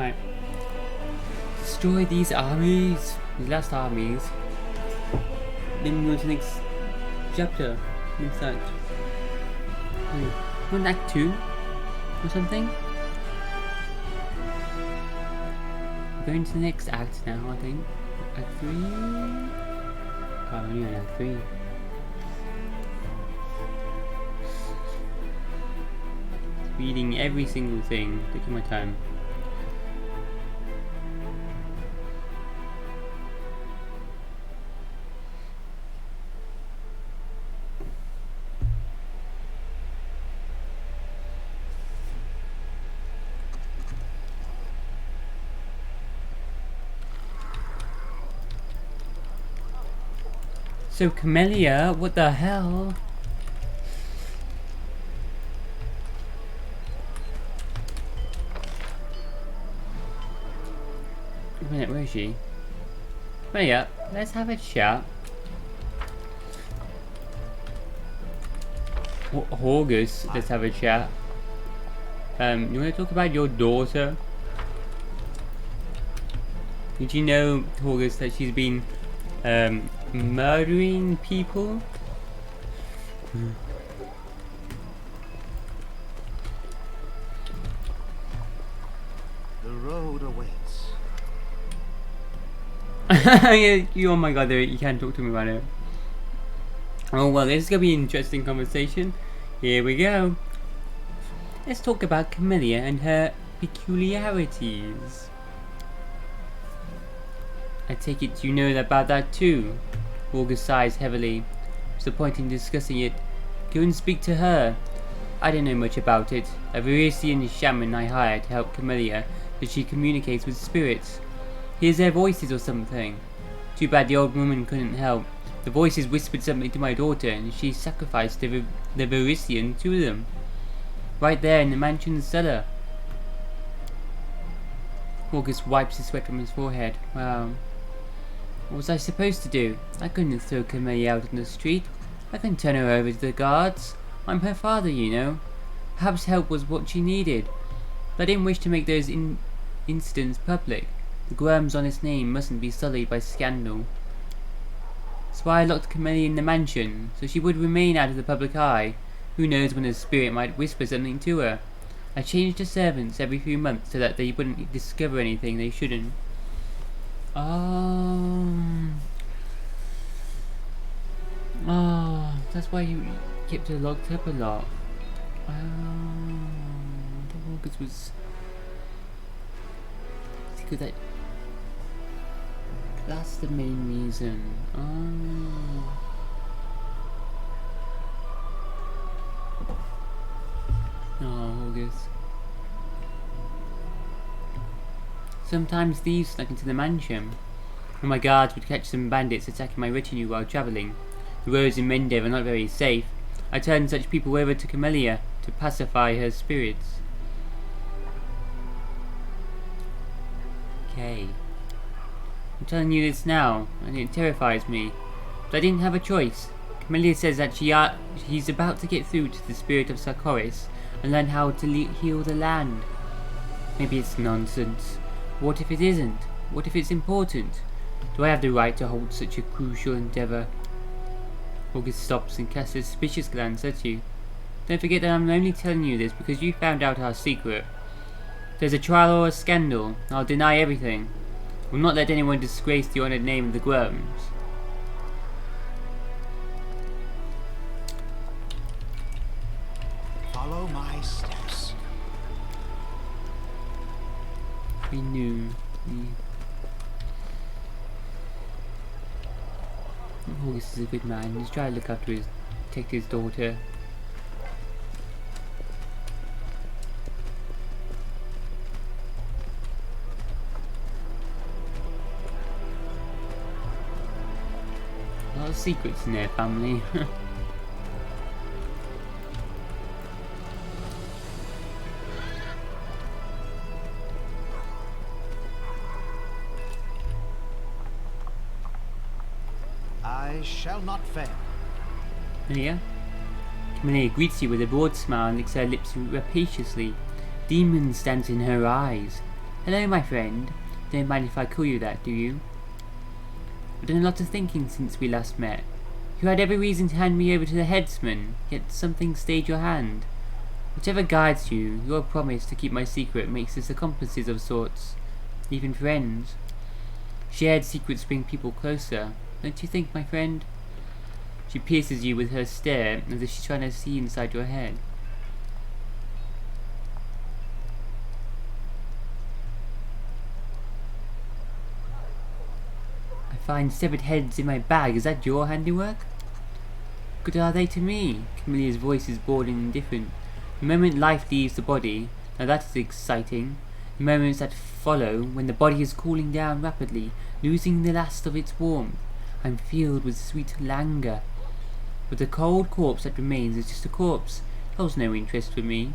Right. Destroy these armies. These last armies. Then we go to the next chapter. Next act. Wait, what, act 2? Or something? We're going to the next act now, I think. Act 3? Oh, we're only on act 3. Reading every single thing, taking my time. So Camellia, what the hell? Wait a minute, where is she? Camellia, let's have a chat. August, let's have a chat. You want to talk about your daughter? Did you know, August, that she's been murdering people? The road awaits. Oh my god, you can't talk to me about it. Oh well, this is gonna be an interesting conversation. Here we go. Let's talk about Camellia and her peculiarities. I take it you know about that too. August sighs heavily. What's the point in discussing it? Go and speak to her. I don't know much about it. A Varisian shaman I hired to help Camellia, that she communicates with spirits. Hears their voices or something. Too bad the old woman couldn't help. The voices whispered something to my daughter and she sacrificed the Varisian to them. Right there in the mansion's cellar. August wipes the sweat from his forehead. Wow. What was I supposed to do? I couldn't throw Camellia out on the street. I couldn't turn her over to the guards. I'm her father, you know. Perhaps help was what she needed. But I didn't wish to make those incidents public. The Gworm's honest name mustn't be sullied by scandal. That's why I locked Camellia in the mansion, so she would remain out of the public eye. Who knows when a spirit might whisper something to her. I changed the servants every few months so that they wouldn't discover anything they shouldn't. Oh, that's why you kept her locked up a lot. August was... That... That's the main reason. Oh, August. Sometimes thieves snuck into the mansion, and my guards would catch some bandits attacking my retinue while travelling. The roads in Mendev are not very safe. I turned such people over to Camellia to pacify her spirits. Okay. I'm telling you this now, and it terrifies me. But I didn't have a choice. Camellia says that she's about to get through to the spirit of Sarkoris and learn how to heal the land. Maybe it's nonsense. What if it isn't? What if it's important? Do I have the right to hold such a crucial endeavour? August stops and casts a suspicious glance at you. Don't forget that I'm only telling you this because you found out our secret. If there's a trial or a scandal, I'll deny everything. I will not let anyone disgrace the honoured name of the Gworms. Follow my steps. We knew. August is a good man. He's trying to look after protect his daughter. A lot of secrets in their family. I shall not fail. Camellia? Camellia greets you with a broad smile and licks her lips rapaciously. Demon stands in her eyes. Hello, my friend. Don't mind if I call you that, do you? I've done a lot of thinking since we last met. You had every reason to hand me over to the headsman, yet something stayed your hand. Whatever guides you, your promise to keep my secret makes us accomplices of sorts, even friends. Shared secrets bring people closer, don't you think, my friend? She pierces you with her stare, as if she's trying to see inside your head. I find severed heads in my bag. Is that your handiwork? Good are they to me? Camillia's voice is bored and indifferent. The moment life leaves the body, now that is exciting. The moments that follow, when the body is cooling down rapidly, losing the last of its warmth, I'm filled with sweet languor. But the cold corpse that remains is just a corpse. It holds no interest for me.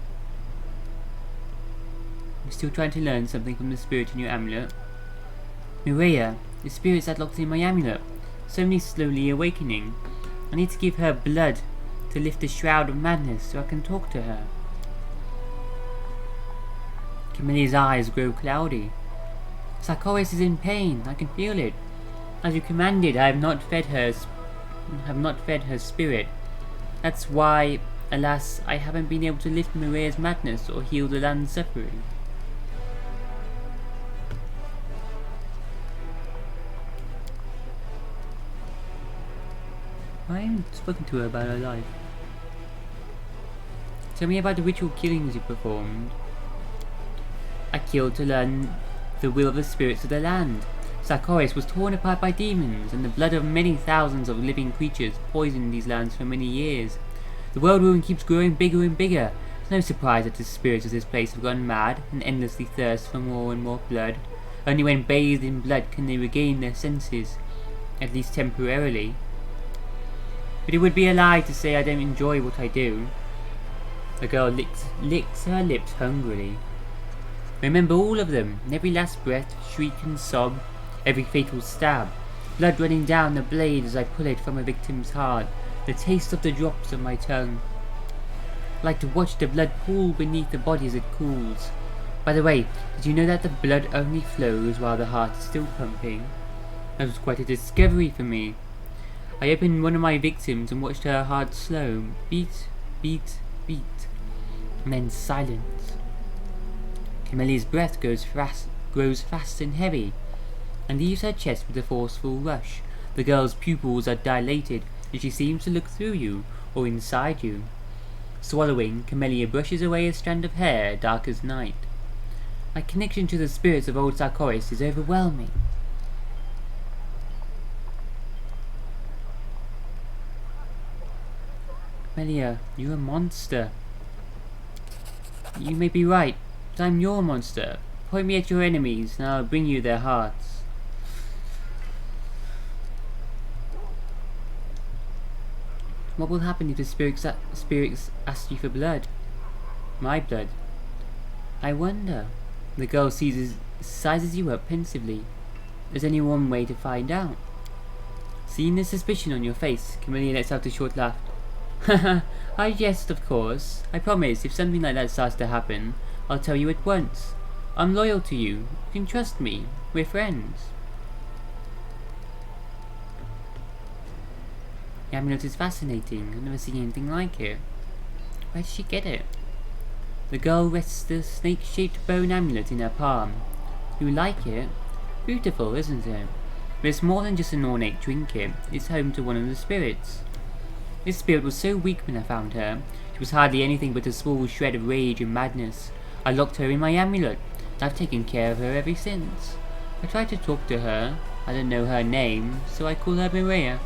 I'm still trying to learn something from the spirit in your amulet. Mireia, the spirit's that locked in my amulet. Suddenly slowly awakening. I need to give her blood to lift the shroud of madness so I can talk to her. Camillia's eyes grow cloudy. Sarkoris is in pain. I can feel it. As you commanded, I have not fed her spirit. That's why, alas, I haven't been able to lift Mireia's madness or heal the land's suffering. I haven't spoken to her about her life. Tell me about the ritual killings you performed. I killed to learn the will of the spirits of the land. Sarkoris was torn apart by demons, and the blood of many thousands of living creatures poisoned these lands for many years. The world ruin keeps growing bigger and bigger. It's no surprise that the spirits of this place have gone mad and endlessly thirst for more and more blood. Only when bathed in blood can they regain their senses, at least temporarily. But it would be a lie to say I don't enjoy what I do. The girl licks her lips hungrily. Remember all of them, every last breath, shriek and sob, every fatal stab, blood running down the blade as I pull it from a victim's heart, the taste of the drops on my tongue. I like to watch the blood pool beneath the body as it cools. By the way, did you know that the blood only flows while the heart is still pumping? That was quite a discovery for me. I opened one of my victims and watched her heart slow, beat, beat, beat, and then silence. Camillia's breath grows fast and heavy, and leaves her chest with a forceful rush. The girl's pupils are dilated, and she seems to look through you, or inside you. Swallowing, Camillia brushes away a strand of hair dark as night. My connection to the spirits of old Sarkoris is overwhelming. Camillia, you're a monster. You may be right, but I'm your monster. Point me at your enemies, and I'll bring you their hearts. What will happen if the spirits ask you for blood? My blood. I wonder. The girl sizes you up pensively. There's only one way to find out. Seeing the suspicion on your face, Camillia lets out a short laugh. Haha, I jest, of course. I promise, if something like that starts to happen, I'll tell you at once. I'm loyal to you. You can trust me. We're friends. The amulet is fascinating. I've never seen anything like it. Where did she get it? The girl rests the snake-shaped bone amulet in her palm. You like it? Beautiful, isn't it? But it's more than just an ornate trinket. It's home to one of the spirits. This spirit was so weak when I found her. She was hardly anything but a small shred of rage and madness. I locked her in my amulet, and I've taken care of her ever since. I tried to talk to her. I don't know her name, so I call her Mireia.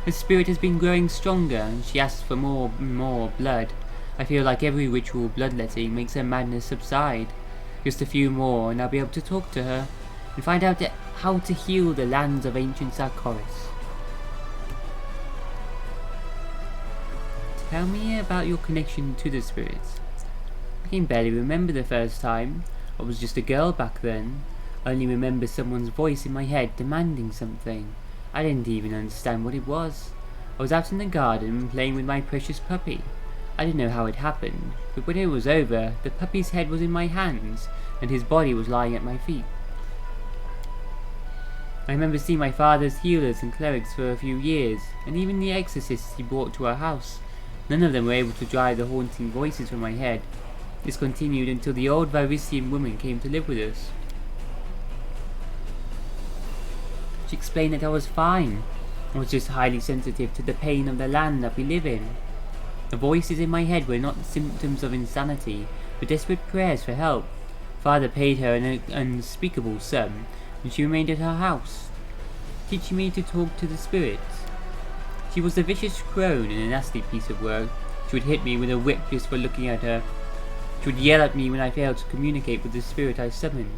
Her spirit has been growing stronger, and she asks for more and more blood. I feel like every ritual bloodletting makes her madness subside. Just a few more, and I'll be able to talk to her, and find out how to heal the lands of ancient Sarkoris. Tell me about your connection to the spirits. I can barely remember the first time. I was just a girl back then. I only remember someone's voice in my head demanding something. I didn't even understand what it was. I was out in the garden playing with my precious puppy. I don't know how it happened, but when it was over, the puppy's head was in my hands, and his body was lying at my feet. I remember seeing my father's healers and clerics for a few years, and even the exorcists he brought to our house. None of them were able to drive the haunting voices from my head. This continued until the old Varisian woman came to live with us. She explained that I was fine. I was just highly sensitive to the pain of the land that we live in. The voices in my head were not symptoms of insanity, but desperate prayers for help. Father paid her an unspeakable sum, and she remained at our house, teaching me to talk to the spirits. She was a vicious crone and a nasty piece of work. She would hit me with a whip just for looking at her. She would yell at me when I failed to communicate with the spirit I summoned.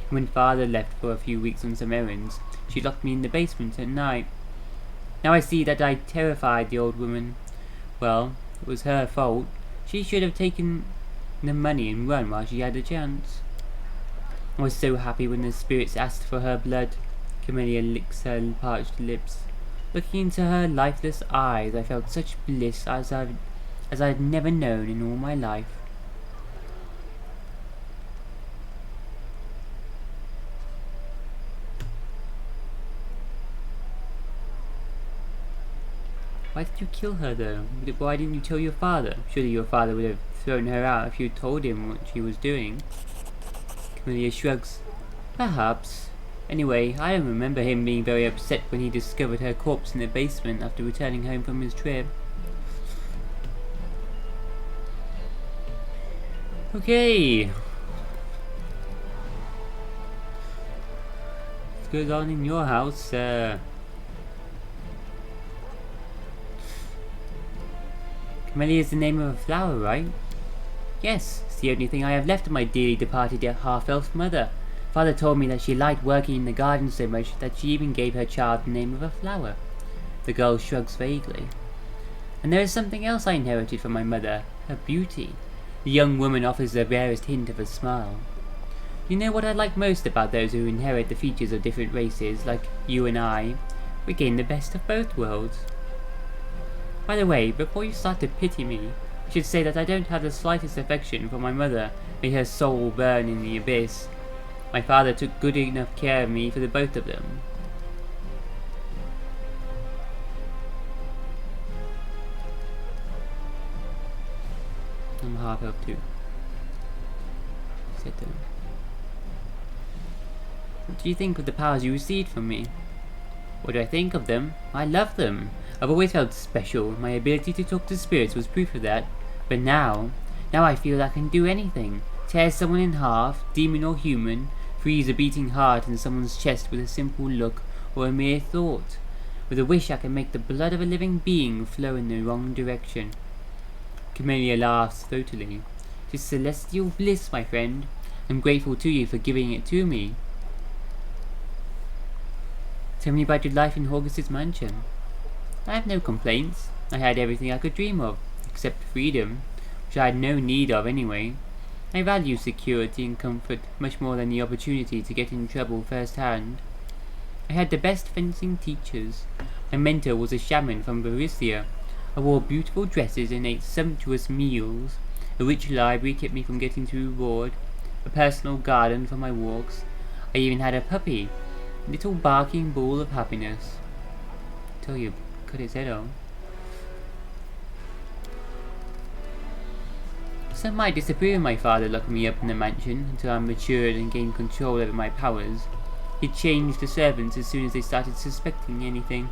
And when Father left for a few weeks on some errands, she locked me in the basement at night. Now I see that I terrified the old woman. Well, it was her fault. She should have taken the money and run while she had the chance. I was so happy when the spirits asked for her blood. Camellia licks her parched lips. Looking into her lifeless eyes, I felt such bliss as I had never known in all my life. Why did you kill her though? Why didn't you tell your father? Surely your father would have thrown her out if you told him what she was doing. Camellia shrugs. Perhaps. Anyway, I don't remember him being very upset when he discovered her corpse in the basement after returning home from his trip. Okay. What goes on in your house, Camellia is the name of a flower, right? Yes, it's the only thing I have left of my dearly departed half-elf mother. Father told me that she liked working in the garden so much that she even gave her child the name of a flower. The girl shrugs vaguely. And there is something else I inherited from my mother, her beauty. The young woman offers the barest hint of a smile. You know what I like most about those who inherit the features of different races, like you and I? We gain the best of both worlds. By the way, before you start to pity me, I should say that I don't have the slightest affection for my mother. May her soul burn in the abyss. My father took good enough care of me for the both of them. I'm half elf too. Sit down. What do you think of the powers you received from me? What do I think of them? I love them. I've always felt special. My ability to talk to spirits was proof of that. But now I feel I can do anything. Tear someone in half, demon or human, freeze a beating heart in someone's chest with a simple look or a mere thought. With a wish I can make the blood of a living being flow in the wrong direction. Camellia laughs throatily. It is celestial bliss, my friend. I'm grateful to you for giving it to me. Tell me about your life in Horgus's mansion. I have no complaints. I had everything I could dream of, except freedom, which I had no need of anyway. I value security and comfort much more than the opportunity to get in trouble firsthand. I had the best fencing teachers. My mentor was a shaman from Varisia. I wore beautiful dresses and ate sumptuous meals. A rich library kept me from getting too bored. A personal garden for my walks. I even had a puppy, a little barking ball of happiness. Till you cut its head off. Some might disapprove of my father locking me up in the mansion until I matured and gained control over my powers. He changed the servants as soon as they started suspecting anything.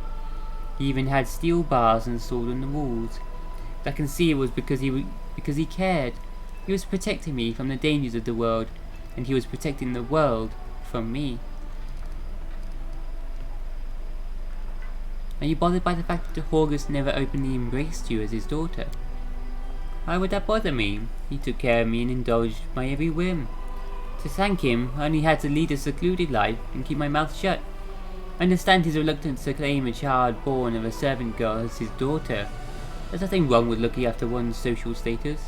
He even had steel bars installed on the walls. But I can see it was because he cared. He was protecting me from the dangers of the world, and he was protecting the world from me. Are you bothered by the fact that Horgus never openly embraced you as his daughter? Why would that bother me? He took care of me and indulged my every whim. To thank him, I only had to lead a secluded life and keep my mouth shut. I understand his reluctance to claim a child born of a servant girl as his daughter. There's nothing wrong with looking after one's social status.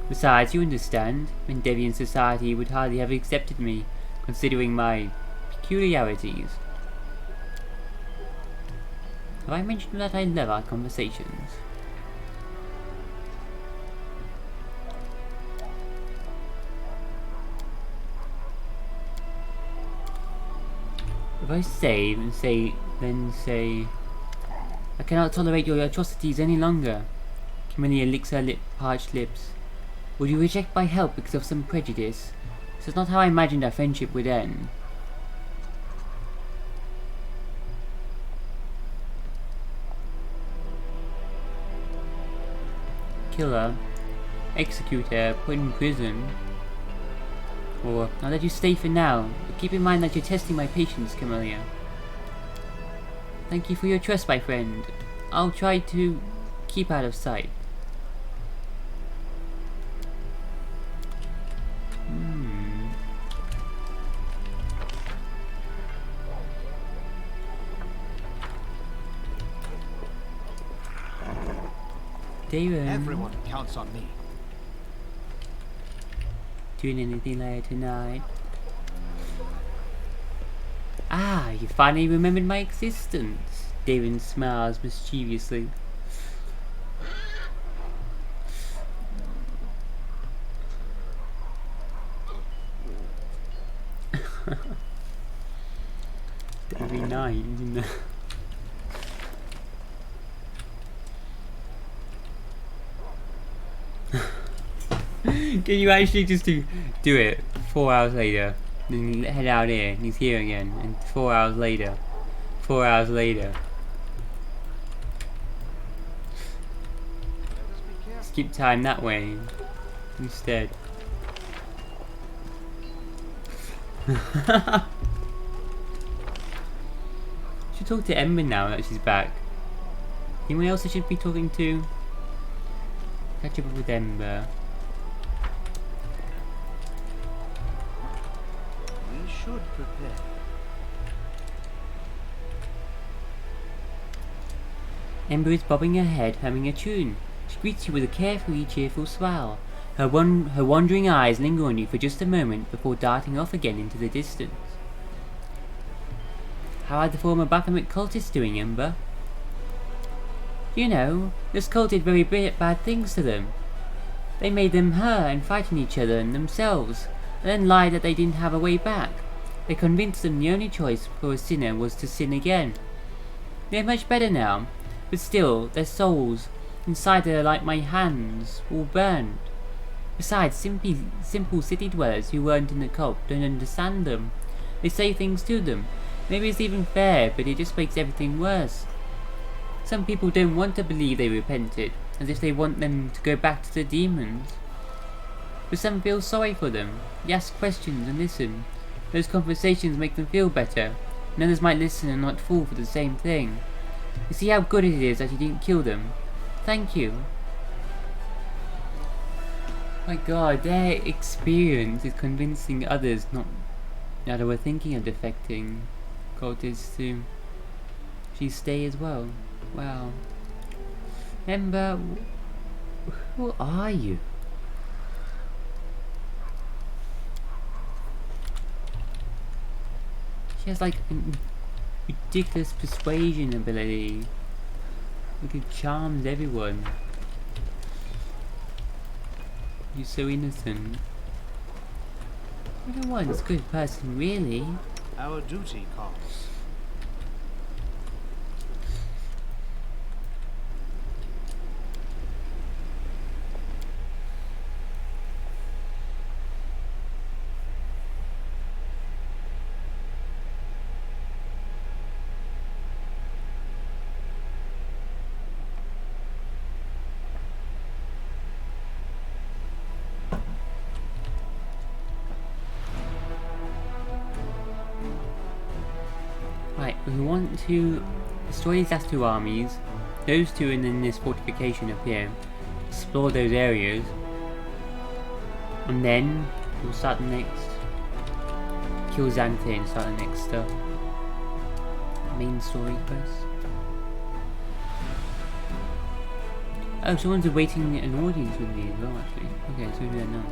Besides, you understand, in Deviant society would hardly have accepted me, considering my peculiarities. Have I mentioned that I love our conversations? If I save and then say, I cannot tolerate your atrocities any longer. Camellia licks her parched lips. Would you reject my help because of some prejudice? This is not how I imagined our friendship would end. Killer, execute her, put in prison. Or, I'll let you stay for now, but keep in mind that you're testing my patience, Camellia. Thank you for your trust, my friend. I'll try to keep out of sight. Darren. Everyone counts on me. Doing anything later tonight? Ah, you finally remembered my existence. Darren smiles mischievously. Every night, isn't it? Can you actually just do it 4 hours later, then head out here, and he's here again, and 4 hours later, 4 hours later. Skip time that way instead. Should talk to Ember now that she's back. Anyone else I should be talking to? Catch up with Ember. Should prepare. Ember is bobbing her head, humming a tune. She greets you with a carefree, cheerful smile. Her wandering eyes linger on you for just a moment before darting off again into the distance. How are the former Baphomet cultists doing, Ember? You know, this cult did very bad things to them. They made them hurt and fighting each other and themselves, and then lied that they didn't have a way back. They convinced them the only choice for a sinner was to sin again. They're much better now, but still, their souls inside are like my hands, all burned. Besides, simple city dwellers who weren't in the cult don't understand them. They say things to them. Maybe it's even fair, but it just makes everything worse. Some people don't want to believe they repented, as if they want them to go back to the demons. But some feel sorry for them. They ask questions and listen. Those conversations make them feel better, and others might listen and not fall for the same thing. You see how good it is that you didn't kill them. Thank you. My god, their experience is convincing others not that they were thinking of defecting cultists to stay as well. Wow. Ember, who are you? She has like a ridiculous persuasion ability. Like it charms everyone. You're so innocent. No one's a good person, really. Our duty calls. Right, we want to destroy these last two armies, those two and then this fortification up here, explore those areas, and then we'll start the next, kill Xanthe and start the next stuff. Main story quest. Oh, someone's awaiting an audience with me as well actually. Okay, so we'll do that now.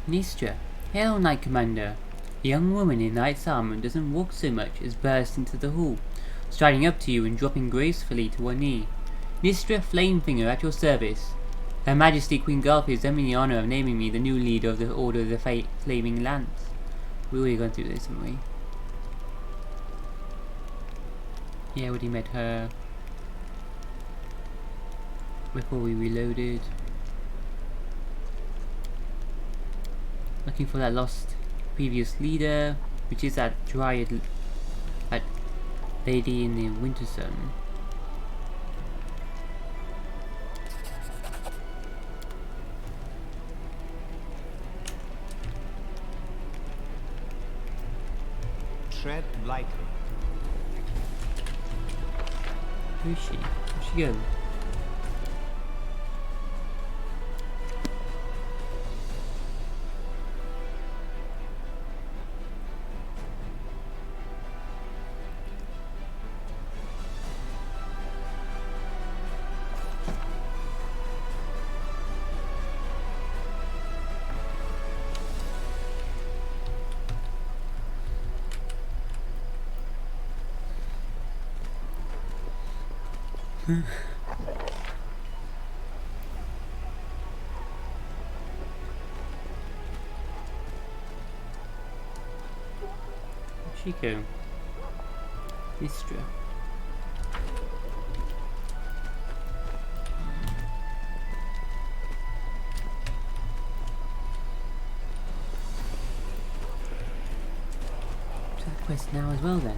Nistra, hail, Knight Commander. A young woman in knight's armor doesn't walk so much as burst into the hall, striding up to you and dropping gracefully to her knee. Nistra Flamefinger at your service. Her Majesty Queen Garp has done me the honor of naming me the new leader of the Order of the Flaming Lance. We already gone through this, haven't we? Yeah, already met her before we reloaded. Looking for that lost previous leader, which is that Dryad, that lady in the Winter Sun. Tread lightly. Who is she? Where'd she go? Where'd she go? Istra. To the quest now as well then.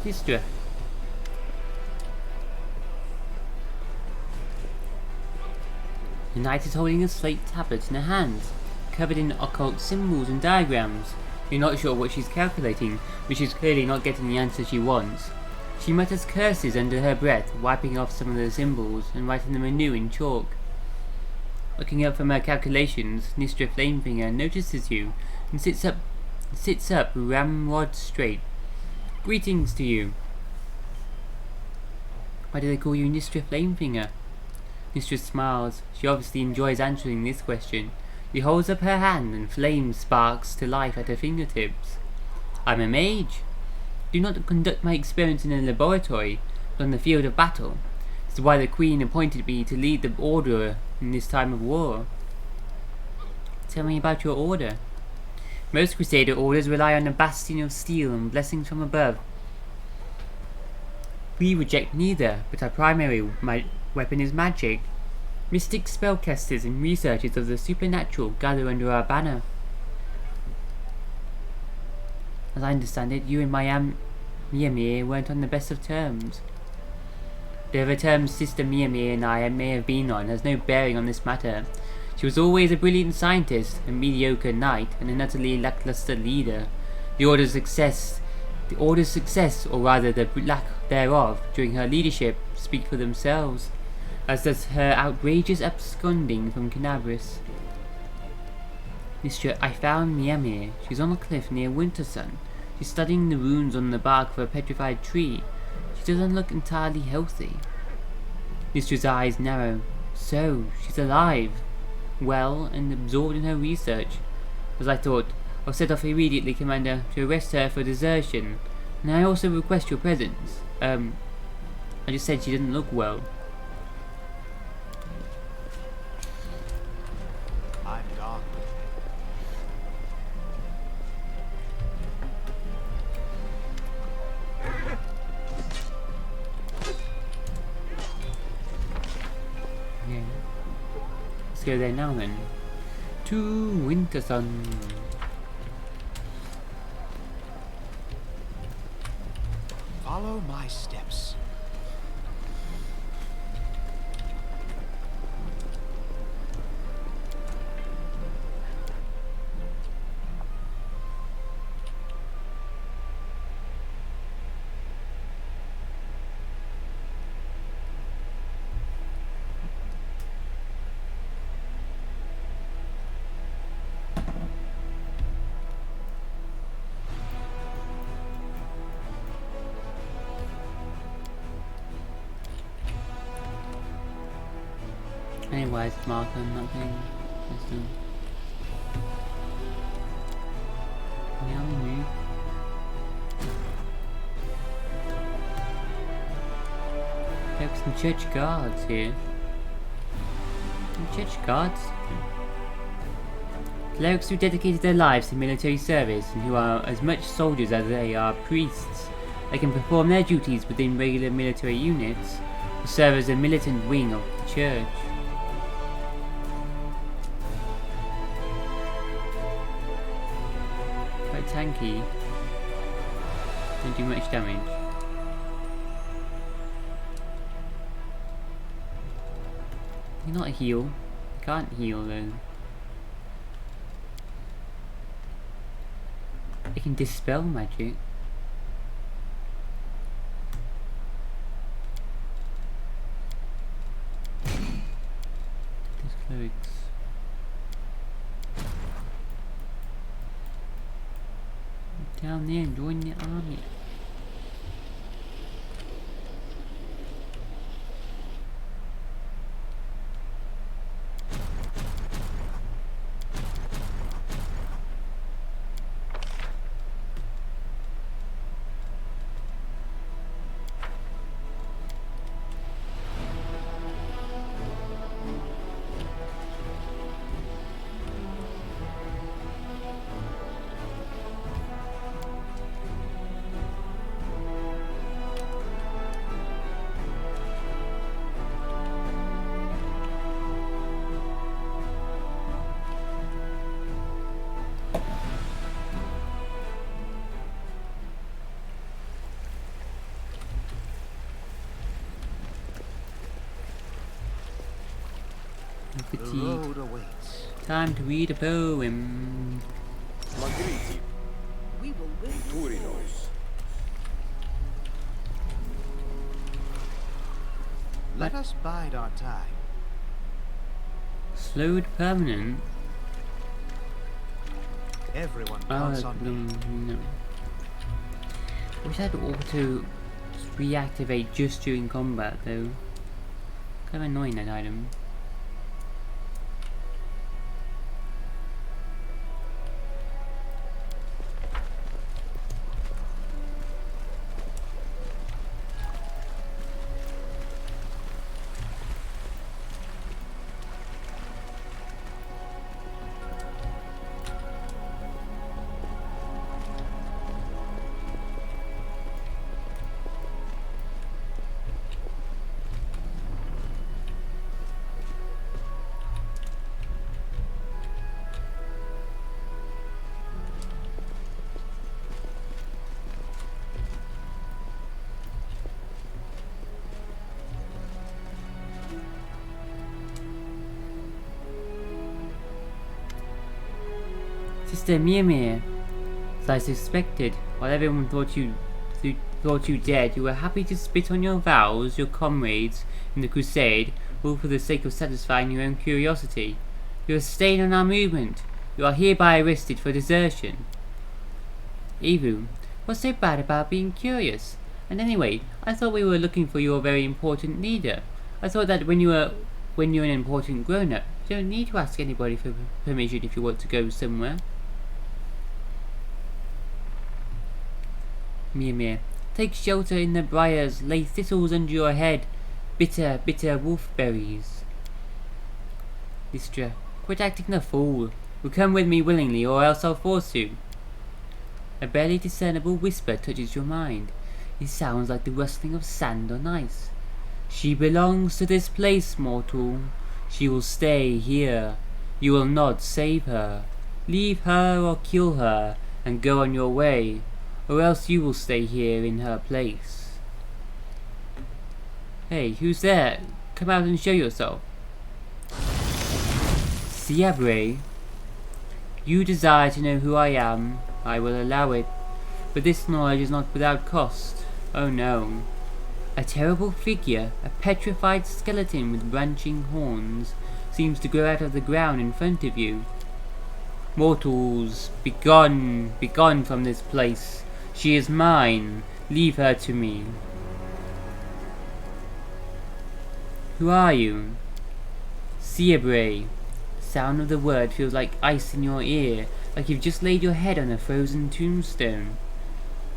Istra. The knight is holding a slate tablet in her hands, covered in occult symbols and diagrams. You're not sure what she's calculating, but she's clearly not getting the answer she wants. She mutters curses under her breath, wiping off some of the symbols and writing them anew in chalk. Looking up from her calculations, Nistra Flamefinger notices you and sits up ramrod straight. Greetings to you. Why do they call you Nistra Flamefinger? Nistra smiles. She obviously enjoys answering this question. She holds up her hand and flame sparks to life at her fingertips. I'm a mage. Do not conduct my experiments in a laboratory, but on the field of battle. This is why the Queen appointed me to lead the Order in this time of war. Tell me about your order. Most Crusader orders rely on a bastion of steel and blessings from above. We reject neither, but our primary weapon is magic. Mystic spellcasters and researchers of the supernatural gather under our banner. As I understand it, you and Miyamir weren't on the best of terms. Whatever terms Sister Miyamir and I may have been on has no bearing on this matter. She was always a brilliant scientist, a mediocre knight, and an utterly lackluster leader. The Order's success, or rather the lack thereof, during her leadership speak for themselves, as does her outrageous absconding from Canabris. Nistra, I found Miyamir. She's on a cliff near Winter Sun. She's studying the runes on the bark of a petrified tree. She doesn't look entirely healthy. Nistra's eyes narrow. So, she's alive. Well, and absorbed in her research. As I thought, I'll set off immediately, Commander, to arrest her for desertion. And I also request your presence. I just said she didn't look well. I'm gone. Yeah. Let's go there now then. To Winter Sun. Follow my steps. Why is marker not getting wisdom? Now we move. There's some church guards here. Some church guards? Clerics who dedicated their lives to military service and who are as much soldiers as they are priests. They can perform their duties within regular military units or serve as a militant wing of the church. Quite tanky. Don't do much damage. You're not a heal. You can't heal though. It can dispel magic. These clerics. Down there and join the army. The road awaits. Time to read a poem. Magriti, We will win. Turinos. Let us bide our time. Slowed permanent. Everyone counts on me. No. I wish I had auto reactivate just during combat though. Kind of annoying, that item. Sister Mimir, as I suspected, while everyone thought you dead, you were happy to spit on your vows, your comrades in the crusade, all for the sake of satisfying your own curiosity. You're a stain on our movement. You are hereby arrested for desertion. Evu, what's so bad about being curious? And anyway, I thought we were looking for your very important leader. I thought that when you're an important grown-up, you don't need to ask anybody for permission if you want to go somewhere. Mimir, take shelter in the briars, lay thistles under your head, bitter, bitter wolfberries. Lystra, quit acting a fool. You'll come with me willingly, or else I'll force you. A barely discernible whisper touches your mind. It sounds like the rustling of sand on ice. She belongs to this place, mortal. She will stay here. You will not save her. Leave her or kill her, and go on your way, or else you will stay here in her place. Hey, who's there? Come out and show yourself. Siabre, you desire to know who I am. I will allow it, but this knowledge is not without cost. Oh no. A terrible figure, a petrified skeleton with branching horns, seems to grow out of the ground in front of you. Mortals, begone, begone from this place. She is mine. Leave her to me. Who are you? Seabrae. Sound of the word feels like ice in your ear, like you've just laid your head on a frozen tombstone.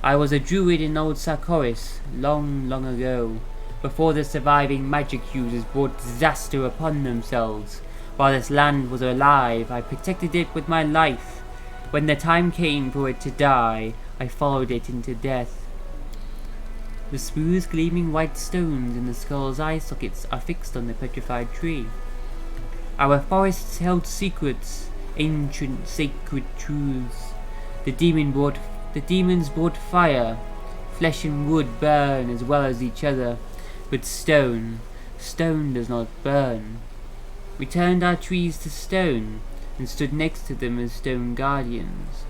I was a druid in old Sarkoris, long, long ago, before the surviving magic users brought disaster upon themselves. While this land was alive, I protected it with my life. When the time came for it to die, I followed it into death. The smooth gleaming white stones in the skull's eye sockets are fixed on the petrified tree. Our forests held secrets, ancient sacred truths. The demons brought fire. Flesh and wood burn as well as each other, but stone does not burn. We turned our trees to stone and stood next to them as stone guardians.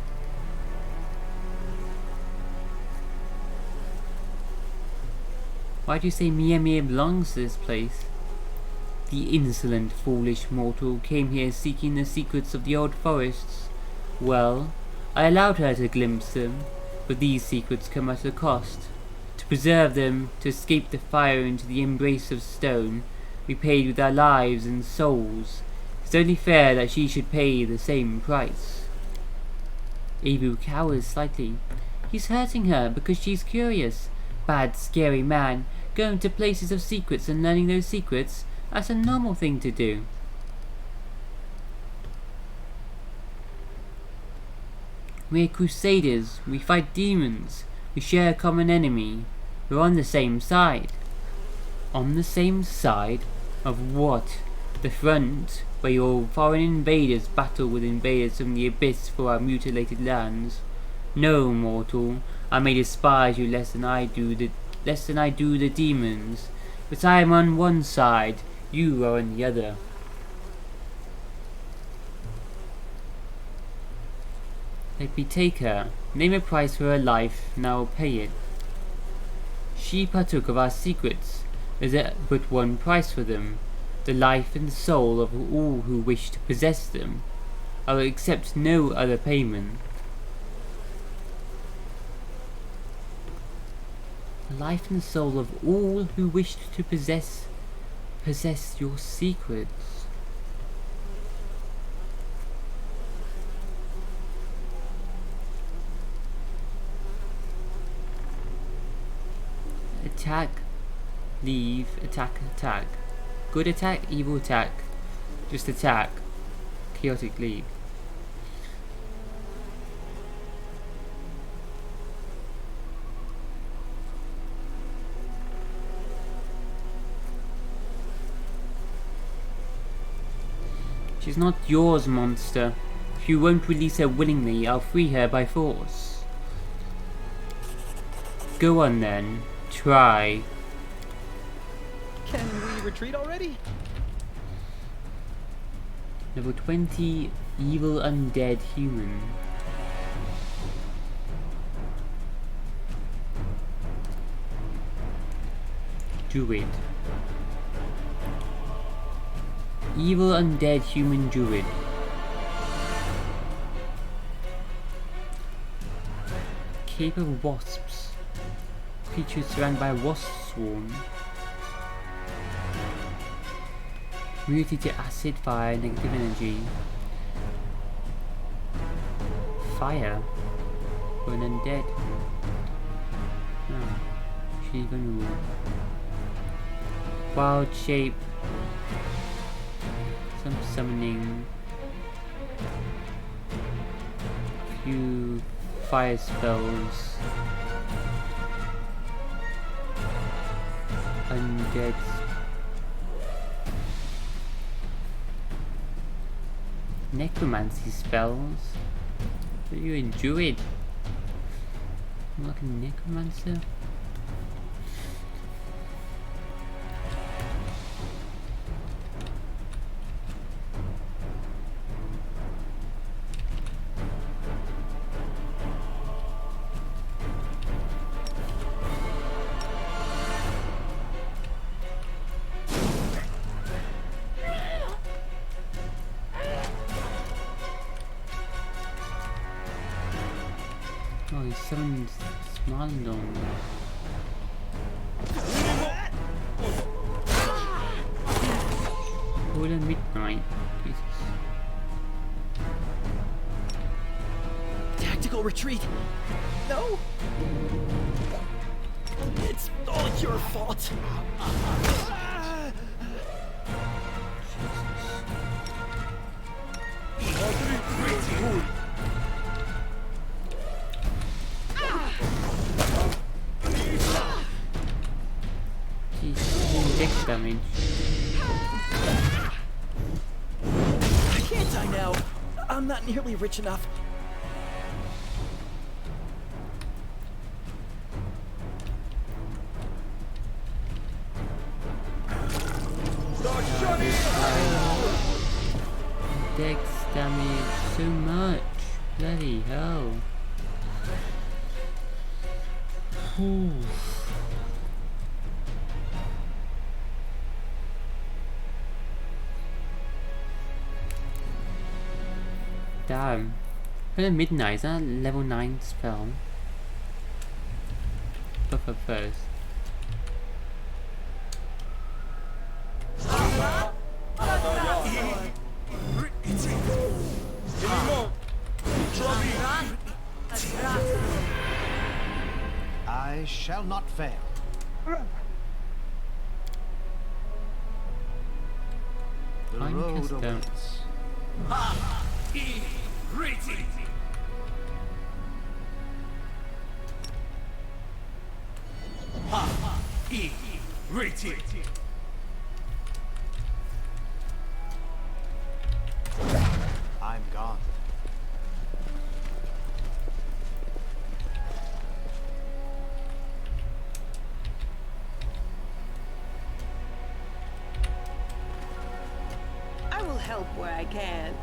Why do you say Mia belongs to this place? The insolent, foolish mortal came here seeking the secrets of the old forests. Well, I allowed her to glimpse them, but these secrets come at a cost. To preserve them, to escape the fire into the embrace of stone, we paid with our lives and souls. It's only fair that she should pay the same price. Abu cowers slightly. He's hurting her because she's curious. Bad, scary man, going to places of secrets and learning those secrets. That's a normal thing to do. We're crusaders, we fight demons, we share a common enemy. We're on the same side. On the same side? Of what? The front, where your foreign invaders battle with invaders from the abyss for our mutilated lands? No, mortal, I may despise you less than I do the demons, but I am on one side. You are on the other. Let me take her. Name a price for her life, and I will pay it. She partook of our secrets. Is there but one price for them? The life and soul of all who wish to possess them. I will accept no other payment. The life and soul of all who wish to possess your secrets. Attack, leave, attack, attack. Good attack, evil attack. Just attack. Chaotic leave. She's not yours, monster. If you won't release her willingly, I'll free her by force. Go on then. Try. Can we retreat already? Level 20, evil undead human. Druid. Evil undead human druid. Cape of wasps. Creatures surrounded by wasp swarm. Immunity to acid, fire, negative energy. Fire for an undead. Oh, she's vulnerable. Wild shape. Some summoning. Few fire spells. Undead. Necromancy spells. Are you a druid? I'm like a necromancer. Oh, he summoned Smaldon. Holy Full of midnight. Jesus. Tactical retreat. No. It's all your fault. Jesus, dex damage. I can't die now. I'm not nearly rich enough. Dex damage so much. Bloody hell. Ooh. Damn. For the midnight, is that a level 9 spell? Buff up first. I shall not fail. The I'm road cast down. awaits. I'm gone. I will help where I can.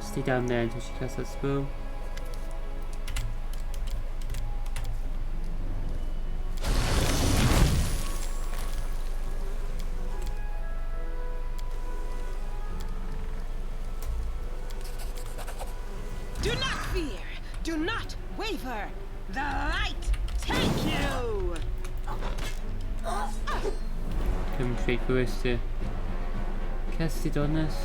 Stay down there until she casts that spell. Do not fear. Do not waver. The light take you. Coming straight for us to cast it on us.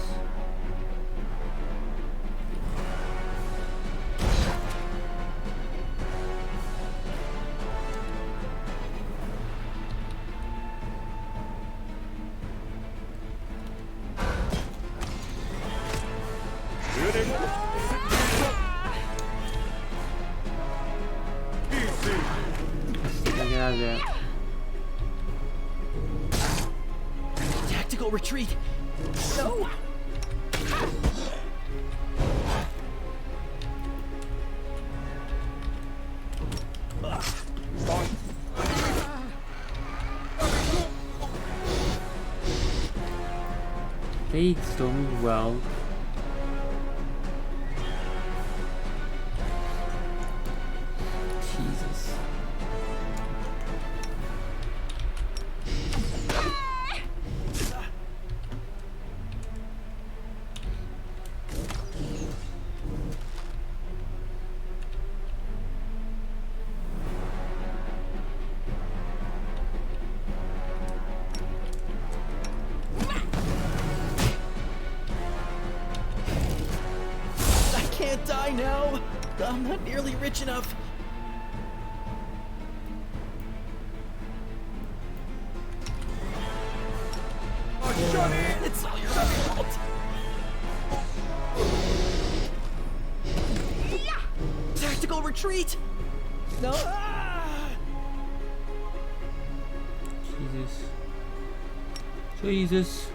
Get out of there. Tactical retreat. No. They stormed well. Jesus. I can't die now. I'm not nearly rich enough. It's all your fault. Tactical retreat. No. Jesus. Jesus.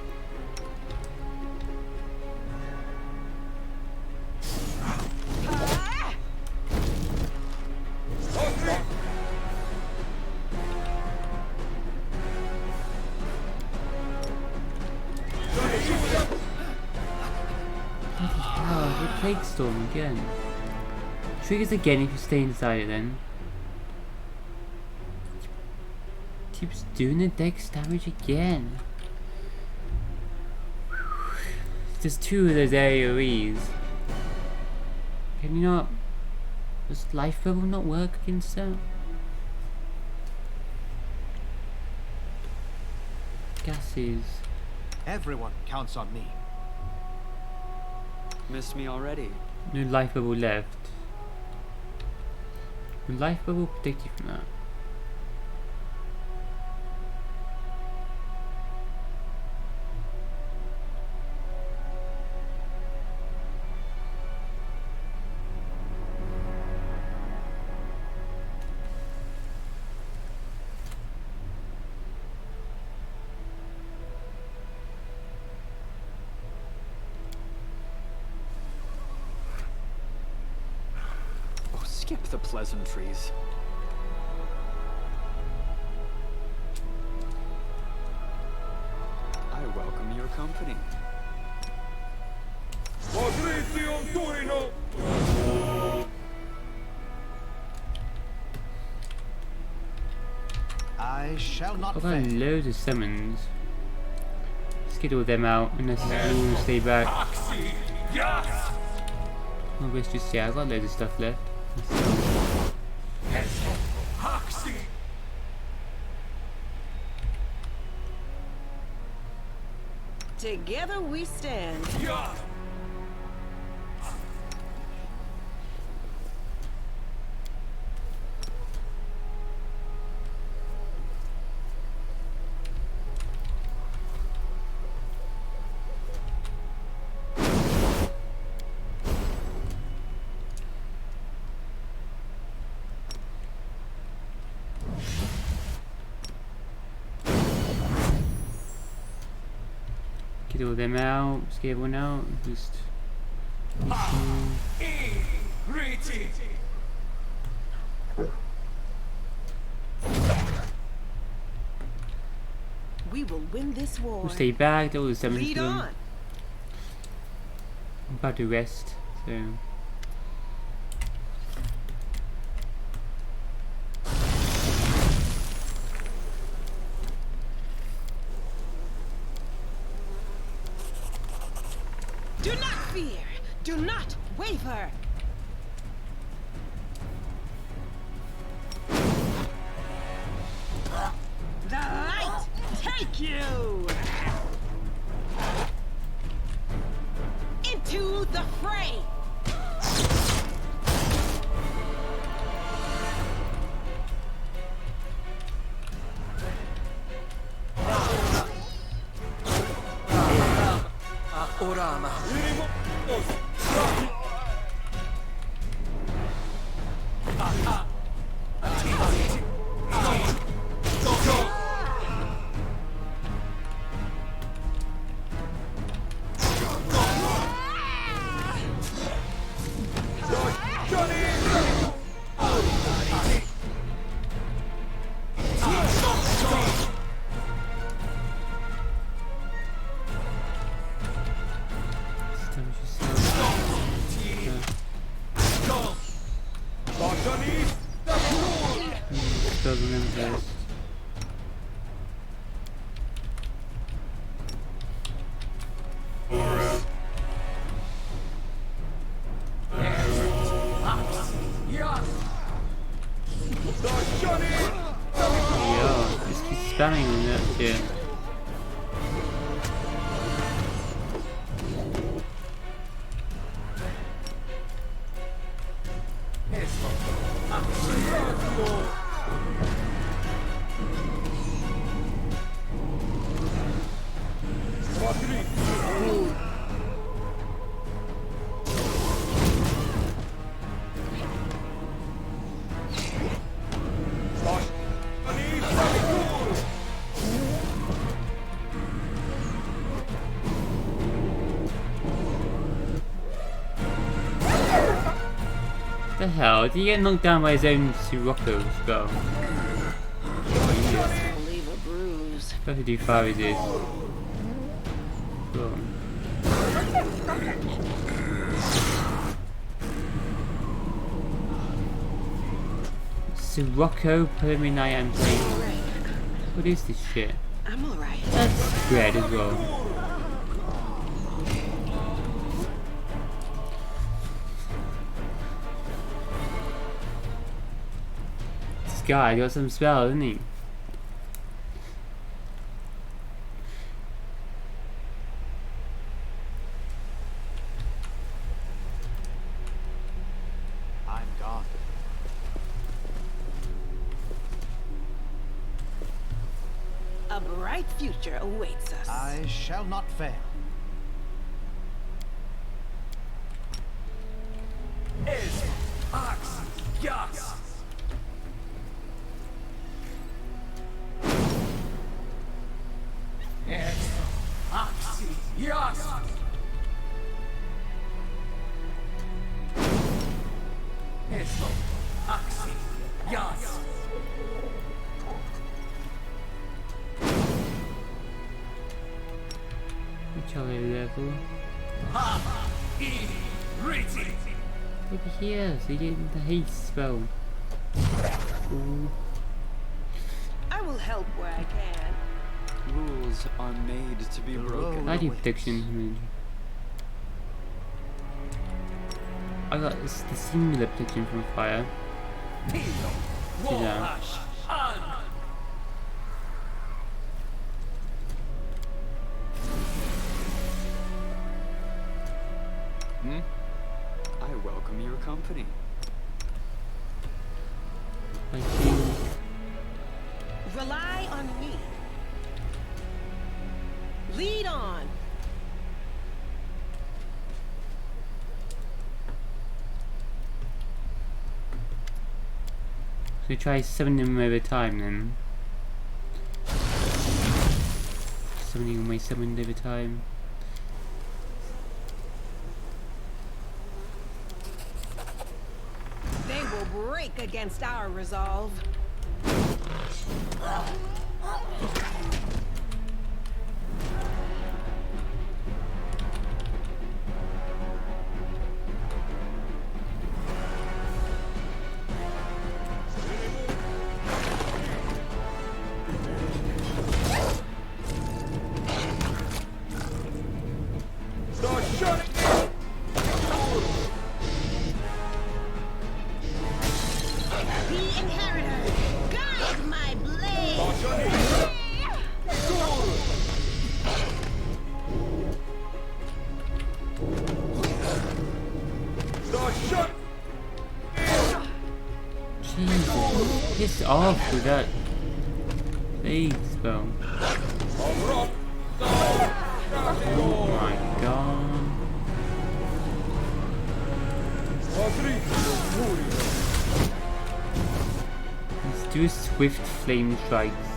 Plague Storm again. Triggers again if you stay inside it then. Keeps doing the dex damage again. There's two of those AoEs. Can you not... Does Life Bubble not work against that? Gases. Everyone counts on me. Missed me already. No life bubble left. Will life bubble protect you from that? Oh, skip the pleasantries. I welcome your company. I shall not I've got fail. loads of summons. Let's get all them out unless you want to stay back. Oh, let's just, yeah, I've got loads of stuff left. Together we stand. Get all them out, just get everyone out, just... We will win this war. We'll stay back, all the summons Lead done. on. I'm about to rest, so... Do not fear. Do not waver. The light take you into the fray. Doesn't exist. Yeah, just keep spamming on that shit. The hell? Did he get knocked down by his own Sirocco spell? Leave a bruise. I have to do 5 of this. Cool. Sirocco Permanite and Plate. What is this shit? I'm alright. That's bread as well. This guy got some spell, didn't he? A bright future awaits us. I shall not fail. Es Ax Yas. Es Ax Yas. Es Ax Yas. Which other level? Ha I Riti. Over here, so you get the haste spell. Ooh. I will help where I can. Rules are made to be broken. I do protection. I got this, the singular protection from fire. Yeah. I welcome your company. I think Rely on me. Lead on. so try summoning them over time then. Summoning my summoned over time. They will break against our resolve. The inheritor, guide my blade. Jesus, piss off with that plague spell. Oh my god. Let's do a swift flame strikes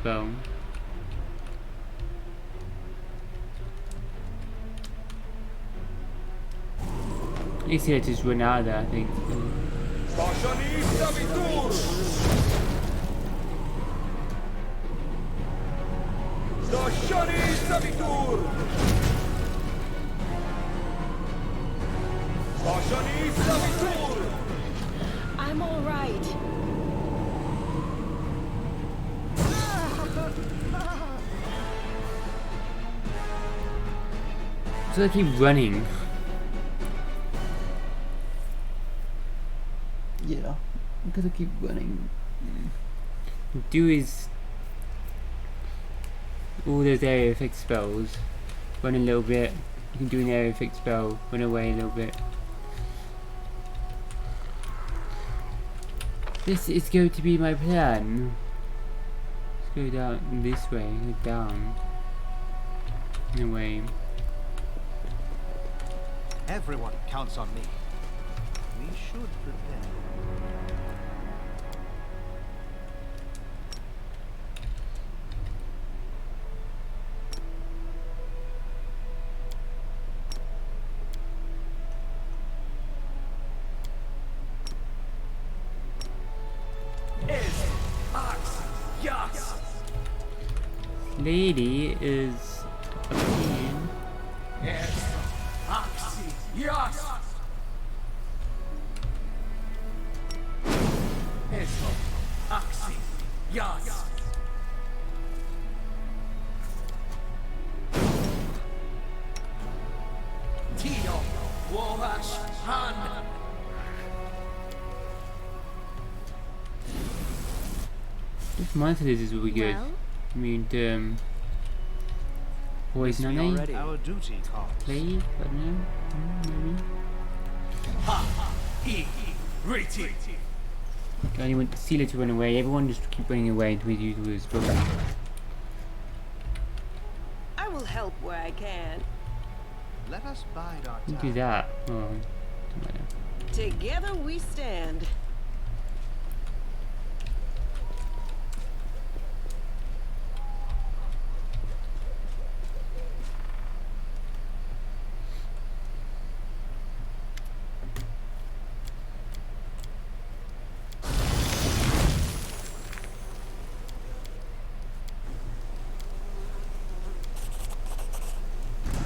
spell. It's here to just run out of there, I think. I'm all right. So I keep running. Yeah, because I keep running. Do is all those area effect spells. Run a little bit. You can do an area effect spell. Run away a little bit. This is going to be my plan. Let's go down this way. Go down. Anyway. Everyone counts on me. We should prepare. Lady is a queen. Yes. Yes. Eso. Axi. Yes. Tio. Womash. Han. This monsters will be good. Well? I mean, poison Me on already. Our duty calls. Plague? I don't know. Maybe. Ha. I. Riti. I only want Sealer to run away. Everyone just keep running away until we use his brother. I will help where I can. Let us bide our You time. do that. Oh, doesn't matter. Together we stand.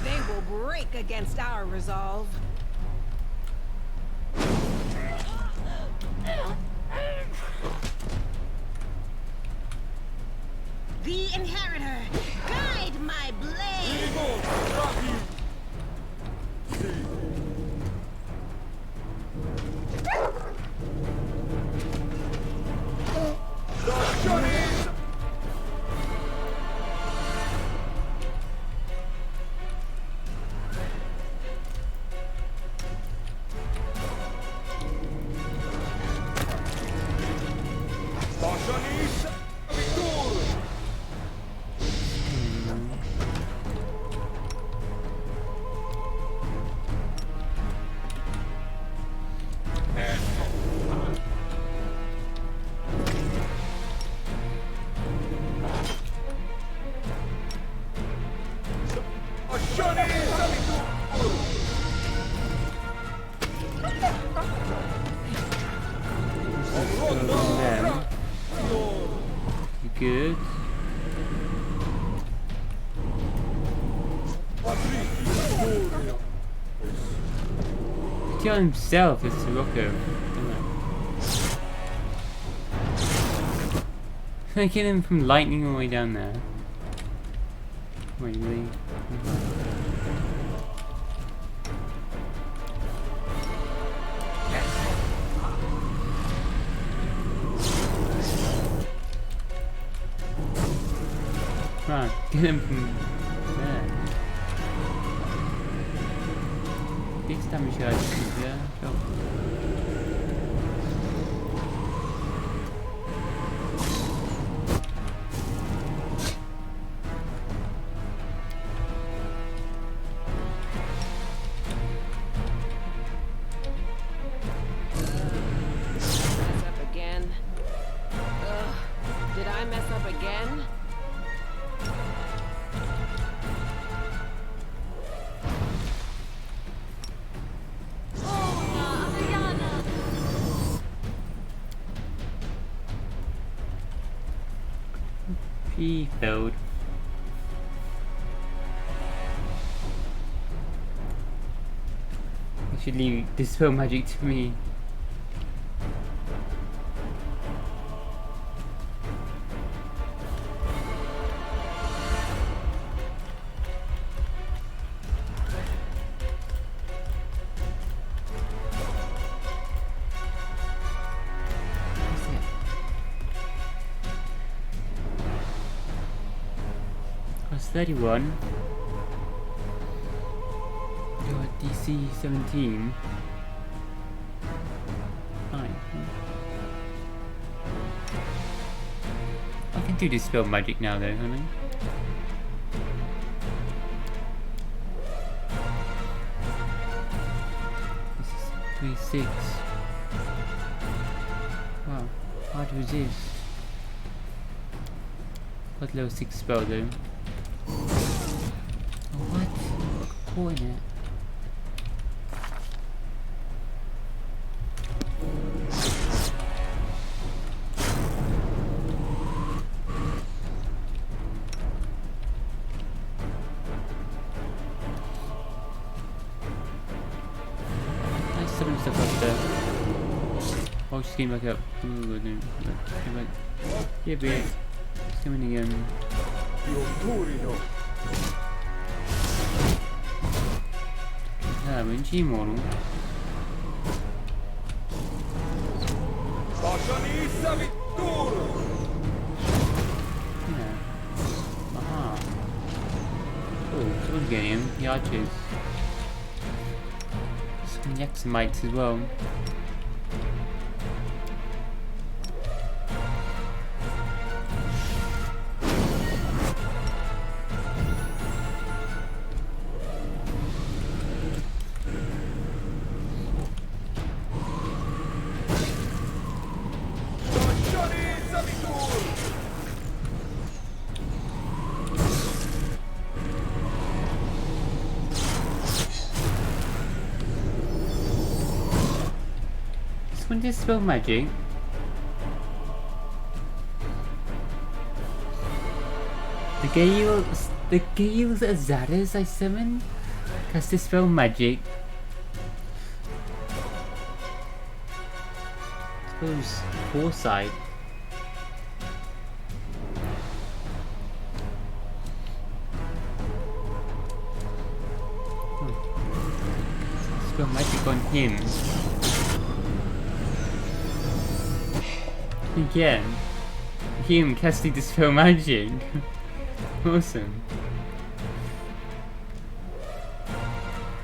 They will break against our resolve. The Inheritor, guide my blade! Them. You good? Kill himself as Sirocco. I kill him from lightning all the way down there. Wait, really? Come on, get him from there. Big damage guys, yeah, sure. Mess up again. Ugh. Did I mess up again? He failed. You should leave dispel magic to me. That's 31. You're at DC 17. Fine. I can do dispel magic now though, can't I? This is 3-6. Wow, hard to resist. Got level 6 spell though. What? Caught in it. Nice sudden stuff up there. Oh, she's getting back up. Ooh, no. Come back. Yeah, bitch. She's coming again. Vinci moru. Yeah. Aha. Oh, good game. The archers. Some Yaxamites as well. Someone dispel magic. The Gale's Azatas I summoned cast dispel magic. I suppose foresight. Dispel magic on him. Again, him casting dispel magic. Awesome.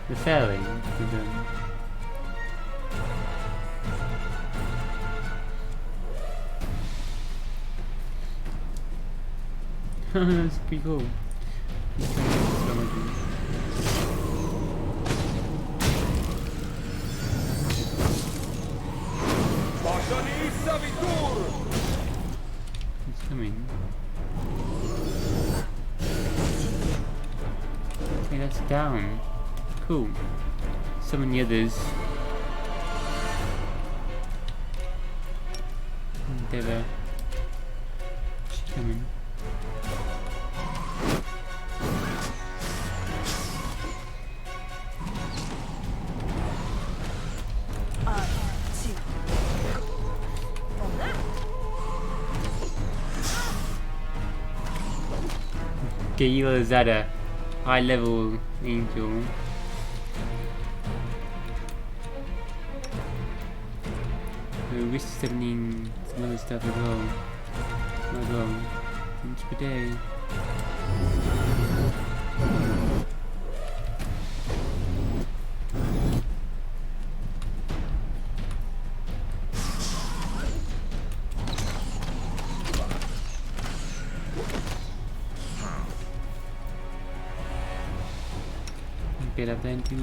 The failing to them. That's pretty cool. It's coming. Okay, that's down. Cool. Summon the others. Endeavor. She's coming. Gale Azata, high level angel. So risk summoning some other stuff as well. Once per day. Get up then to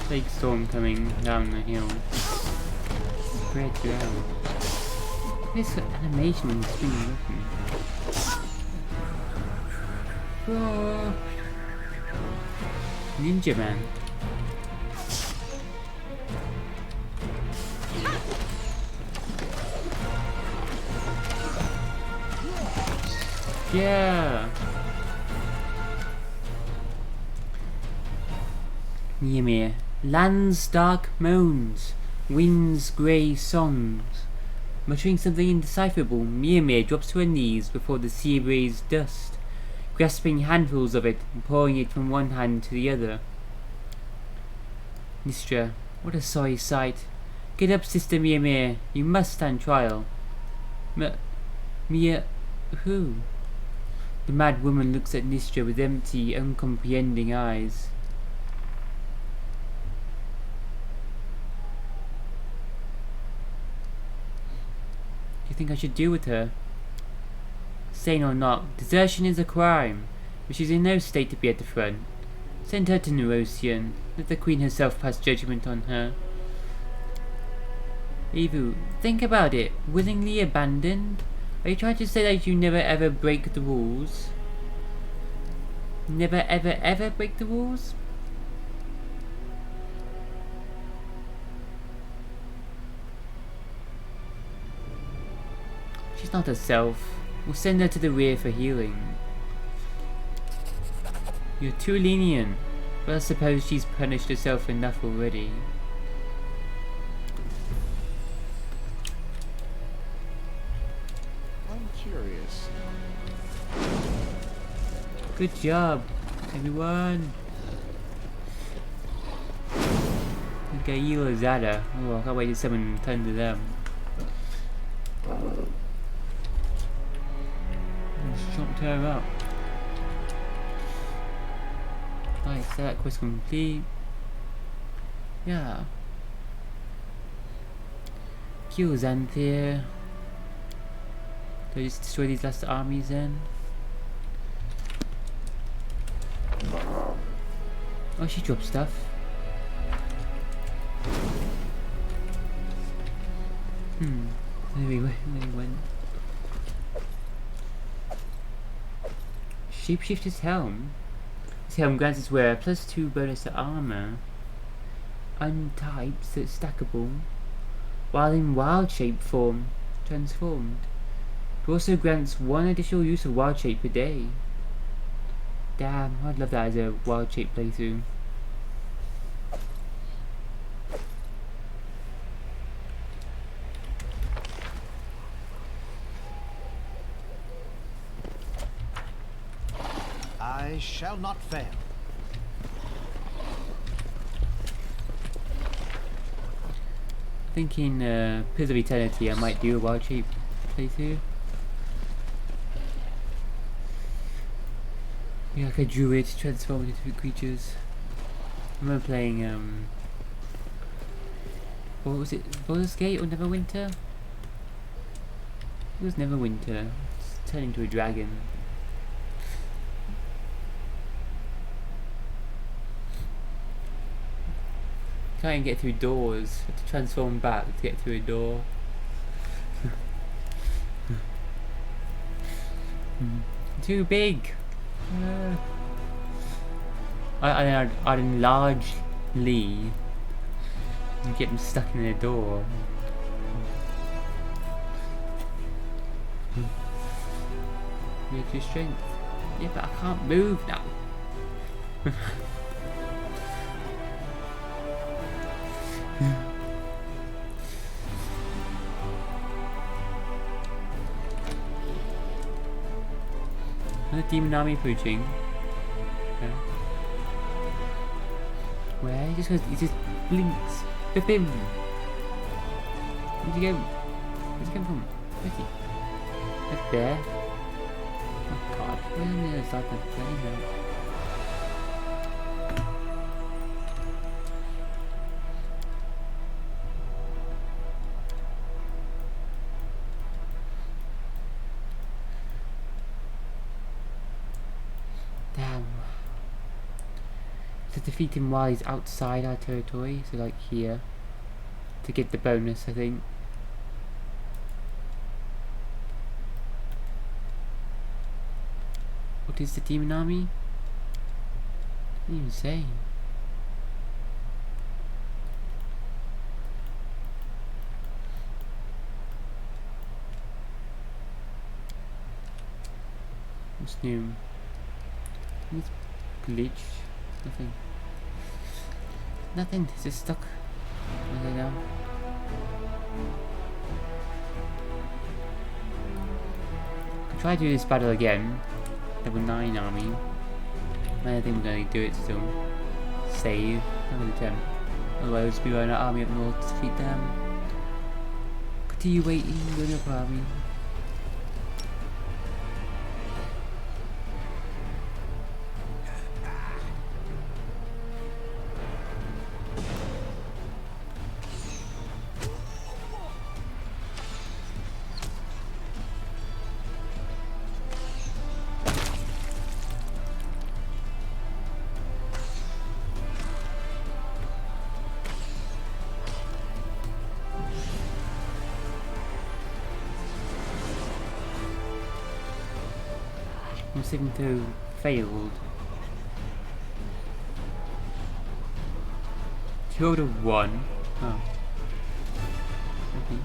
big storm coming down the hill. Spread you out. This animation is really looking. Oh. Ninja Man. Yeah. Ymir. Land's dark moans, wind's grey songs. Muttering something indecipherable, Ymir drops to her knees before the sea raised dust, grasping handfuls of it and pouring it from one hand to the other. Nistra, what a sorry sight. Get up, Sister Ymir, you must stand trial. Mia, who? The mad woman looks at Nistra with empty, uncomprehending eyes. You think I should deal with her? Sane or not, desertion is a crime, but she's in no state to be at the front. Send her to Neurosian. Let the Queen herself pass judgment on her. Evu, think about it. Willingly abandoned? Are you trying to say that you never ever break the rules? Never ever break the rules? She's not herself. We'll send her to the rear for healing. You're too lenient, but I suppose she's punished herself enough already. I'm curious. Good job, everyone. Look at you, Azata. Oh, I can't wait to summon tons of them. Just chopped her up. Right, so that quest complete. Yeah. Kill Xanthir. Do I just destroy these last armies then? Oh, she dropped stuff. There we went. Shapeshifter's helm. This helm grants its wearer +2 bonus to armor. Untyped, so it's stackable. While in wild shape form, transformed. It also grants 1 additional use of wild shape per day. Damn, I'd love that as a wild shape playthrough. I shall not fail. Thinking Pillars of Eternity, I might do a wild shape playthrough. Be like a druid transforming into different creatures. I remember playing what was it? Baldur's Gate or Neverwinter? It was Neverwinter. It's turned into a dragon. Can't get through doors. Have to transform back to get through a door. Too big. I'd enlarge Lee and get him stuck in a door. You have your strength. Yeah, but I can't move now. Another demon army approaching. Okay. Where? He just blinks. Whip him! Where'd he go? Where'd he come from? Where's he? Up there? Oh god, where's the other side of the plane now? To defeat him while he's outside our territory, so like here, to get the bonus, I think. What is the demon army? Didn't even say. What's new? It's glitched. Nothing. Nothing. It's just stuck. I don't know. I'll try to do this battle again. Level 9 army. I think we're going to do it still. Save. Have an attempt. Otherwise, we'll be running an army up north to defeat them. Continue waiting. Go to army. Seem to have failed. Killed a 1. Oh. Okay.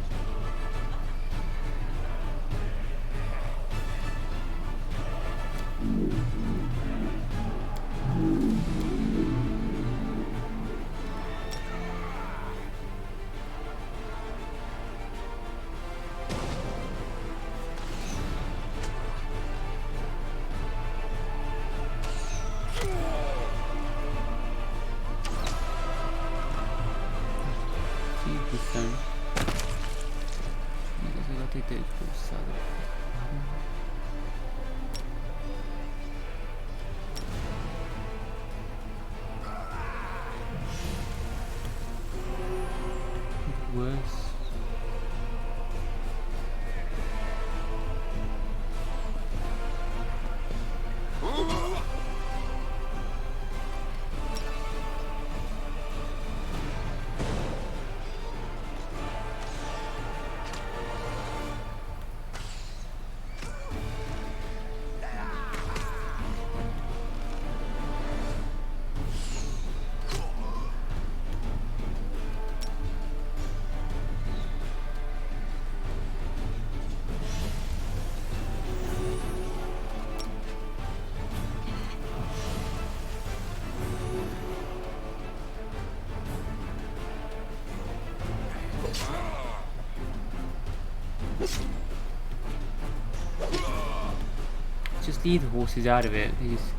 just leave the horses out of it. They just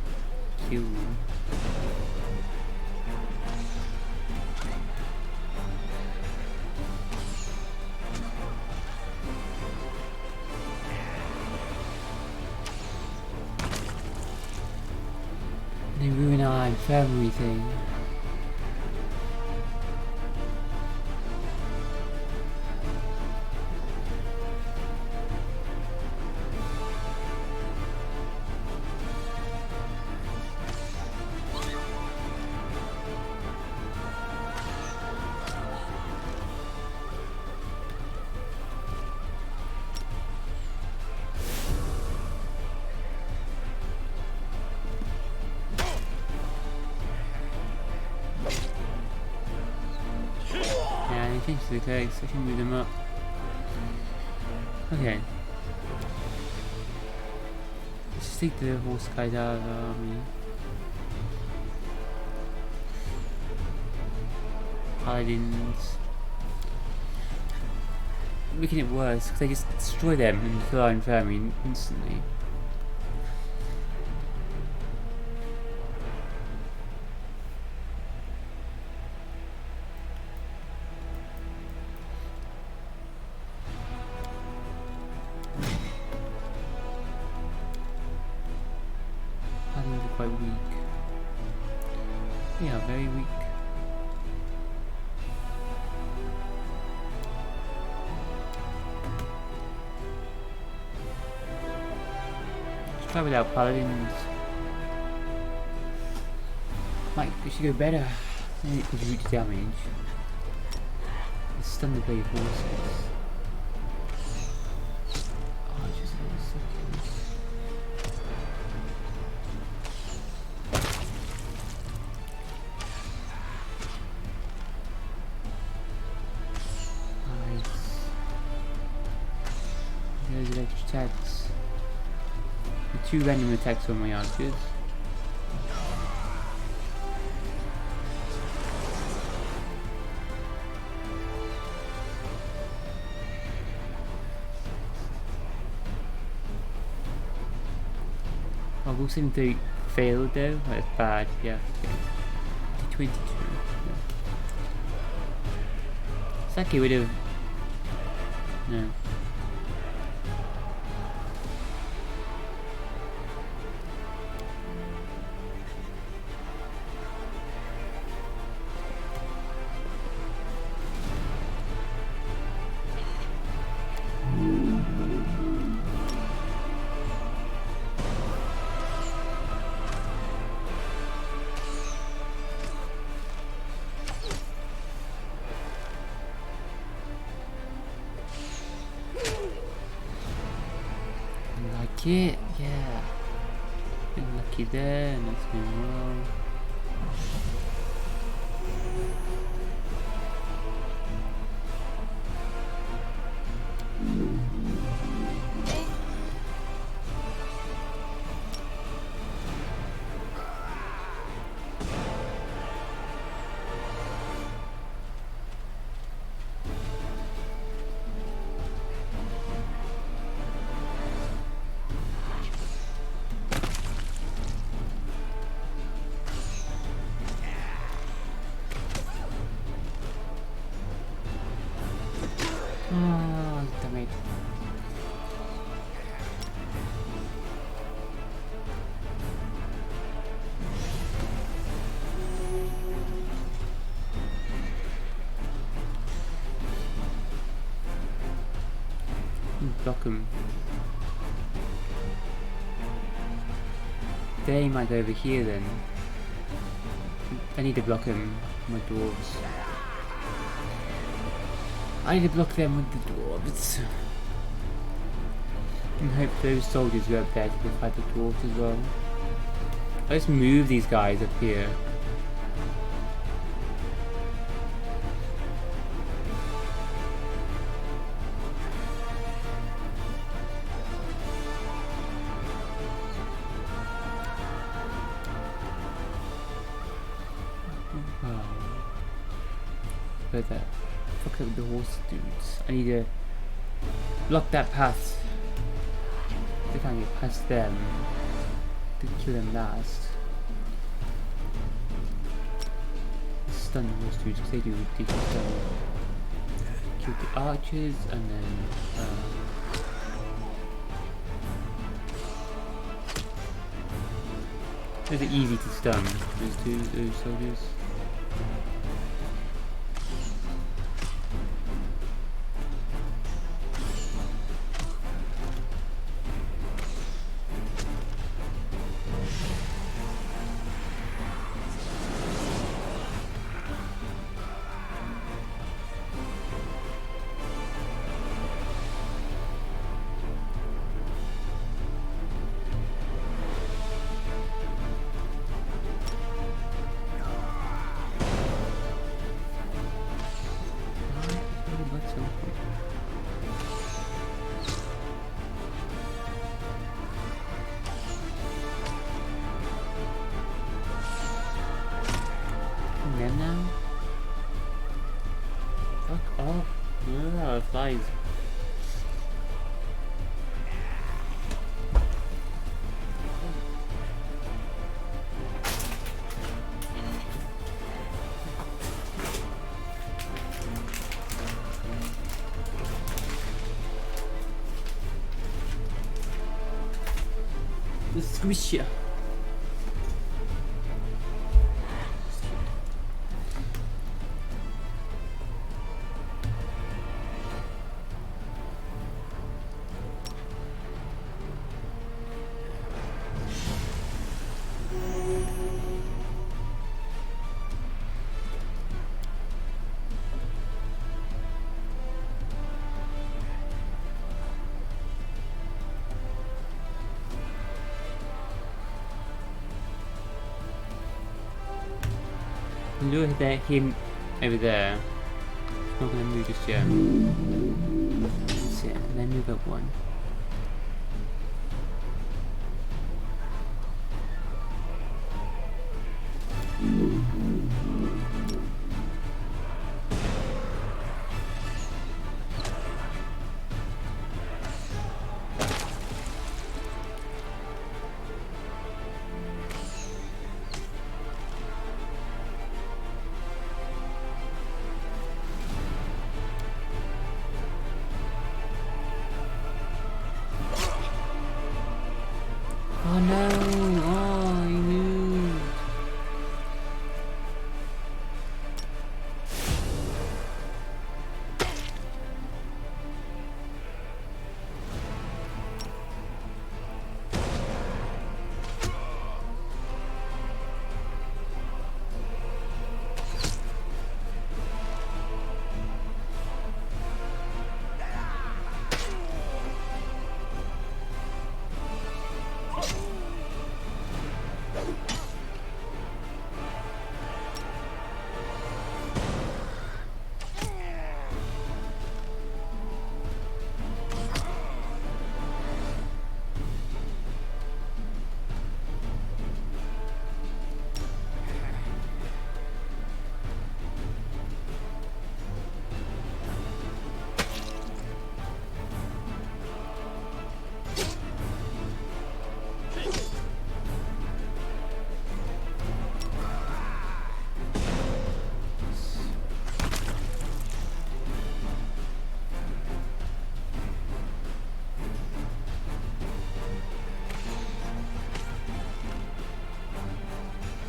kill them. They ruin our infirmary thing. Change the case, I can move them up. Okay. Let's just take the horse guys out of the army. Paladins. Making it worse because they just destroy them and kill our infirmary instantly. Quite weak. They are very weak. Let's try without paladins. We should go better. Then it could reach damage. Stun the blade horses. Oh, just a little second. There's extra attacks. The 2 random attacks on my archers. Oh, we'll seem to fail though. That's bad, yeah. Okay. 22. Yeah. Saki would have. No. It, yeah. Been lucky there, and that's going well. Oh, damn it. Block him. They might go over here then. I need to block him, my dwarves. I need to block them with the dwarves. And hope those soldiers go up there to fight the dwarves as well. Let's move these guys up here. But that fuck up the horse dudes. I need to block that path. If I can get past them. to kill them last. Stun those dudes because they do ridiculous damage. Kill the archers and then those are easy to stun, those soldiers. Them now? Fuck off. Ugh, flies. Squish ya. Lure him over there. It's not going to move just yet. That's it. And then move up one. Oh no! Oh, he moved!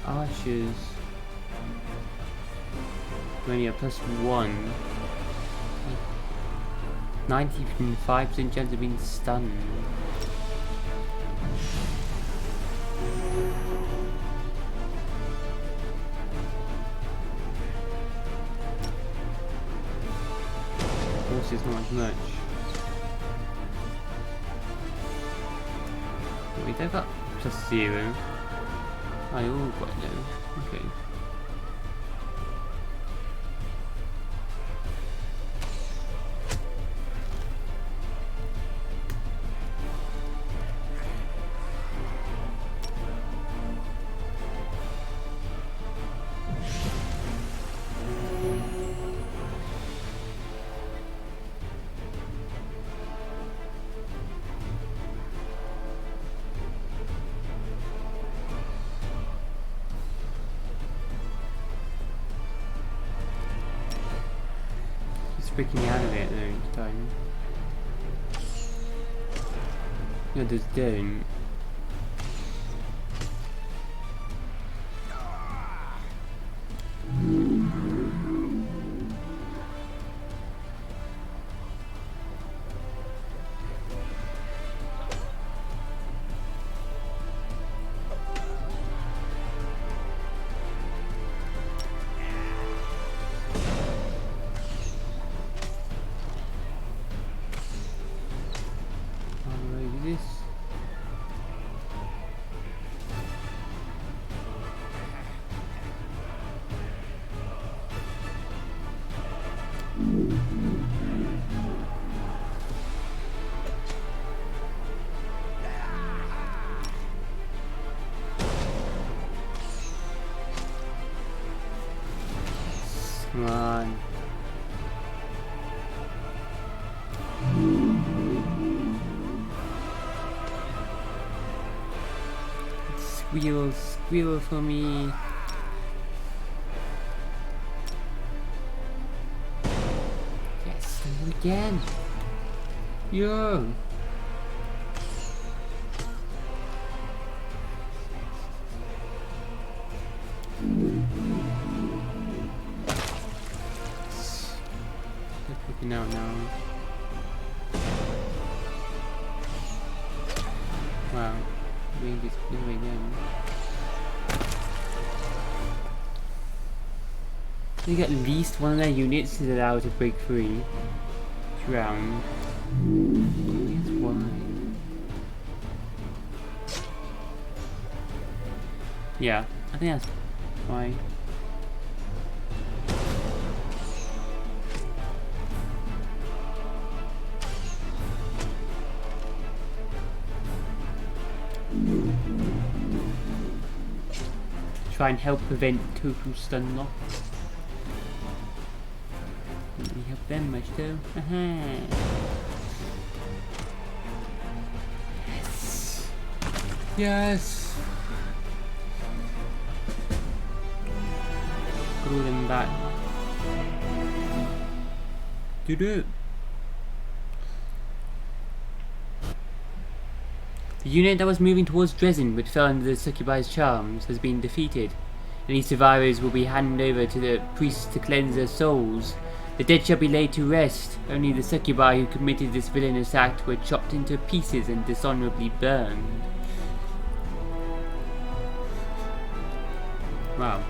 Archers. Only a +1. 95% chance of being stunned. This is not much. Wait, I got +0. I all got low. Okay. breaking me out of it though each time. No, just don't. Come on. Squeal, squeal for me. Yes, do it again. Yo. Freaking out now. Wow, we just blew away them. They get at least one of their units is allowed to break free each round. That's why. Yeah, I think that's why. Try and help prevent total stun lock. Didn't really help them much though. Aha. Yes. Yes. Throw them back. Did it. The unit that was moving towards Dresden, which fell under the succubi's charms, has been defeated. Any survivors will be handed over to the priests to cleanse their souls. The dead shall be laid to rest. Only the succubi who committed this villainous act were chopped into pieces and dishonorably burned. Wow.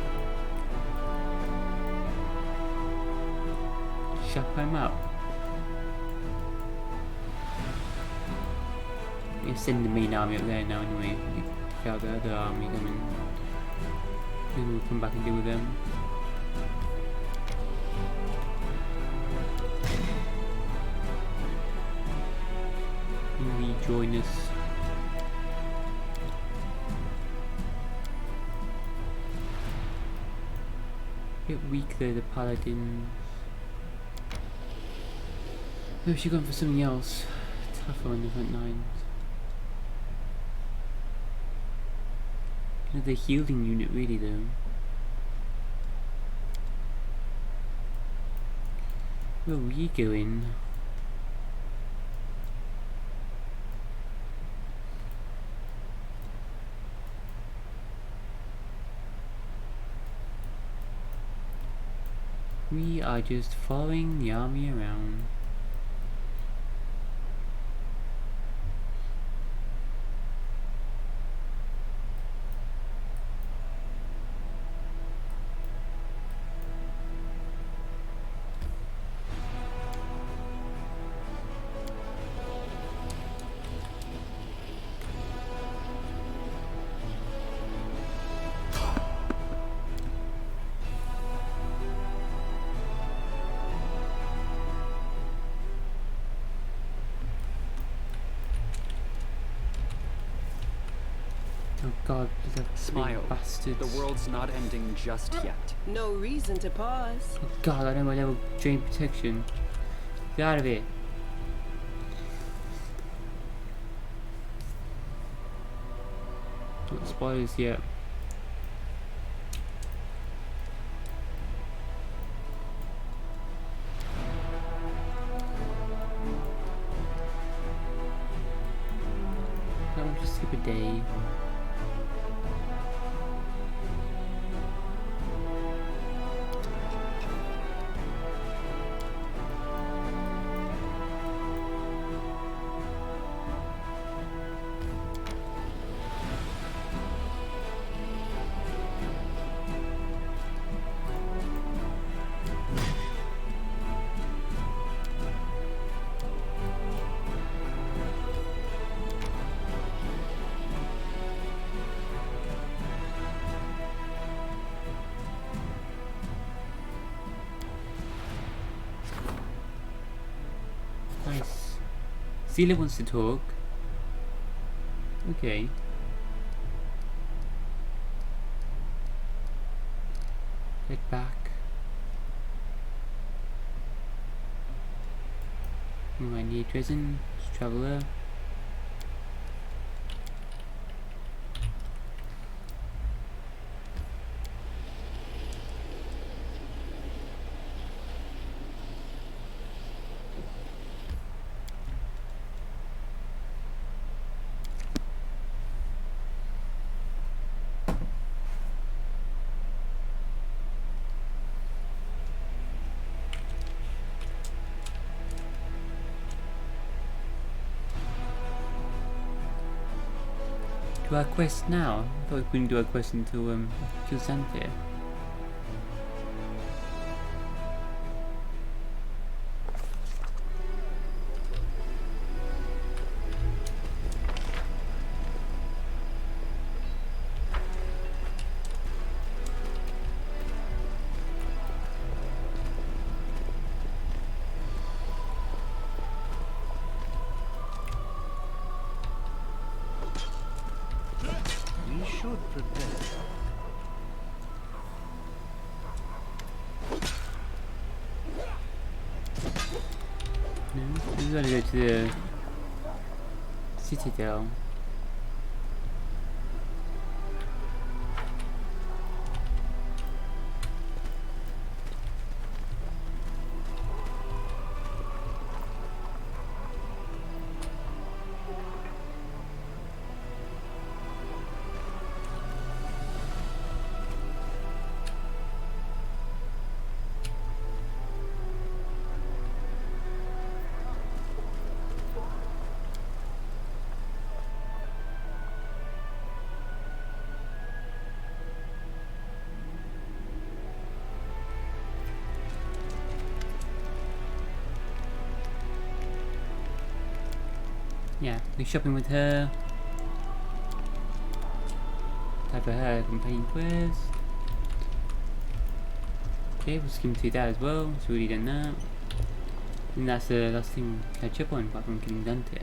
Shut him up. I'm gonna send the main army up there now anyway. Take out the other army coming. Then we'll come back and deal with them. You rejoin us. Bit weak though, the paladins. Maybe she's gone for something else. Tougher on the front lines. The healing unit really though. Where are we going? We are just following the army around. Oh god, Smile. bastards. The world's not ending just yet. No reason to pause. Oh god, I know my level drain protection. Get out of here. Not spoilers yet. Steeler wants to talk. Okay. Head back. I need prison. Traveler. Do our quest now? I thought we couldn't do our quest until kill Santa. We should prepare. No, we gotta go to the Citadel. Yeah, we're shopping with her. Type for her campaign quest. Okay, we'll skim through that as well. So we've already done that. And that's the last thing to catch up on apart from killing Dante.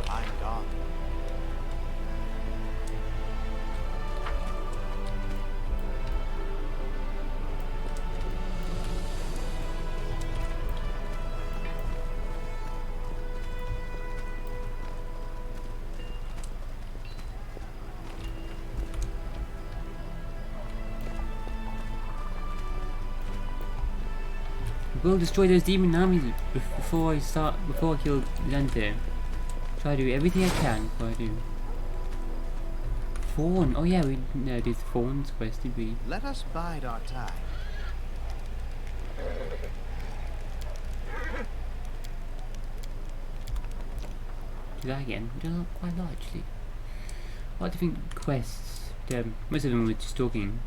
I'm gone. We'll destroy those demon armies before I kill Dante. Try to do everything I can before I do. Fawn. Oh yeah, we didn't do the Fawn's quest, did we? Let us bide our time. Do that again. We done quite a lot actually. A lot of different quests. Most of them were just talking.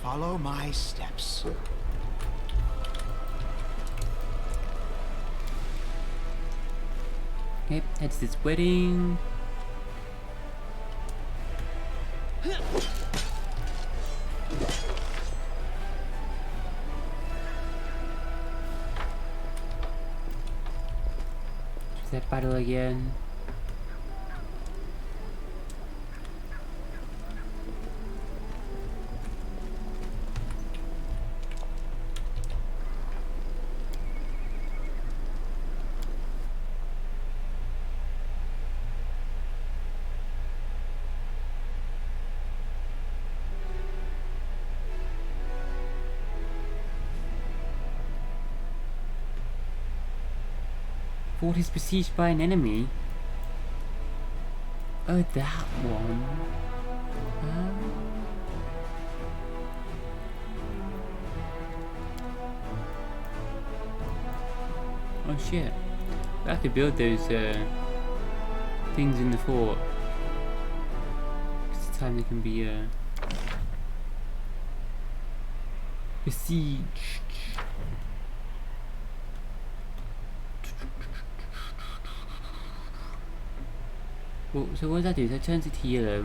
Follow my steps. Okay, head to this wedding. Choose that battle again. Fort is besieged by an enemy. Oh, that one. Oh shit. I have to build those things in the fort. It's time they can be besieged. Well, so what does that do? That turns it to yellow.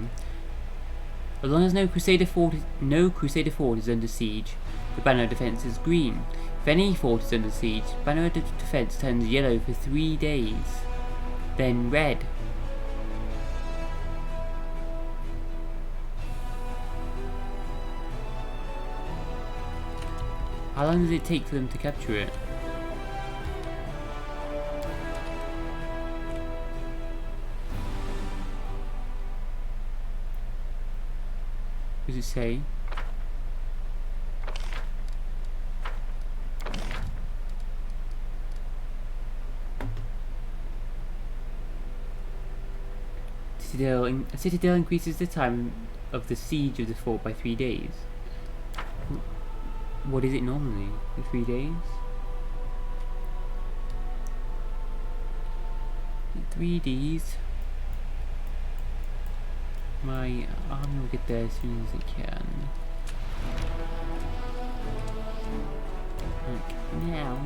As long as no Crusader fort is under siege, the banner defense is green. If any fort is under siege, banner defense turns yellow for 3 days, then red. How long does it take for them to capture it? What does it say? A citadel increases the time of the siege of the fort by 3 days. What is it normally? The 3 days? 3 days. My army will get there as soon as it can. Like now.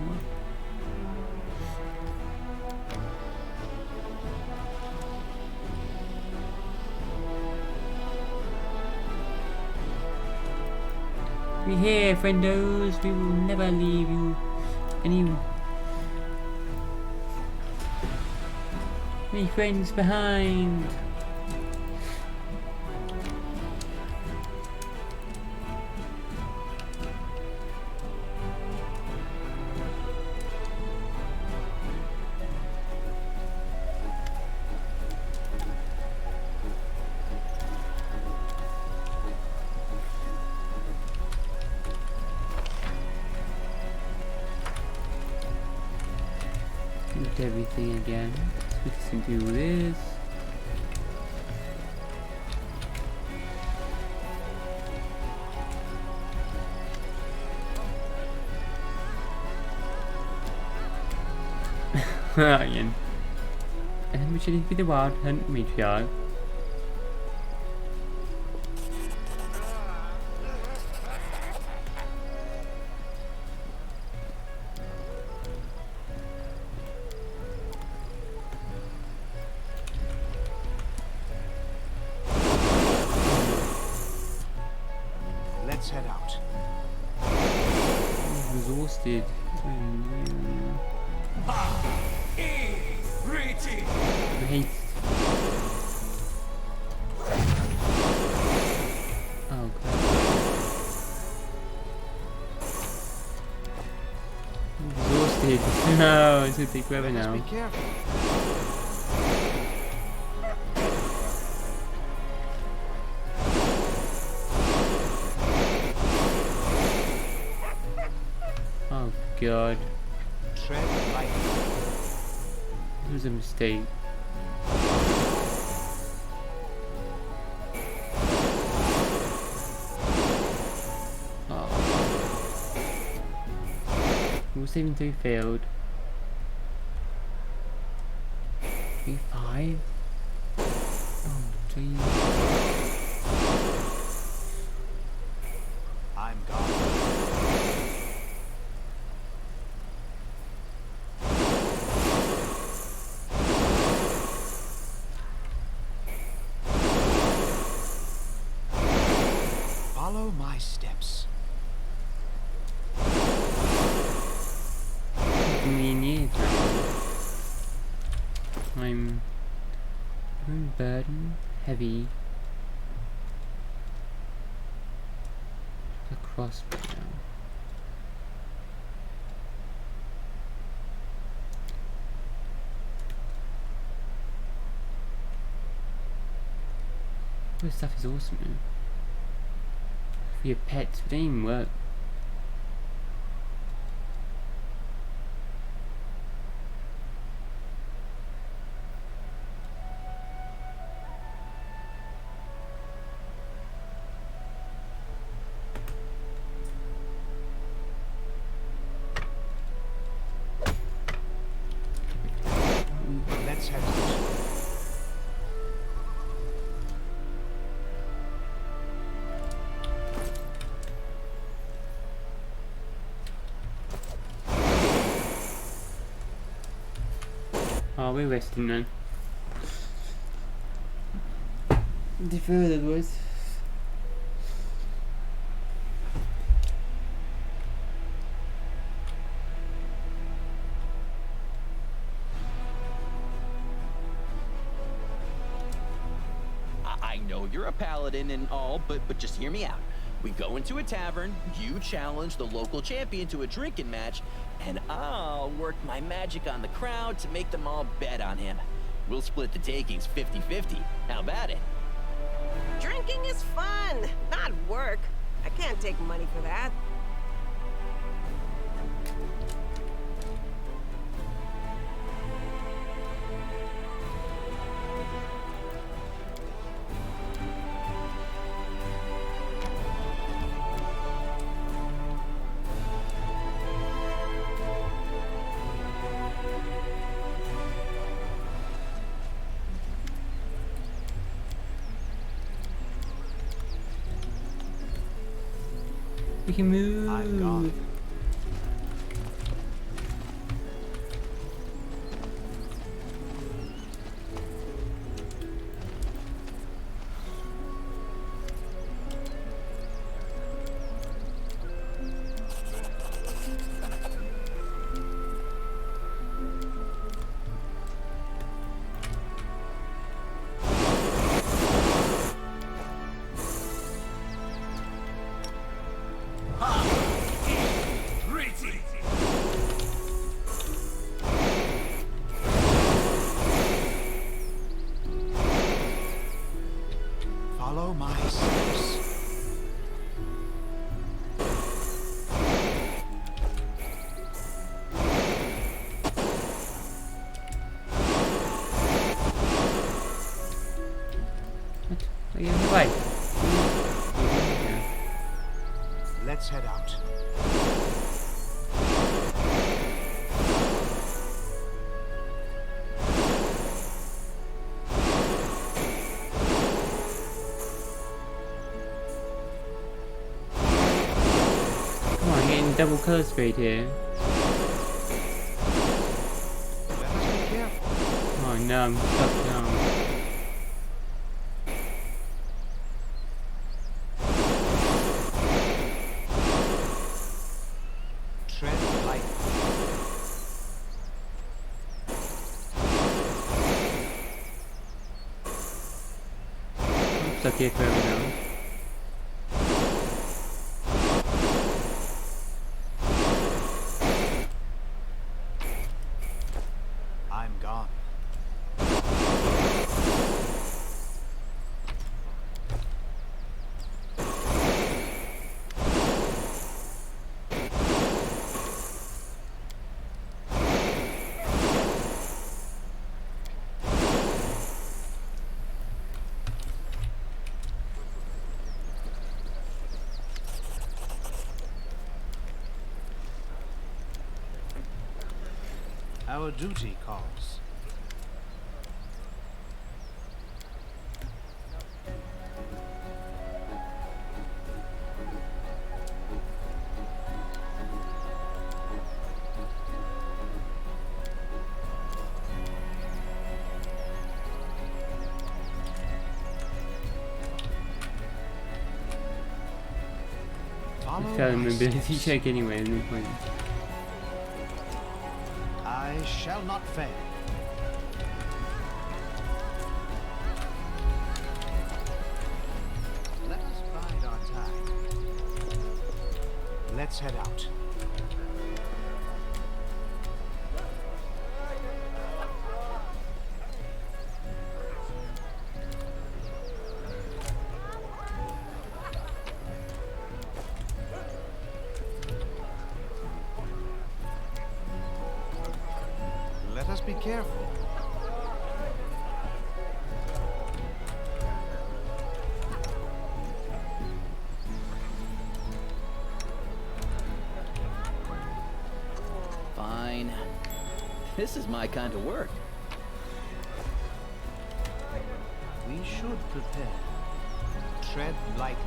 We're here, friendos. We will never leave you any friends behind. Everything again. So we can do this. Again. And then we should be the wild hunt matriarch. Let's head out. I'm exhausted. Haste. Oh god. I'm exhausted. No, it's gonna take forever now. Be careful. Oh god. Tread lightly. It was a mistake. Saving 3 failed. 3-5. Oh, geez. I'm my steps. Convenient. I'm burden heavy. The crossbow now. All this stuff is awesome, man. For your pets, but they don't even work. Let's head out. Oh, we're resting then. Defer the boys. I know you're a paladin and all, but just hear me out. We go into a tavern, you challenge the local champion to a drinking match, and I'll work my magic on the crowd to make them all bet on him. We'll split the takings 50-50. How about it? Drinking is fun, not work. I can't take money for that. We can move. I'm gone. Follow my steps. What? Are you on the way? Let's head out. Come on, getting double colour sprayed here. Let us be careful. Oh no, I'm stuck down. Tread lightly. I'm stuck here forever now. I'm gone. Our duty calls. Follow Failed my mobility steps. check anyway, no point. I shall not fail. Let us bide our time. Let's head out. Let us be careful. Fine. This is my kind of work. We should prepare. Tread lightly.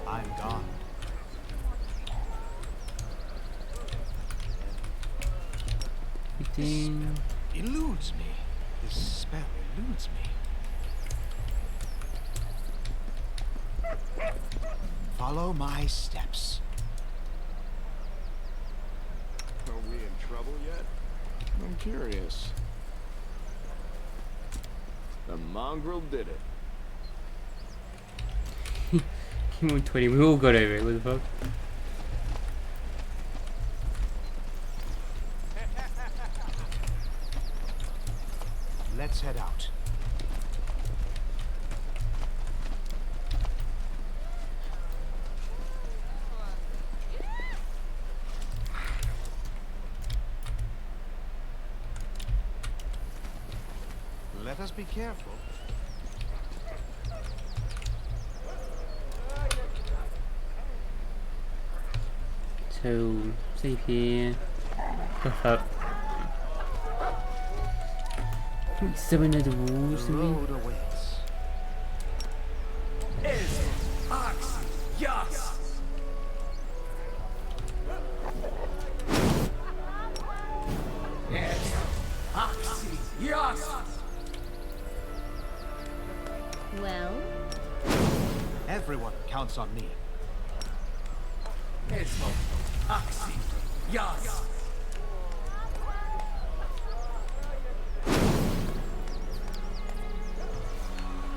I'm gone. Ding. Eludes me. This spell eludes me. Follow my steps. Are we in trouble yet? I'm curious. The mongrel did it. Came on 20, we all got over it, what the fuck? Let's head out. Let us be careful. So, save here. Puff up. Summon the walls The to me. road awaits. Is Ox. Yas. Is Oxy. Yas. Well, Everyone counts on me. Is Oxy. Yas.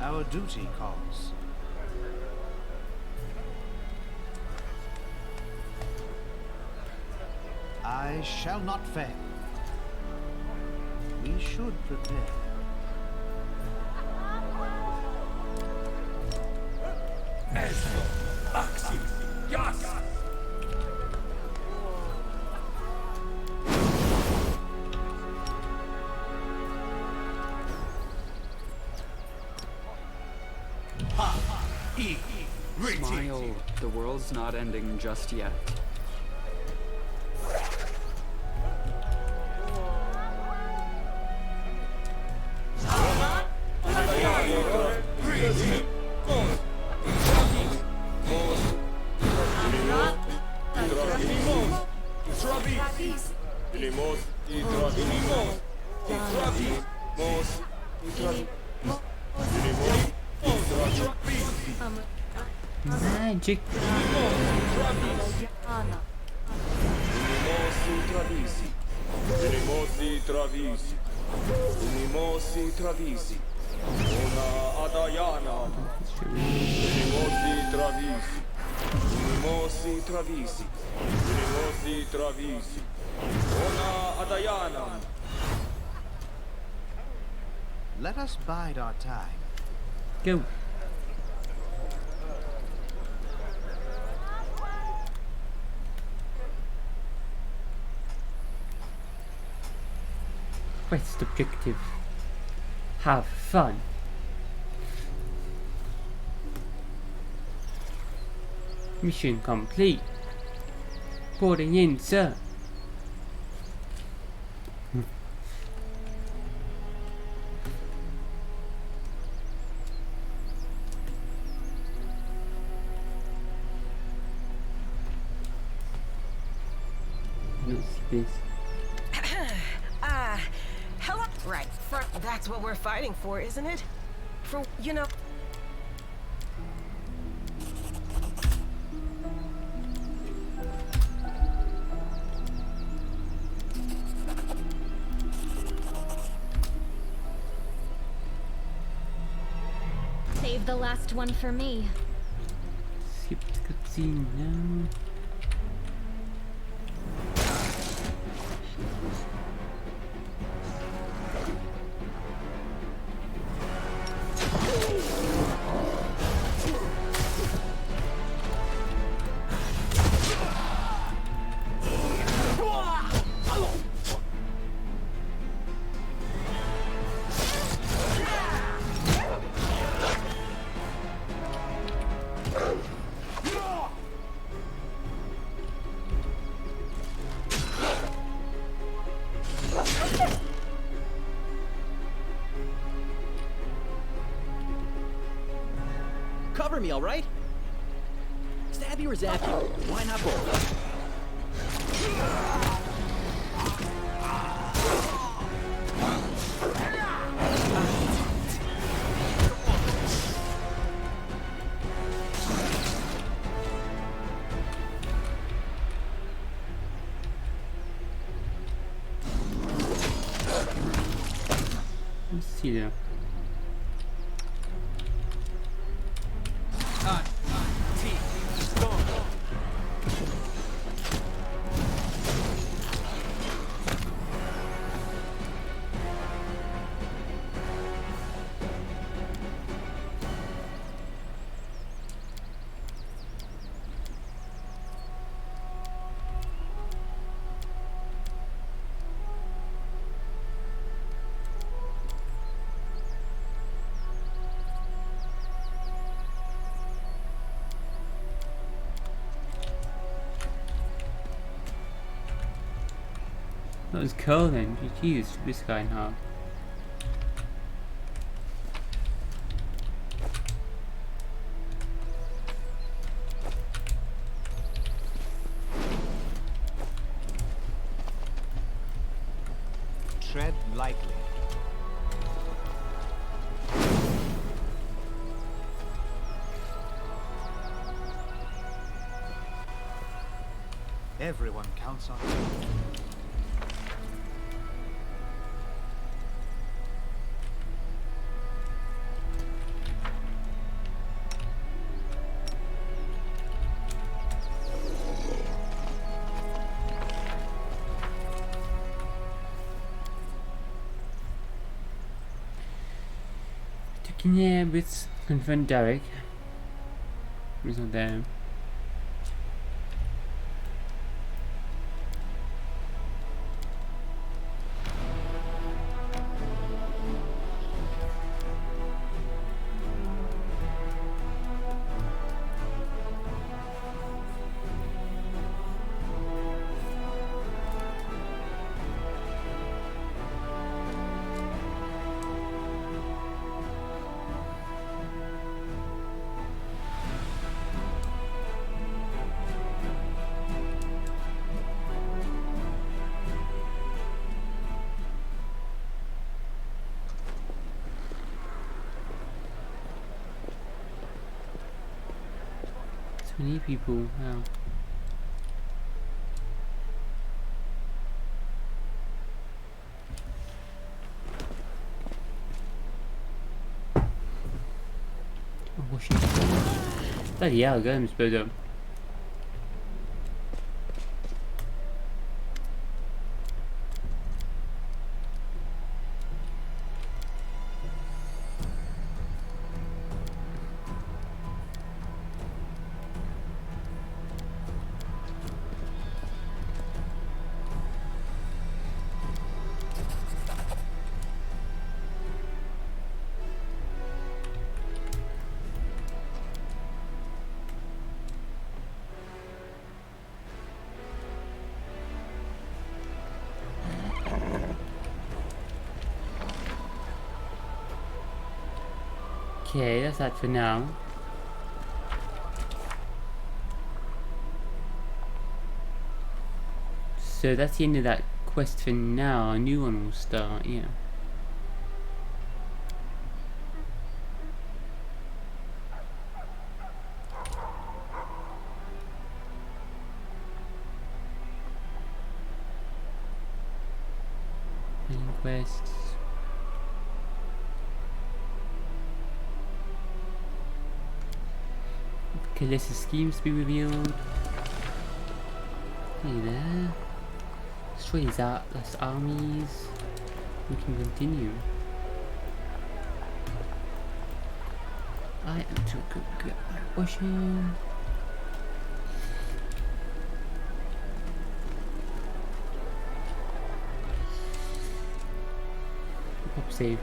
Our duty calls. I shall not fail. We should prepare. Is Oxy. Yas. Smile. The world's not ending just yet. Magic. Let us bide our time. Go. Quest objective. Have fun. Mission complete. Boarding in, sir. What's this? Hello. Right. That's what we're fighting for, isn't it? For, you know. Save the last one for me. Skip the cutscene now. Cover me, all right? Stab you or zap you? Why not both? Let's see there. That was cool then. Jesus, this guy now. Tread lightly. Everyone counts on you. Taking here with confront Derek. He's not there. So many people, wow. Oh shit. Bloody hell, got him split up. Okay, that's that for now. So that's the end of that quest for now. A new one will start, yeah. Main quests. Callista's schemes to be revealed. Hey there. Destroy these last armies. We can continue. I am to get my potion. Pop saved.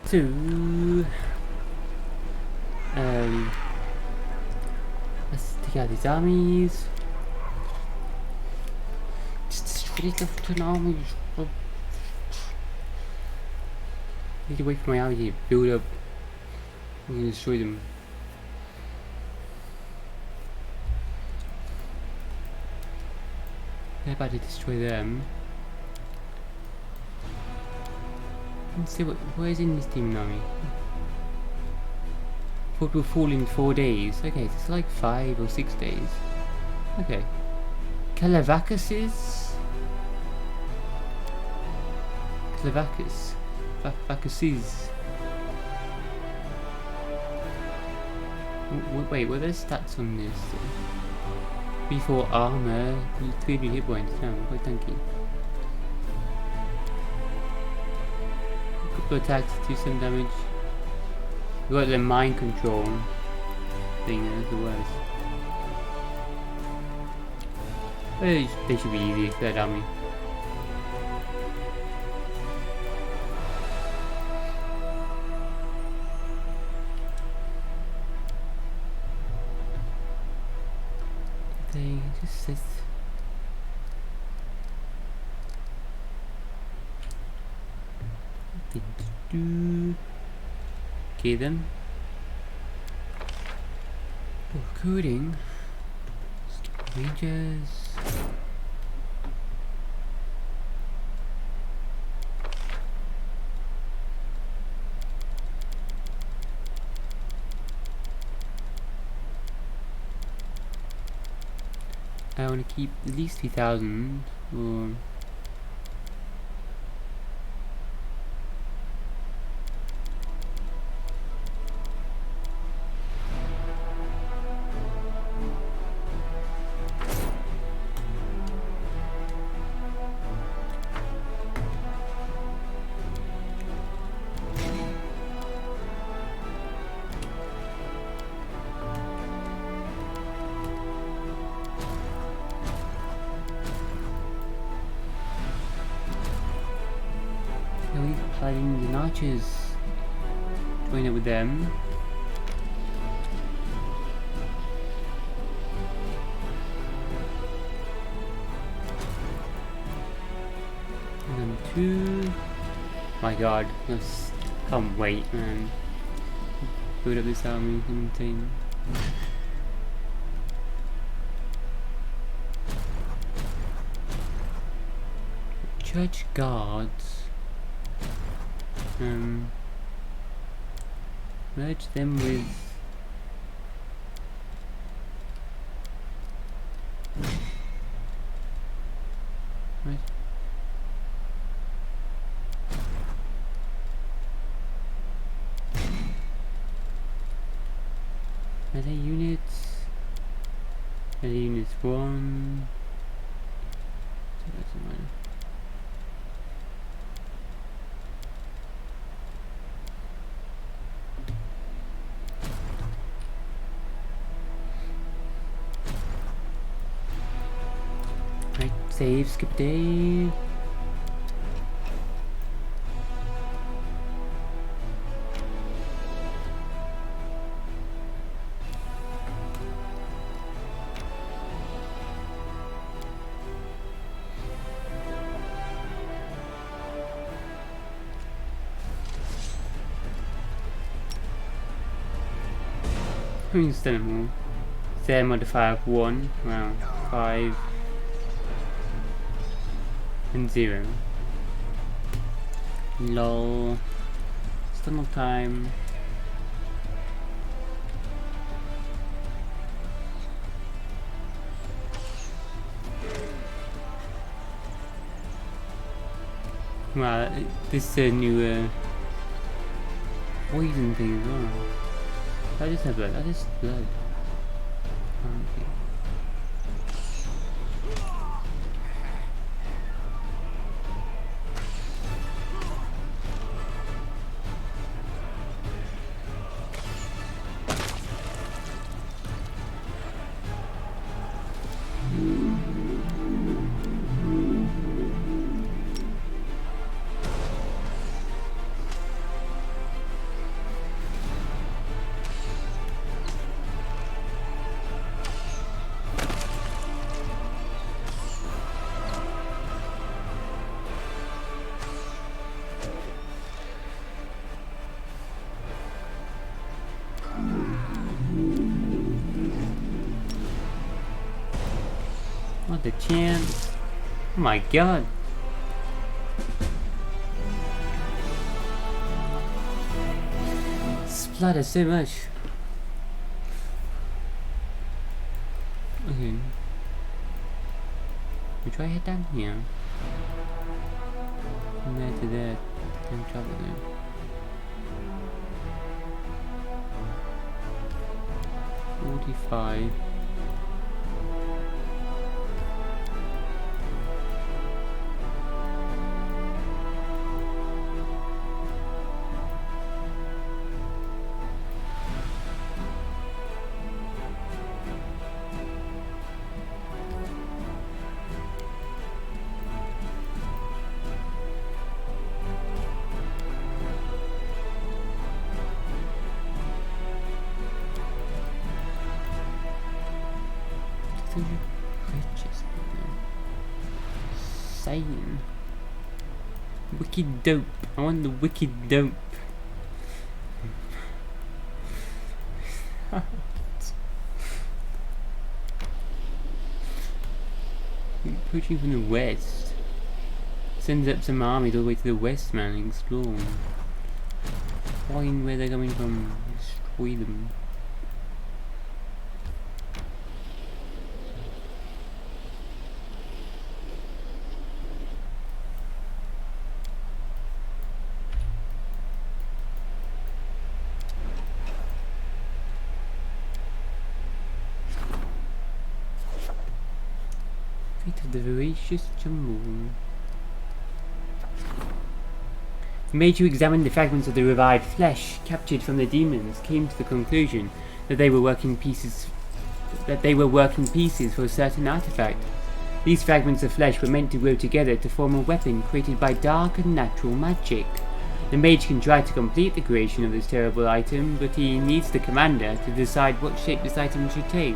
So, let's take out these armies. Just destroy the fucking armies. Need to wait for my army to build up. I'm gonna destroy them. They're about to destroy them. Let's see what is in this demon army. Thought we'll fall in 4 days. Okay, so it's like 5 or 6 days. Okay. Vacuses. Wait, what are the stats on this? 3-4 armor, 300 hit points. No, quite tanky. Couple attacks, do some damage. We got the mind control thing, that's the worst. They should be easy, that army. They just says nothing to do. Okay then. Recruiting. Rangers. I want to keep at least 3,000 or archers join up with them. And then 2. My god, this can't wait, man. Build up this army team. Church guards. Merge them with. Right. Are they units? Are they units 1? So that's mine. Right, save, skip day. Instead of more. Their modifier of 1, wow, 5 and 0. Lol. Still no time. Wow, this new poison thing as well. I just have blood. I just blood. Okay. What a chance. Oh my god. Splatter so much. Okay. We try head down here. From there to there. Time travel there. $45. Saying wicked dope. I want the wicked dope. Approaching from the west. Sends up some armies all the way to the west, man, and explore. Find where they're coming from. Destroy them. Of the voracious jumble. The mage who examined the fragments of the revived flesh captured from the demons came to the conclusion that they were working pieces for a certain artifact. These fragments of flesh were meant to grow together to form a weapon created by dark and natural magic. The mage can try to complete the creation of this terrible item, but he needs the commander to decide what shape this item should take.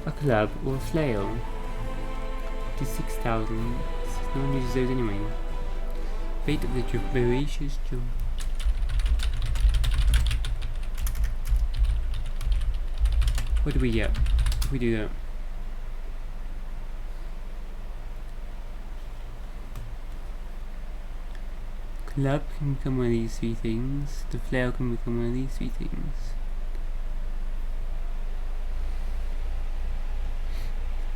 A club or a flail? To 6,000. No one uses those anyway. Fate of the voracious jump. What do we get if we do that? Club can become one of these three things. The flail can become one of these three things.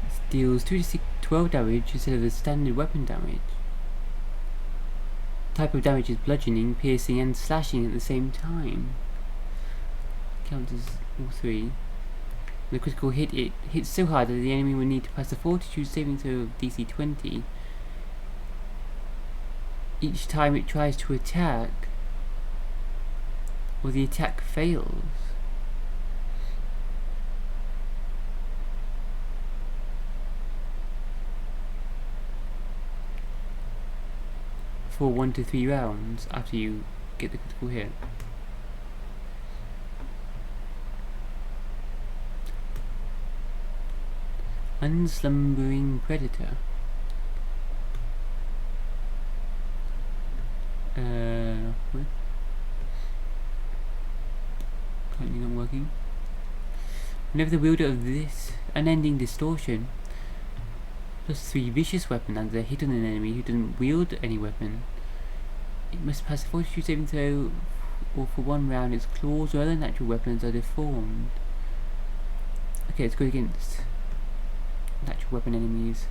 This deals 2 to 12 damage instead of the standard weapon damage. Type of damage is bludgeoning, piercing and slashing at the same time. Counts as all three. The critical hit, it hits so hard that the enemy will need to pass a fortitude saving throw of DC 20 each time it tries to attack, or the attack fails. For 1 to 3 rounds after you get the critical hit. Unslumbering Predator. What? Currently not working. Whenever the wielder of this unending distortion plus 3 vicious weapon and a hit on an enemy who doesn't wield any weapon, it must pass a fortitude saving throw, or for 1 round its claws or other natural weapons are deformed. Okay, let's go against natural weapon enemies.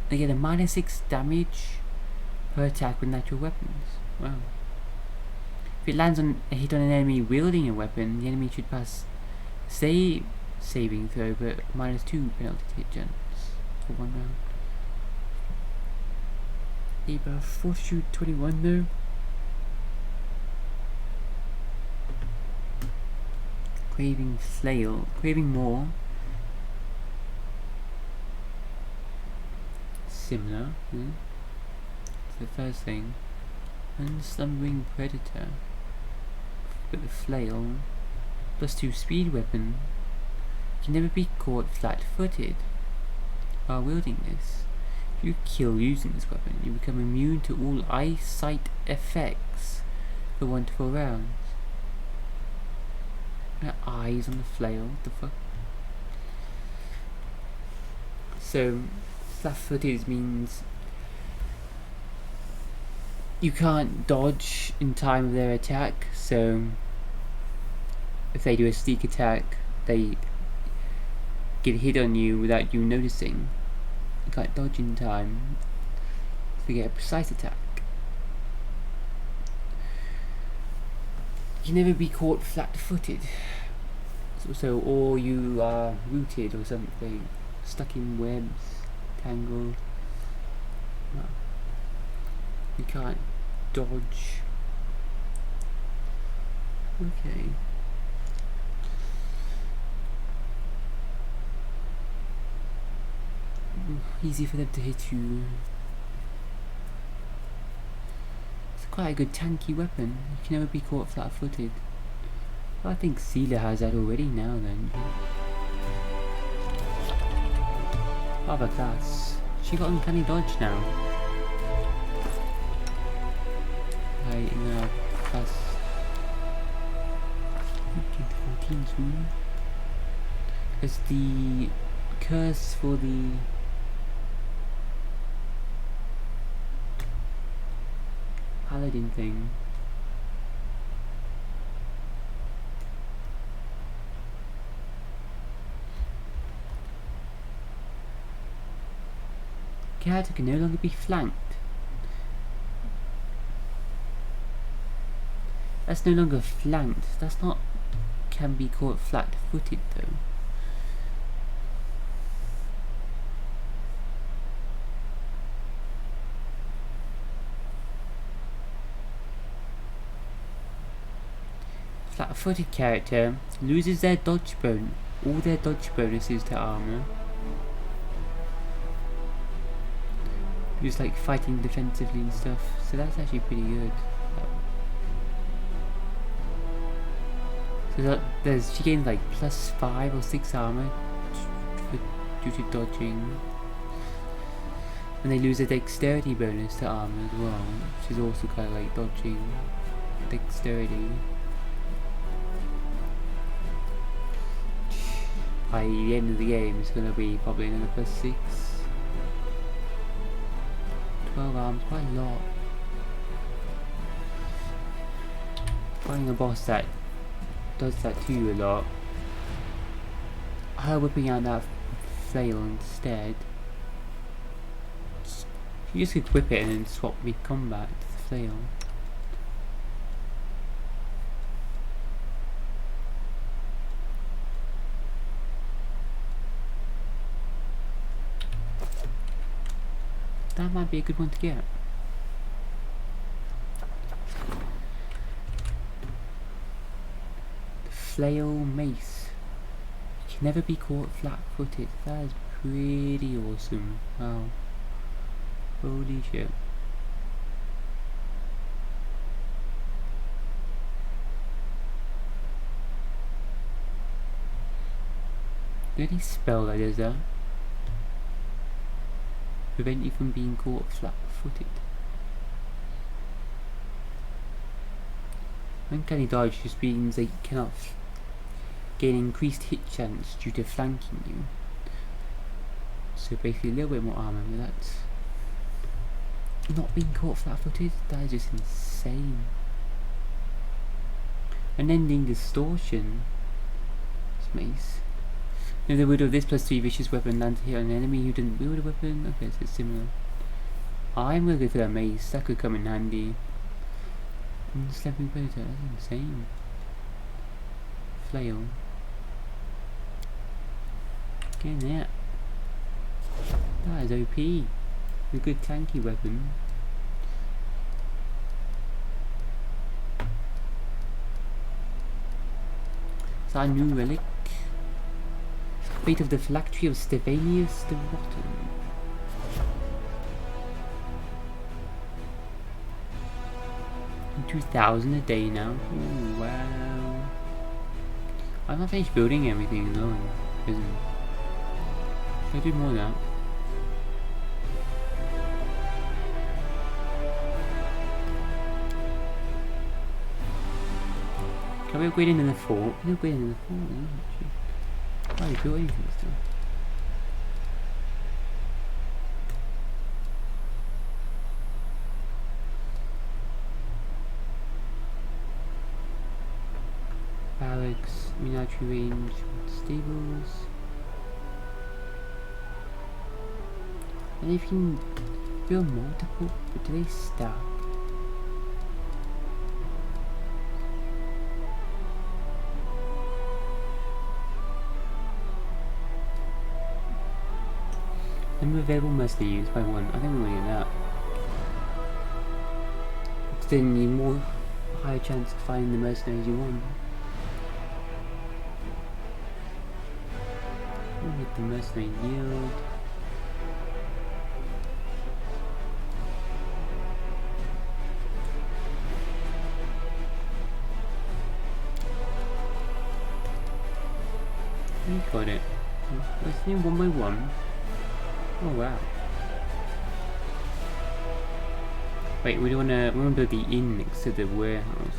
They get a -6 damage per attack with natural weapons. Wow. If it lands on a hit on an enemy wielding a weapon, the enemy should pass saving throw, but -2 penalty to hit chance for 1 round. Eba fortitude 21 though. Craving flail. Craving more. Similar. It's the first thing. Unslumbering Predator. But the flail. +2 speed weapon. Can never be caught flat-footed while wielding this. If you kill using this weapon, you become immune to all eyesight effects for 1 to 4 rounds. Eyes on the flail, what the fuck? So, flat-footed means you can't dodge in time of their attack, so if they do a sneak attack, they get hit on you without you noticing. You can't dodge in time to get a precise attack. You can never be caught flat-footed. So, or you are rooted or something, stuck in webs, tangled. No. You can't dodge. Okay. Easy for them to hit you. It's quite a good tanky weapon. You can never be caught flat-footed. I think Seela has that already now then. Other class. She got uncanny dodge now. Right, in our class 15 to 14 soon. There's the curse for the paladin thing. Character can no longer be flanked. That's no longer flanked. That's not can be caught flat-footed though. Flat-footed character loses their dodge all their dodge bonuses to armor. just like fighting defensively and stuff. So that's actually pretty good. So she gains like +5 or 6 armor due to dodging. And they lose a dexterity bonus to armor as well, which is also kind of like dodging dexterity. By the end of the game, it's going to be probably another +6. 12 arms, quite a lot. Finding a boss that does that to you a lot. Her whipping out that flail instead. You just could whip it and then swap mid-combat to the flail. That might be a good one to get. The flail mace. You can never be caught flat-footed. That is pretty awesome. Wow. Holy shit. The only spell that does that. Prevent you from being caught flat-footed. Uncanny dodge just means they cannot gain increased hit chance due to flanking you. So basically a little bit more armor, but that's not being caught flat-footed. That is just insane. Unending distortion. It's mace. If the widow of this +3 vicious weapon lands to hit an enemy who didn't wield a weapon. Okay, so it's similar. I'm gonna go for that mace. That could come in handy. Slapping predator. That's insane. Flail. Getting that. That is OP. A good tanky weapon. Is that a new relic? Fate of the Phylactery of Stevanius the Rotten. And 2,000 a day now. Ooh, wow. I've not finished building everything though. Should I do more of that? Can we upgrade into the fort? Can we upgrade into the fort? Yeah, I don't do anything still. Barracks, military range, stables. And if you can build multiple, but do they stack? Number of available mercenaries by 1. I think we're going to get that. It's then you more higher chance of finding the mercenaries you want. We'll get the mercenary yield. We got it. Let's do 1 by 1. Oh wow. Wait, we wanna build the inn next to the warehouse.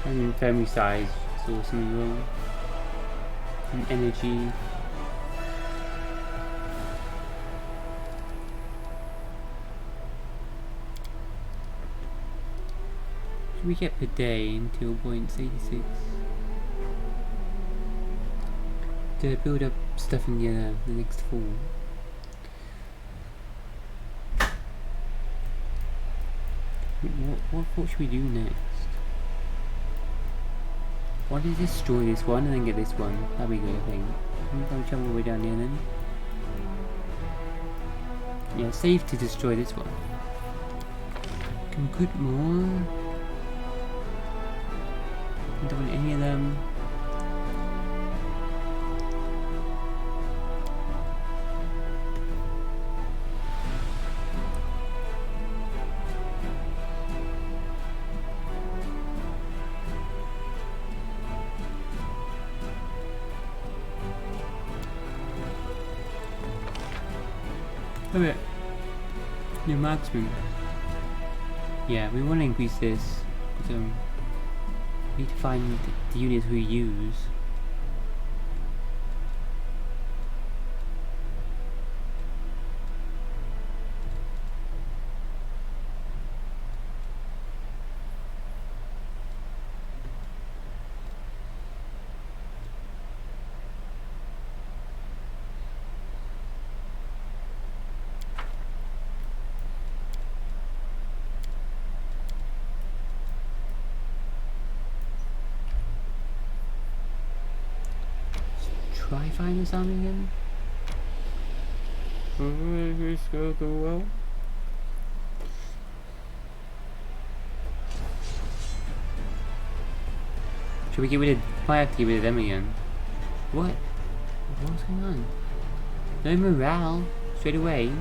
And family size is awesome as well. And energy. Should we get per day until points 86? To build up stuff in the next fall. What should we do next? Why don't we destroy this one and then get this one? That'd be good, I think. I'll jump all the way down here then. Yeah, save to destroy this one. Can we put more? I don't want any of them. Okay. New marksman. Yeah, we want to increase this. So we need to find the units we use. Try finding something again. This go well. Should we get rid of? Might have to get rid of them again. What? What's going on? No morale straight away.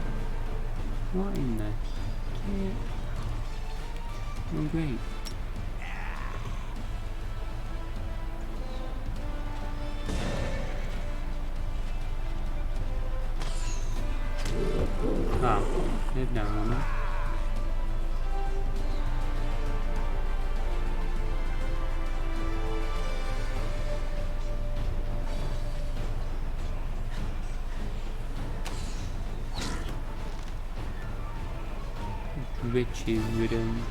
What in the shit? Oh great. Oh, they've no armor. Riches ridden.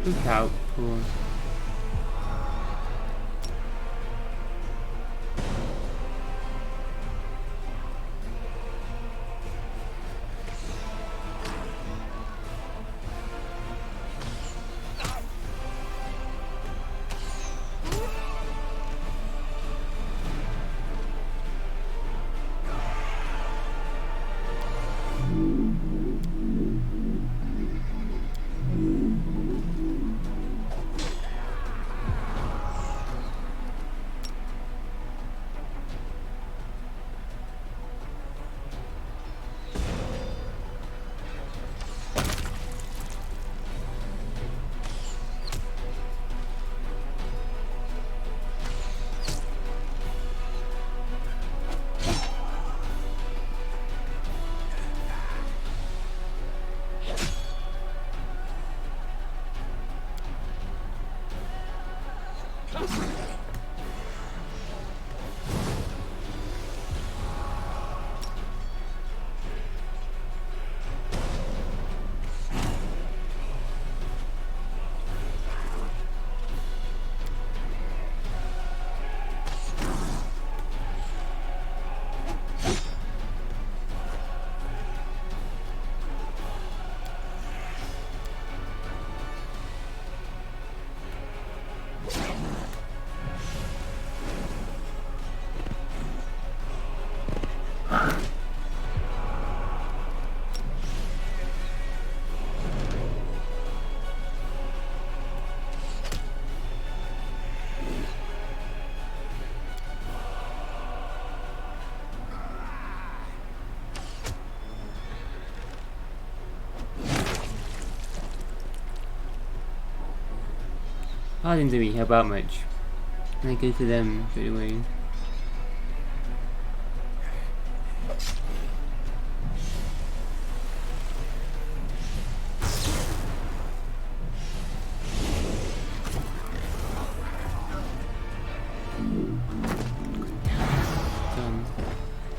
Look out for. I didn't really help out much. And I go to them straight away.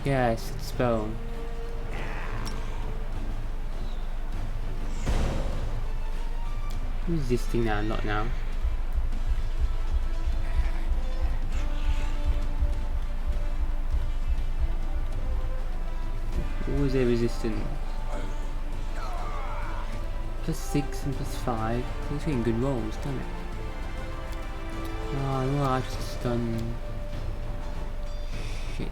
Yes, it's spell. I'm resisting that a lot now. What was their resistance? +6 and +5. Those are getting good rolls, damn it. Oh, no, I just stun. Shit.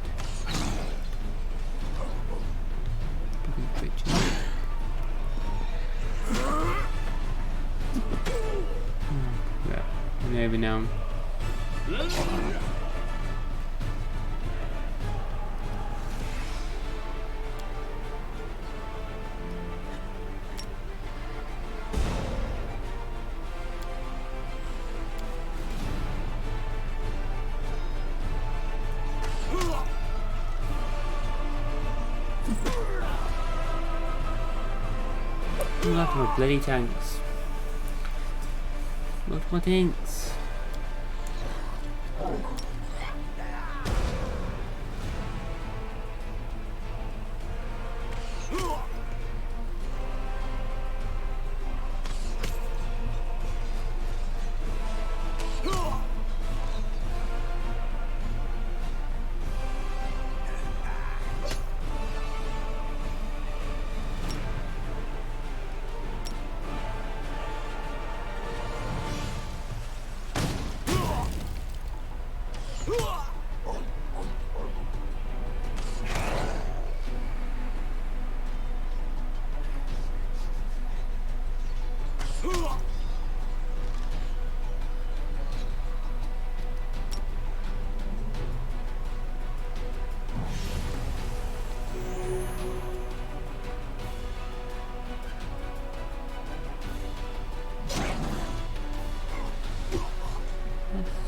Yeah, I'm over now. Multiple bloody tanks. Multiple tanks.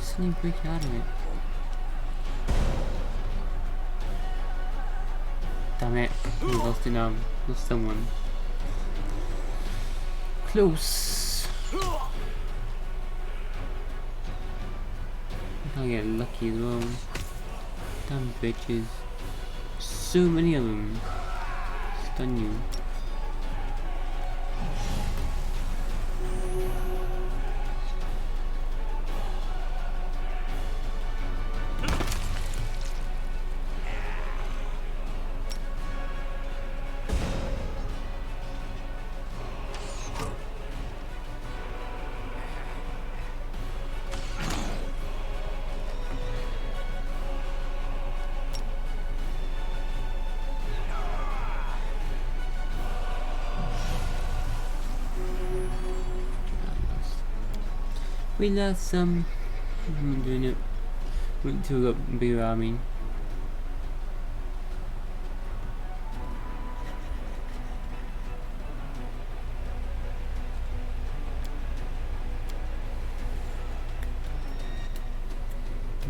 Suddenly break out of it. Damn it, we lost someone. Close. I get lucky as well. Damn bitches. So many of them. Stun you. We lost some. I'm doing it. Wait until we got a bigger army.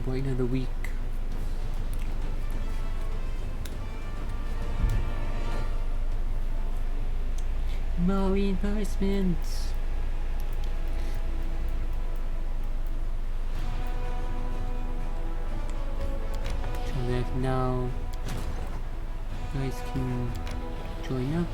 Wait another week. More reinforcements. Now you guys can join up.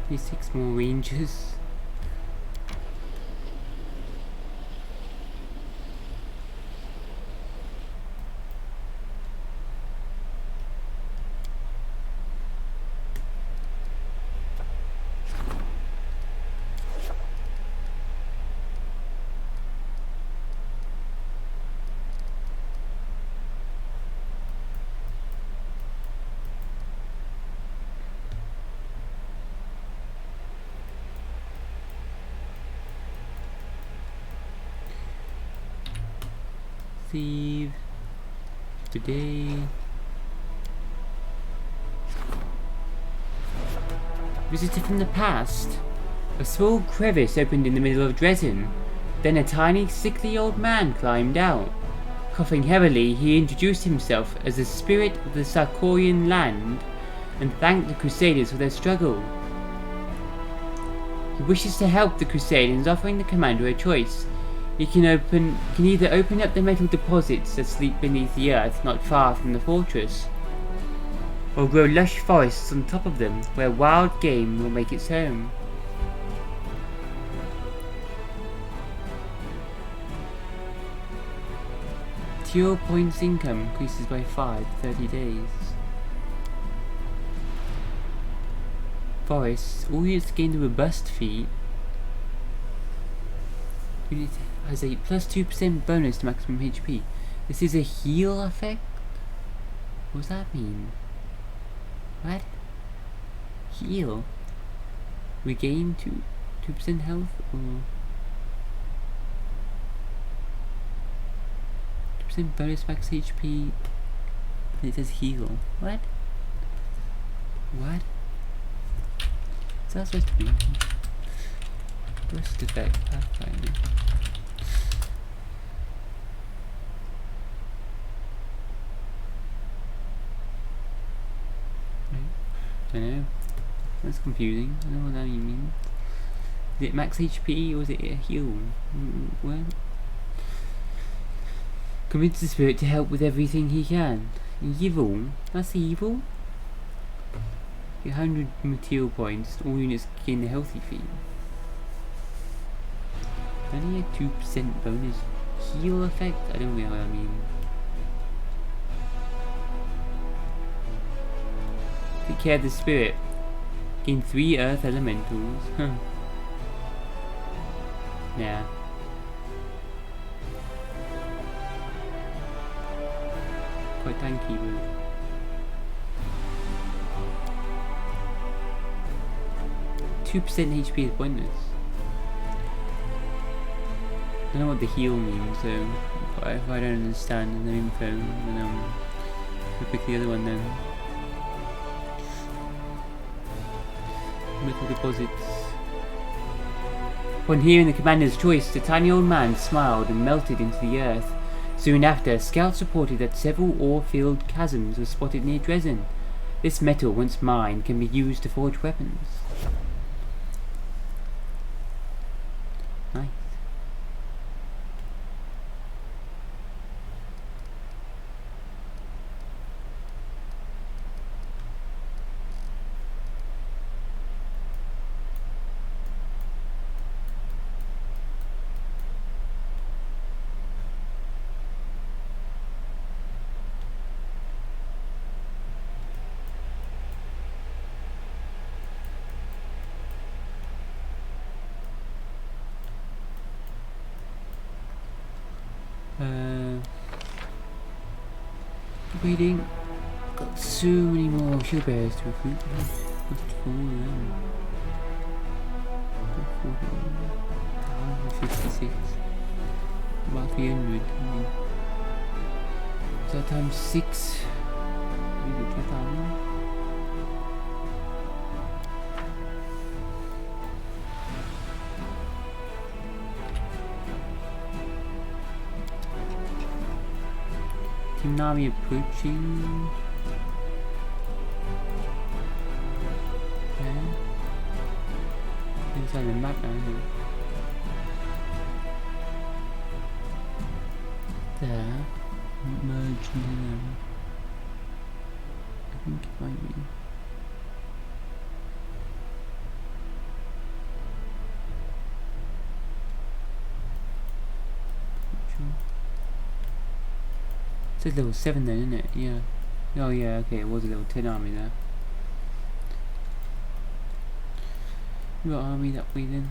Maybe 6 more rangers. Receive. Today. Visitor from the past. A small crevice opened in the middle of Dresden. Then a tiny, sickly old man climbed out. Coughing heavily, he introduced himself as the spirit of the Sarkorian land and thanked the Crusaders for their struggle. He wishes to help the Crusaders, offering the commander a choice. He can either open up the metal deposits that sleep beneath the earth not far from the fortress, or grow lush forests on top of them where wild game will make its home. Material points income increases by 5 for 30 days. Forests, all units gain a robust feat. Unit has a plus 2% bonus to maximum HP. This is a heal effect? What does that mean? What? Heal? Regain 2% health or 2% bonus max HP? And it says heal. What? What? Is that supposed to be? Burst effect, Pathfinder. I know. That's confusing. I don't know what that means. Is it max HP or is it a heal? Well, convince the spirit to help with everything he can. Evil? That's evil? 100 material points. All units gain the healthy feat. Only a 2% bonus heal effect? I don't know what I mean. Take care of the spirit. Gain 3 earth elementals. Yeah. Quite tanky, but 2% HP is pointless. I don't know what the heal means, so if I don't understand the info, then I'll pick the other one then. Metal deposits. Upon hearing the commander's choice, the tiny old man smiled and melted into the earth. Soon after, scouts reported that several ore-filled chasms were spotted near Dresden. This metal, once mined, can be used to forge weapons. Nice. Reading. Got so many more shield bearers to recruit. What's it for them? 56. About 300. So times 6. Maybe 2,000. Team Nami approaching. Okay. Inside the map now, isn't it? There. Merge into them. I think it might be. It says level 7 then, isn't it? Yeah. Oh yeah, okay, it was a level 10 army there. We got army that way then.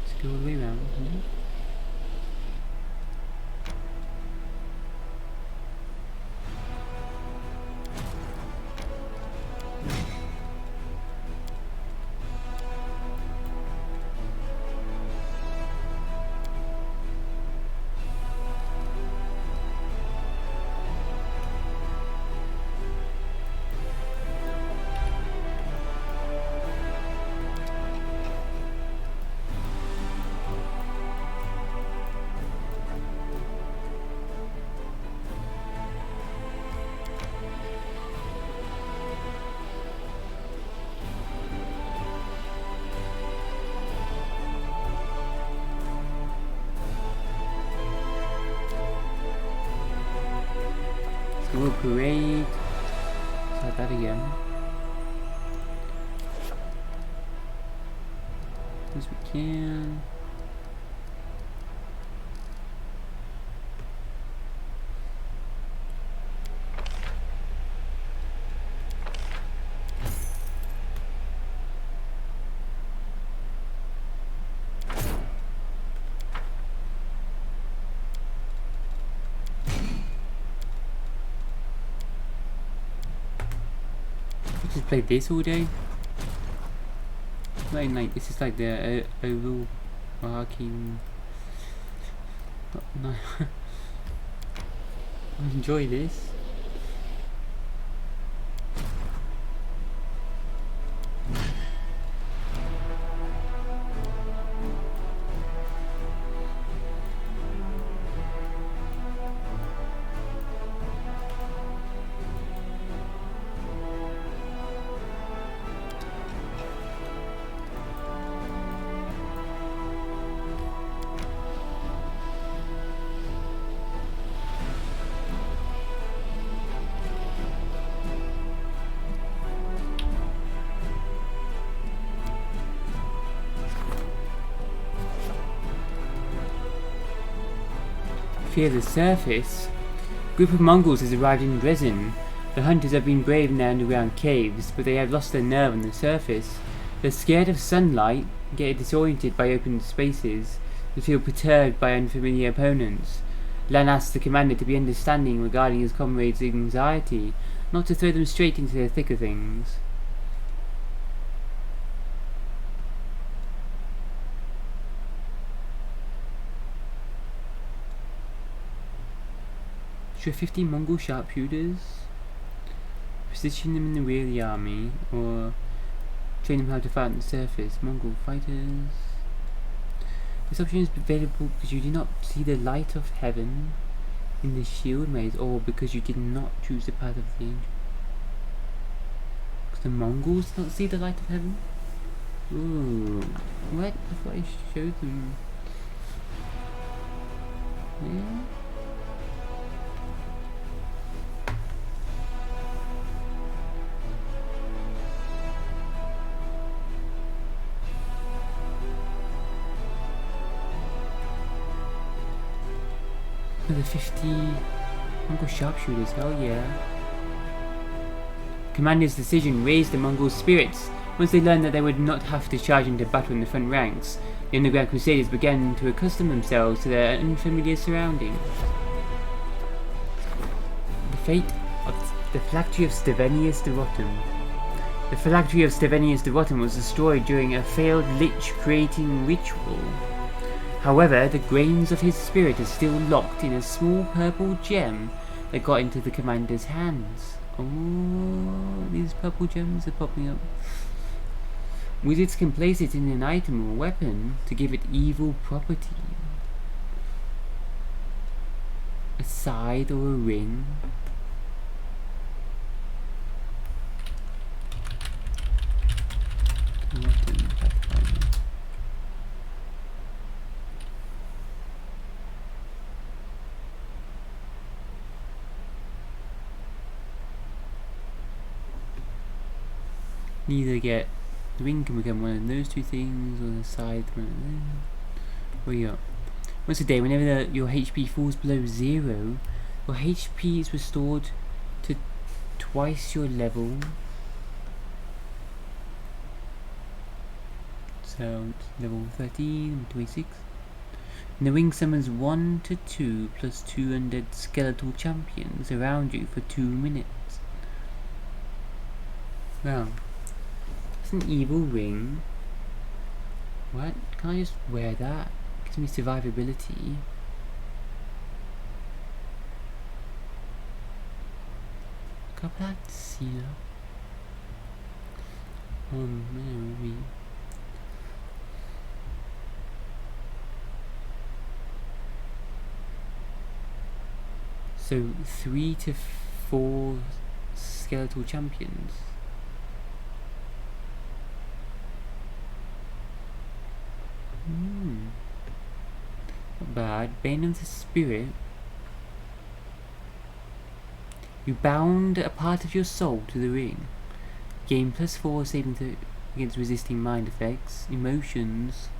Let's go all the way Parade. Start that again. As we can. Just play this all day. Like this is like the overarching. No, I enjoy this. Fear the surface. A group of Mongols has arrived in Resin. The hunters have been brave in their underground caves, but they have lost their nerve on the surface. They're scared of sunlight, get disoriented by open spaces, and feel perturbed by unfamiliar opponents. Lan asks the commander to be understanding regarding his comrades' anxiety, not to throw them straight into the thick of things. Should 50 Mongol Sharpshooters position them in the rear of the army, or train them how to fight on the surface? Mongol fighters. This option is available because you did not see the light of heaven in the shield maze, or because you did not choose the path of the angel. Because the Mongols did not see the light of heaven? Ooh, what? I thought I showed them. Yeah? The 50 Mongol Sharpshooters, hell yeah. Commander's decision raised the Mongol spirits. Once they learned that they would not have to charge into battle in the front ranks, the underground crusaders began to accustom themselves to their unfamiliar surroundings. The fate of the phylactery of Stevenius de Rotten. The phylactery of Stevenius de Rotten was destroyed during a failed lich-creating ritual. However, the grains of his spirit are still locked in a small purple gem that got into the commander's hands. Oh, these purple gems are popping up. Wizards can place it in an item or weapon to give it evil property. A scythe or a ring. Pathfinder. Either get the ring can become one of those two things, or the scythe one of them. Where you up? Once a day, whenever your HP falls below 0, your HP is restored to twice your level. So it's level 13, 26. And the ring summons 1 to 2 plus 2 undead skeletal champions around you for 2 minutes. Well, it's an evil ring. What? Can I just wear that? Gives me survivability. Can I put that seal? Maybe. So 3 to 4 skeletal champions. Not bad. Bane of the Spirit. You bound a part of your soul to the ring. Gain +4 saving throw against resisting mind effects, emotions,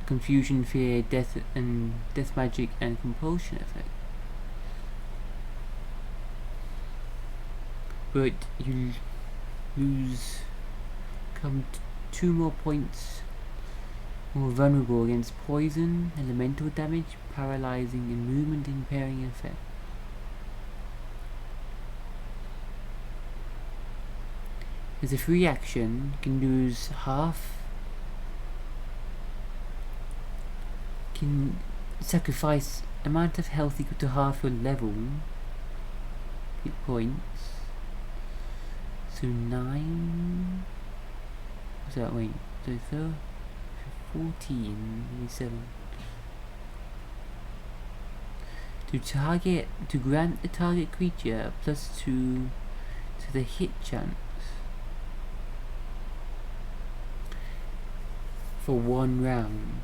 confusion, fear, death magic, and compulsion effect. But you lose 2 more points more vulnerable against poison, elemental damage, paralyzing, and movement impairing effect. As a free action, you can lose can sacrifice amount of health equal to half your level hit points. So 9. What's that? Wait, so 14, 7. To grant the target creature a +2 to the hit chance for 1 round.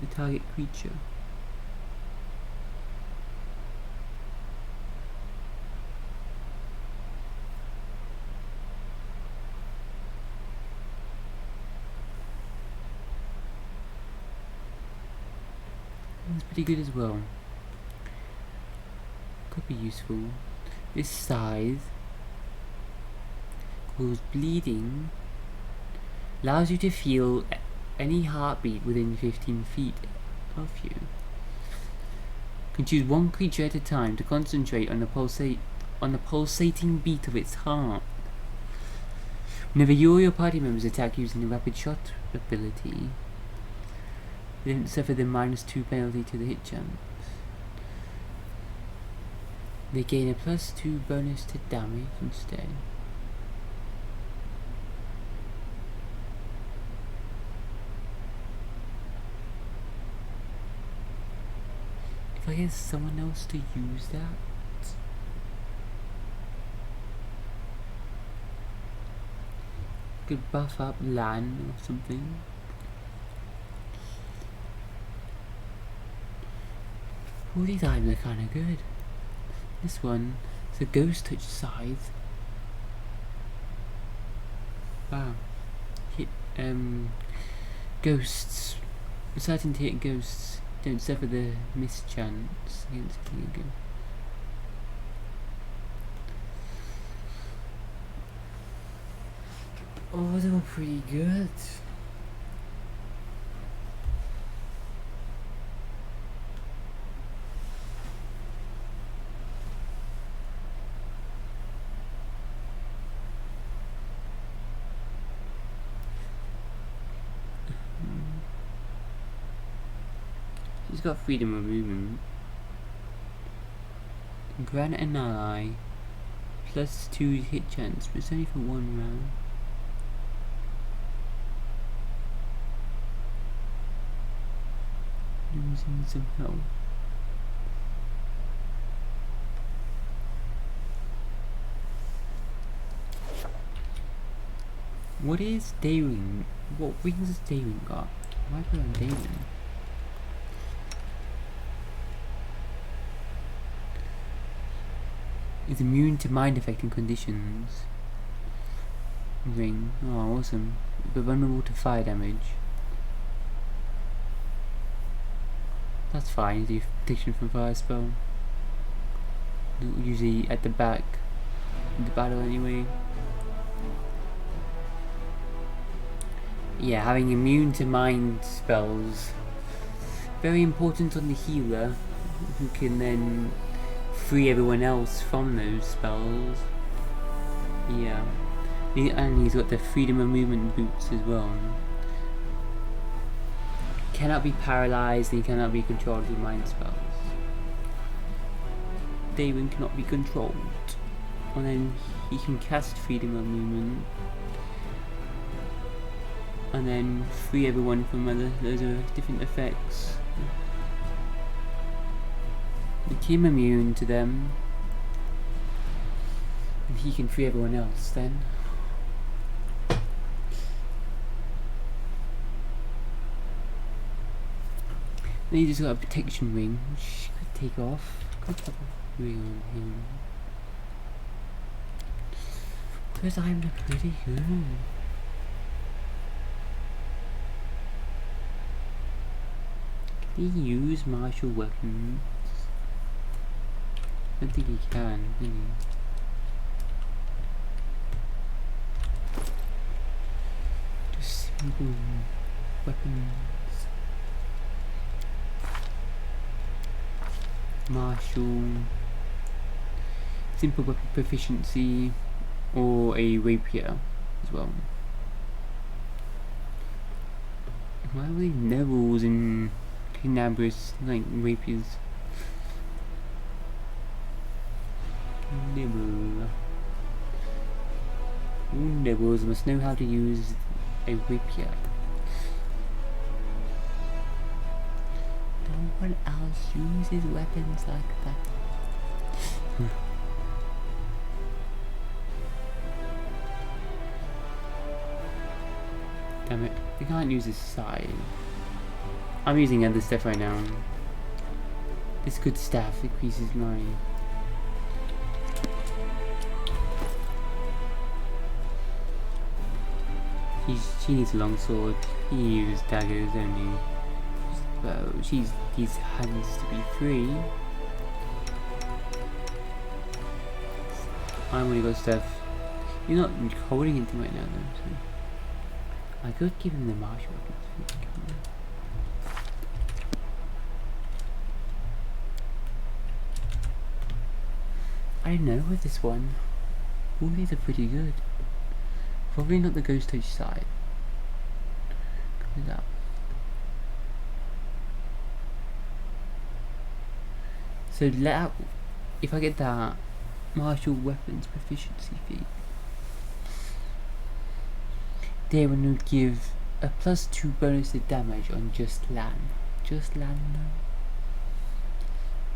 The target creature. That's pretty good as well. Could be useful. This Scythe causes bleeding, allows you to feel any heartbeat within 15 feet of you. You can choose 1 creature at a time to concentrate on the pulsating beat of its heart. Whenever you or your party members attack using the rapid shot ability, they don't suffer the -2 penalty to the hit chance. They gain a +2 bonus to damage instead. If I get someone else to use that, could buff up Lan or something. All these items are kinda good. This one is a Ghost Touch Scythe. Wow. Hit ghosts. Certain to hit ghosts don't suffer the mischance against hitting a ghost. Oh, they were pretty good. She's got freedom of movement. Grant an ally +2 hit chance, but it's only for 1 round. Losing some health. What is Daring? What rings has Daring got? Why put on Daring? Is immune to mind affecting conditions. Ring. Oh, awesome. But vulnerable to fire damage. That's fine. Do protection from fire spell. Usually at the back of the battle anyway. Yeah, having immune to mind spells. Very important on the healer, who can then free everyone else from those spells. Yeah. And he's got the freedom of movement boots as well. Cannot be paralyzed and he cannot be controlled with mind spells. Daemon cannot be controlled. And then he can cast freedom of movement. And then free everyone from those different effects. Became immune to them. And he can free everyone else then. Then he just got a protection ring, which could take off. Could put a ring on him. Because I'm pretty good. Can he use martial weapons? I don't think he can he? Just simple weapons. Martial. Simple weapon proficiency. Or a rapier as well. Why are we Neville's and Knabrous like rapiers? Neville. All Neville's must know how to use a rapier. No one else uses weapons like that. Damn it, I can't use this side. I'm using other stuff right now. This good staff increases my... She needs a long sword. He uses daggers only. Well, these hands to be free. I'm only got stuff. You're not holding anything right now though, so... I could give him the martial weapons. I don't know with this one. All these are pretty good. Probably not the ghost touch side. Look at that. So if I get that martial weapons proficiency feat, they will give a +2 bonus to damage on just land. Just land though.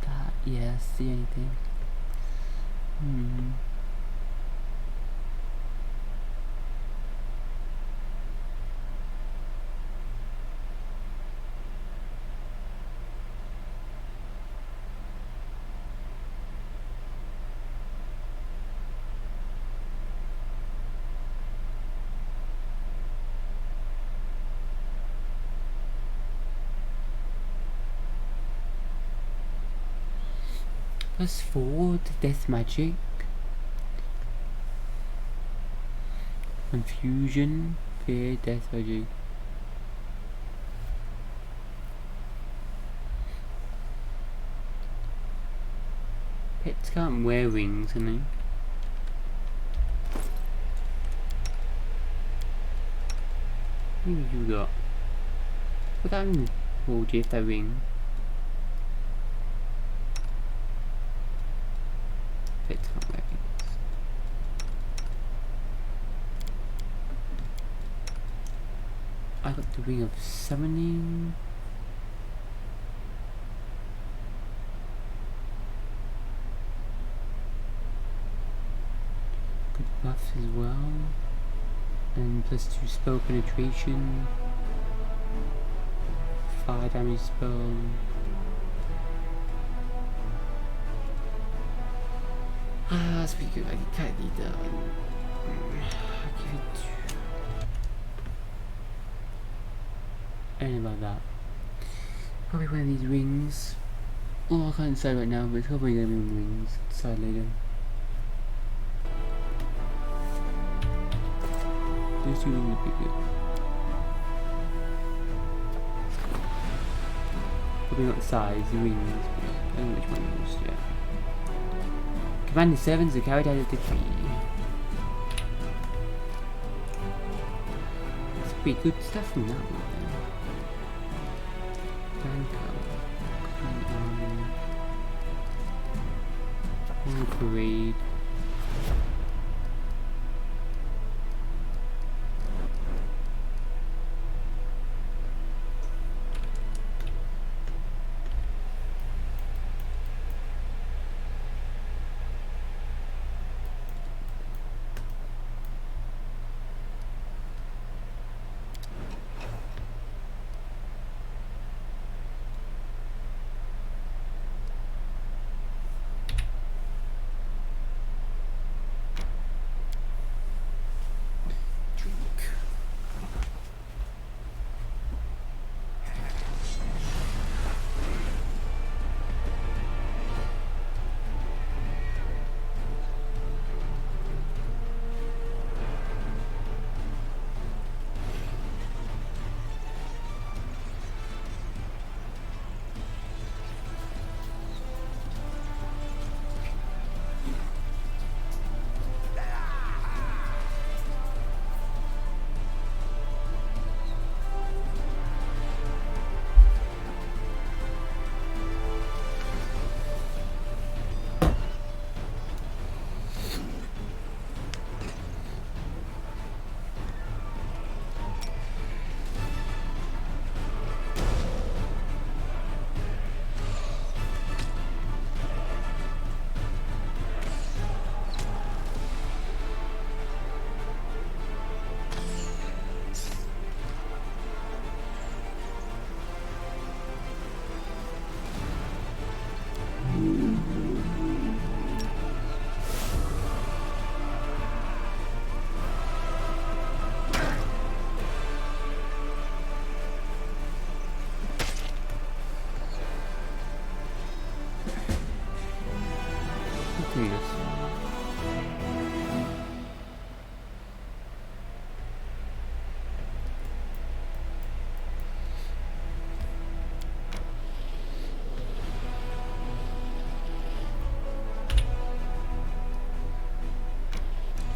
That, yes, the only thing. +4 to death magic. Confusion, fear, death magic. Pets can't wear wings, can they? What have you got? What that hold you if that ring? Pets can't wear wings. I got the ring of summoning. Good buffs as well. And +2 spell penetration. Fire damage spell. That's pretty good. I kind of need that. I'll give it to... I don't know about that. Probably one of these rings. Oh, I can't decide right now, but it's probably going to be rings. Decide later. Those two rings would be good. Probably not the size, the rings. I don't know which one it was yet. Command the servants to carry out a decree. That's pretty good stuff from that one then. Royal Parade.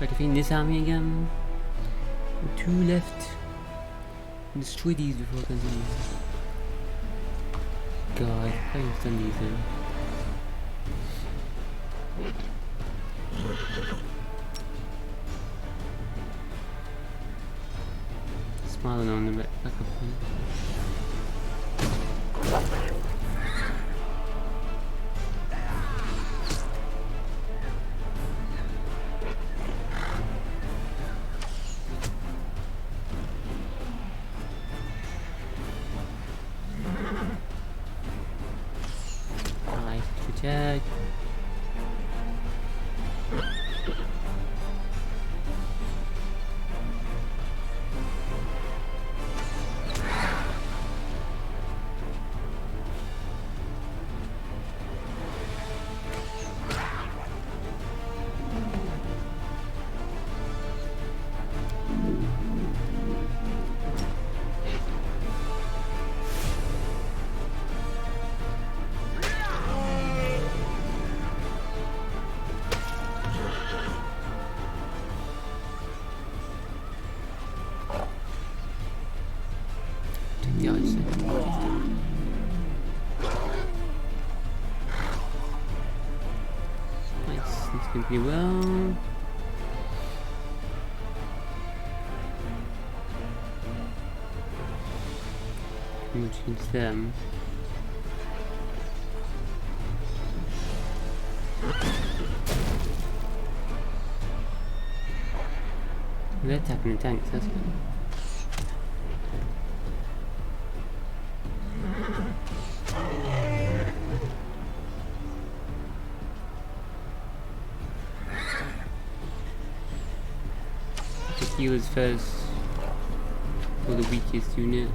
Try to defeat this army again. 2 left. Destroy these before I continue. God, I have done these then. Smiling on the back up. Attack. Nice, that's going pretty well. Pretty much against them. They're attacking the tanks, that's good. Healers first for the weakest unit.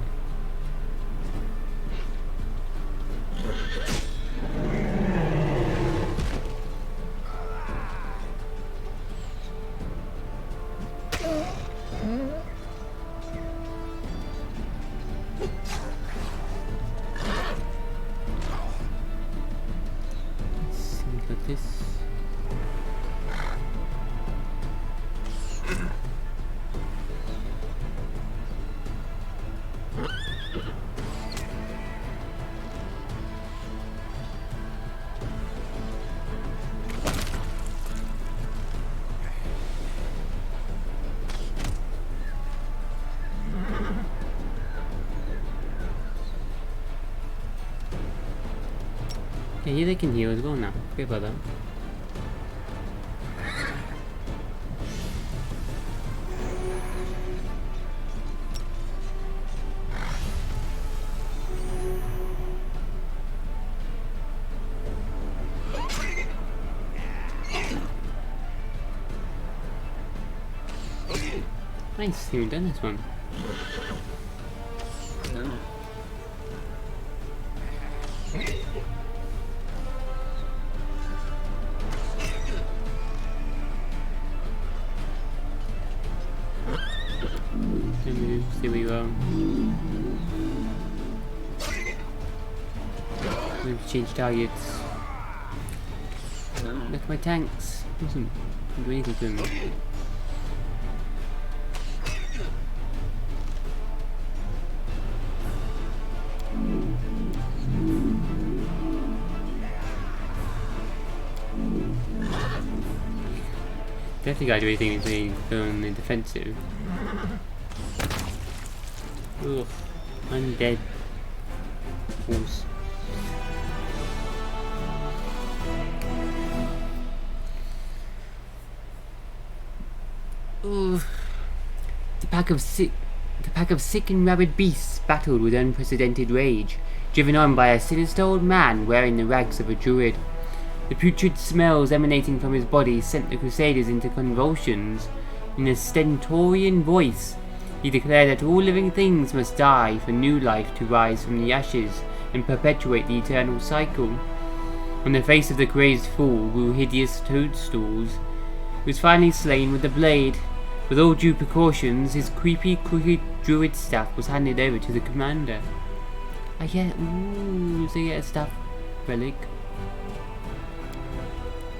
Let's look at this. Yeah, they can heal as well now. Forget about that. Nice, you've done this one. Stay where you are. We've changed targets. Look at my tanks. Doesn't do anything to them. Definitely gotta do anything if they go on the defensive. Ugh, undead horse. Ugh. The pack of sick and rabid beasts battled with unprecedented rage, driven on by a sinister old man wearing the rags of a druid. The putrid smells emanating from his body sent the Crusaders into convulsions. In a stentorian voice, he declared that all living things must die for new life to rise from the ashes and perpetuate the eternal cycle. On the face of the crazed fool grew hideous toadstools. He was finally slain with a blade. With all due precautions, his creepy, crooked druid staff was handed over to the commander. I get, ooh, so you get a staff relic.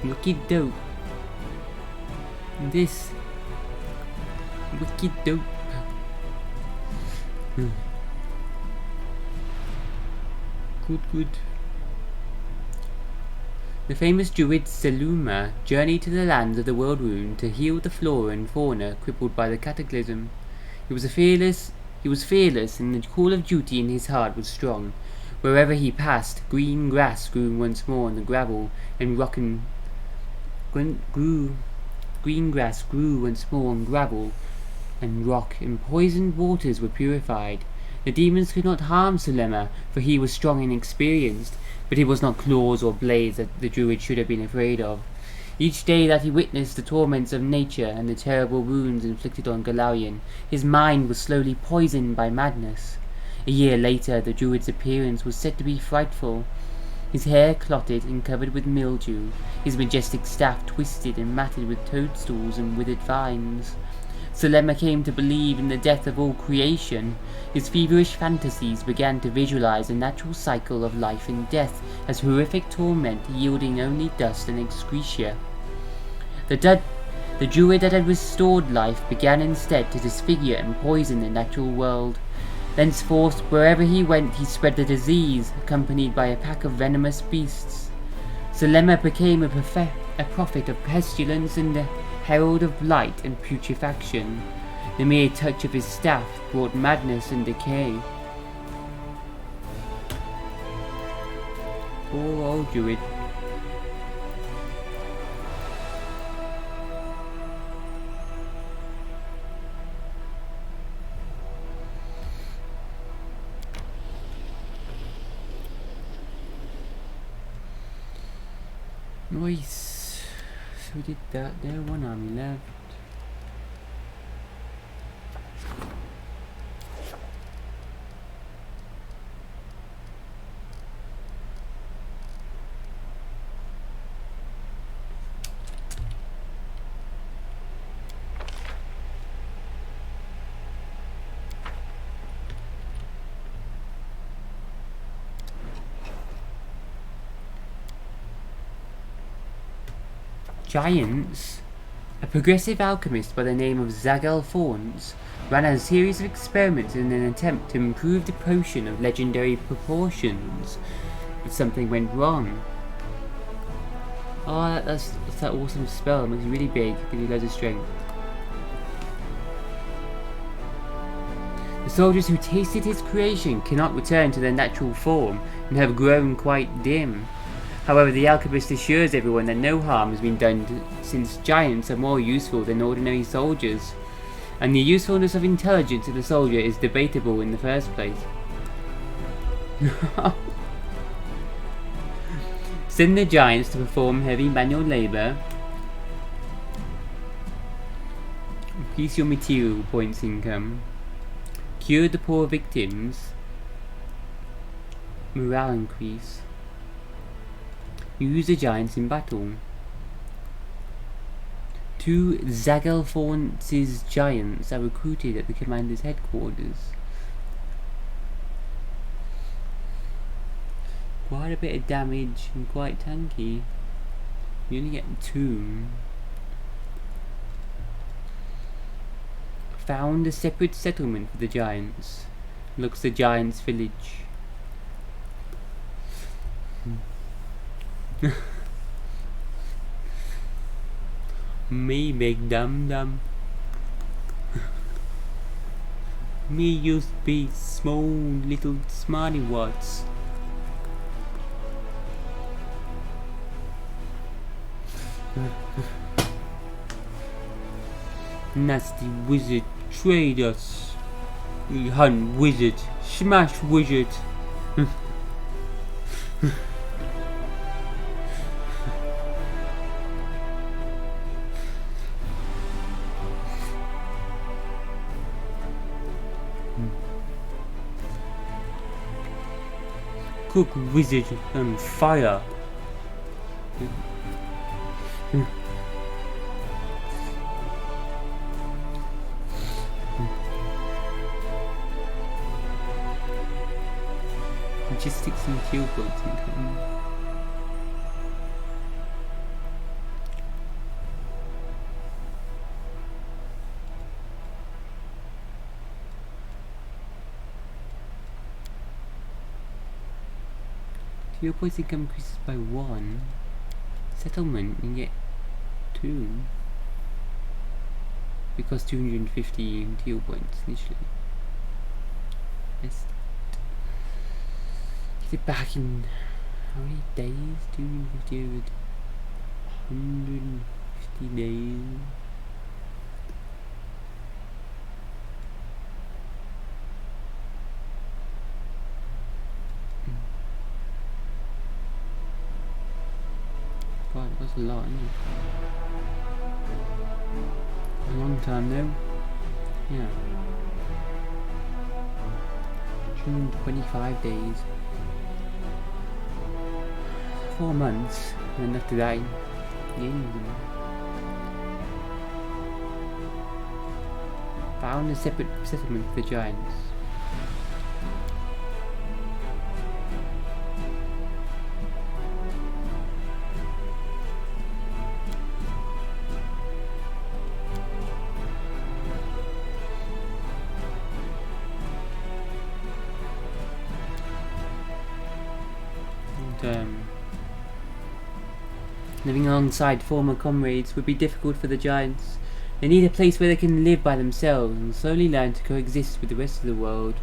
Wicked dope. This Wicked dope. Good. The famous druid Seluma journeyed to the lands of the World Rune to heal the flora and fauna crippled by the cataclysm. He was fearless, and the call of duty in his heart was strong. Wherever he passed, green grass grew once more on the gravel, and green grass grew once more on gravel and rock, and poisoned waters were purified. The demons could not harm Selema, for he was strong and experienced, but it was not claws or blades that the druid should have been afraid of. Each day that he witnessed the torments of nature and the terrible wounds inflicted on Galarian, his mind was slowly poisoned by madness. A year later, the druid's appearance was said to be frightful. His hair clotted and covered with mildew, his majestic staff twisted and matted with toadstools and withered vines. Selema came to believe in the death of all creation. His feverish fantasies began to visualize a natural cycle of life and death as horrific torment yielding only dust and excretia. The druid that had restored life began instead to disfigure and poison the natural world. Thenceforth, wherever he went, he spread the disease, accompanied by a pack of venomous beasts. Selema became a prophet of pestilence and a herald of blight and putrefaction. The mere touch of his staff brought madness and decay. Poor old druid. Nice. So we did that there, one army left. Giants? A progressive alchemist by the name of Zagal Fawns ran a series of experiments in an attempt to improve the potion of legendary proportions, but something went wrong. Oh, that's that awesome spell. It makes you really big, gives you loads of strength. The soldiers who tasted his creation cannot return to their natural form and have grown quite dim. However, the alchemist assures everyone that no harm has been done since giants are more useful than ordinary soldiers, and the usefulness of intelligence of the soldier is debatable in the first place. Send the giants to perform heavy manual labor. Increase your material points income. Cure the poor victims. Morale increase. Use the giants in battle. 2 Zagalfornce's giants are recruited at the commander's headquarters. Quite a bit of damage and quite tanky. You only get 2. Found a separate settlement for the giants. Looks the giants' village. Me big dum. Me used to be small little smarty watts. Nasty wizard, trade us. We hunt wizard, smash wizard. Cook wizard on fire. Logistics and kill points income. Your points income increases by 1. Settlement, you get 2. Because 250 deal points initially. Let's get it back in how many days? 250 over 150 days. God, that's a lot, isn't it? A long time though. Yeah. 225 days. 4 months. And then after that, found a separate settlement for the giants. Living alongside former comrades would be difficult for the giants. They need a place where they can live by themselves and slowly learn to coexist with the rest of the world.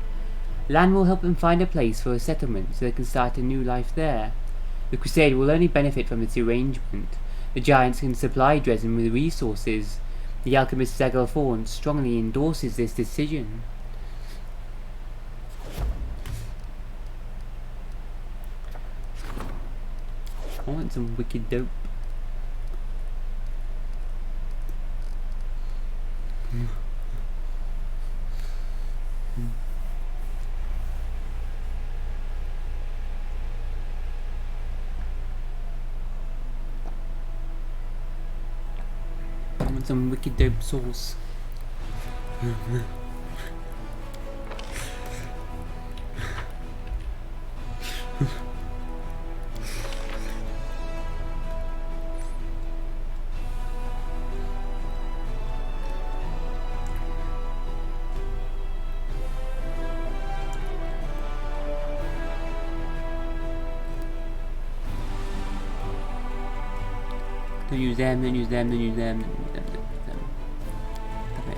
Land will help them find a place for a settlement so they can start a new life there. The Crusade will only benefit from this arrangement. The giants can supply Dresden with resources. The alchemist Zagalthorn strongly endorses this decision. I want some wicked dope. I want some wicked dope sauce. Don't use them, don't use them, don't use them, don't use them, don't use them. Stop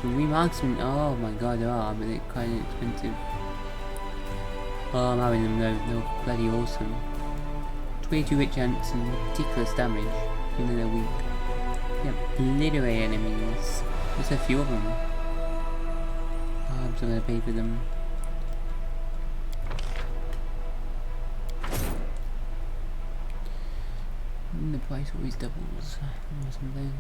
it. Marksman, oh my god, they are, but they're kind of expensive. Oh, I'm having them though, they're bloody awesome. 22 hit chance and ridiculous damage, even though they're weak. They obliterate enemies. There's a few of them. Oh, I'm still gonna pay for them. And the price always doubles or something.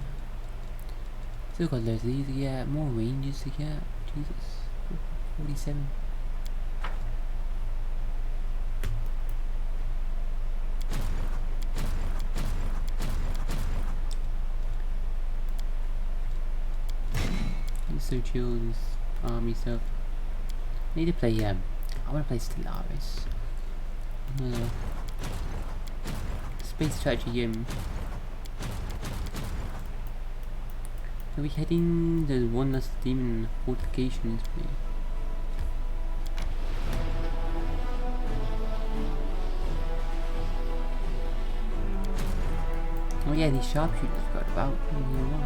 Still got loads of these to get, more ranges to get. Jesus. 47. It's so chill, this army stuff. I need to play, I want to play Stellaris. Space strategy game. Are we heading? There's one last demon fortifications, please. Oh yeah, these sharpshooters got about in year 1.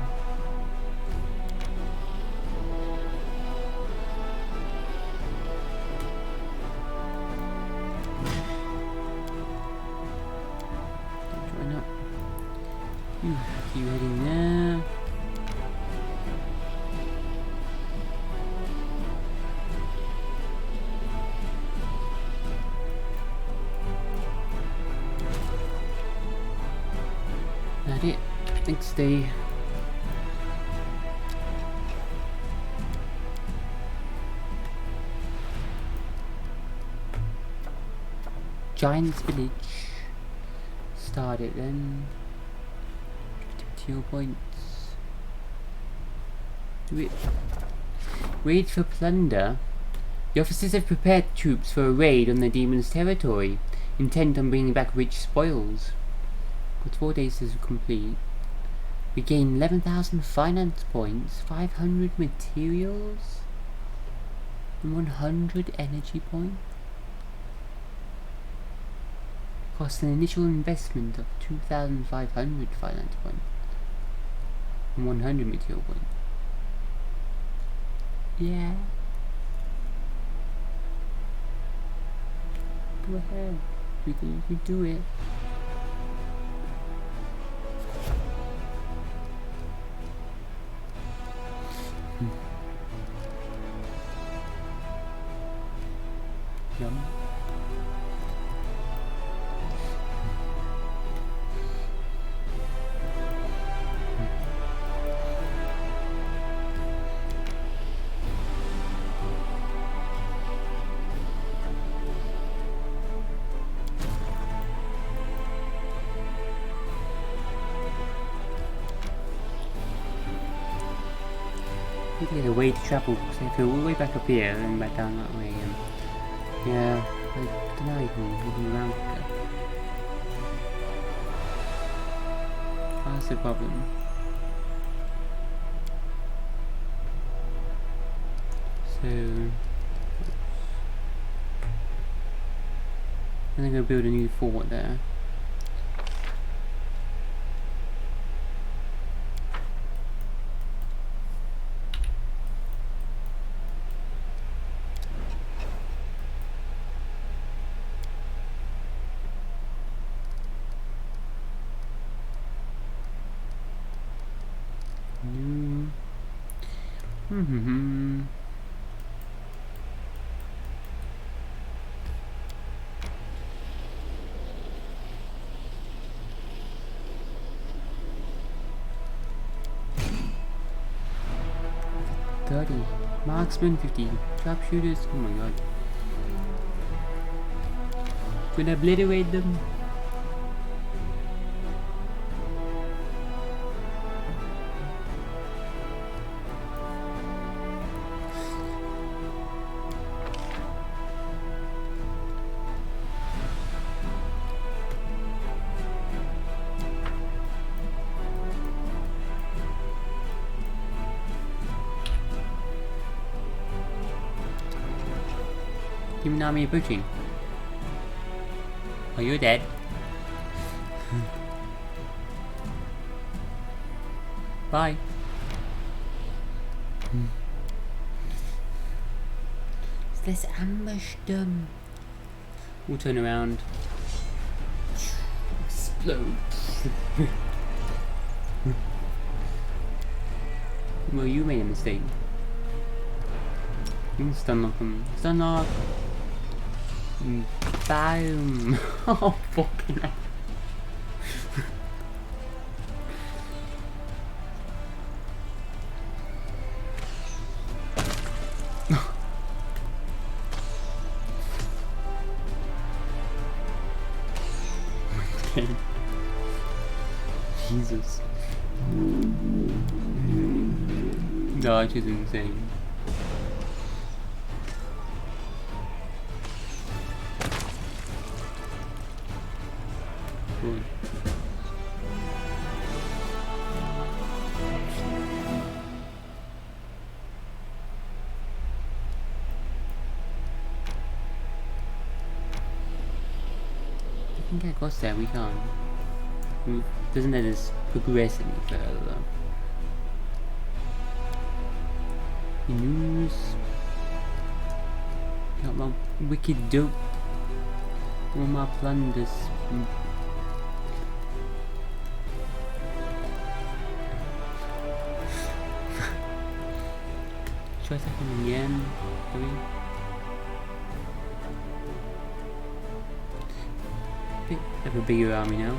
Keep heading there. That's it. Next day. Giant's Village. Start it then. Points. Raid for plunder. The officers have prepared troops for a raid on the demon's territory, intent on bringing back rich spoils. Got 4 days to complete. We gain 11,000 finance points, 500 materials, and 100 energy points. Cost an initial investment of 2,500 finance points and 100 material points. Yeah. Go ahead. You can do it. Yum. I need to get a way to travel because I feel all the way back up here and back down that way. Yeah, I don't know, I can move around quicker. That's the problem. So I'm gonna go build a new fort there. Marksman 50, sharpshooters, oh my god. Gonna obliterate them. Human army approaching. Oh, you're dead. Bye. Let's ambush them. We'll turn around. Explode. Well, you made a mistake. You can stun lock them. Stun lock. Boom. Oh, fucking hell. Okay. Jesus. Dodge is insane. Good. I can get across there, we can't. Doesn't let us progress any further. News. Got my wicked dope. All my plunders. Try attacking again. Have a bigger army now.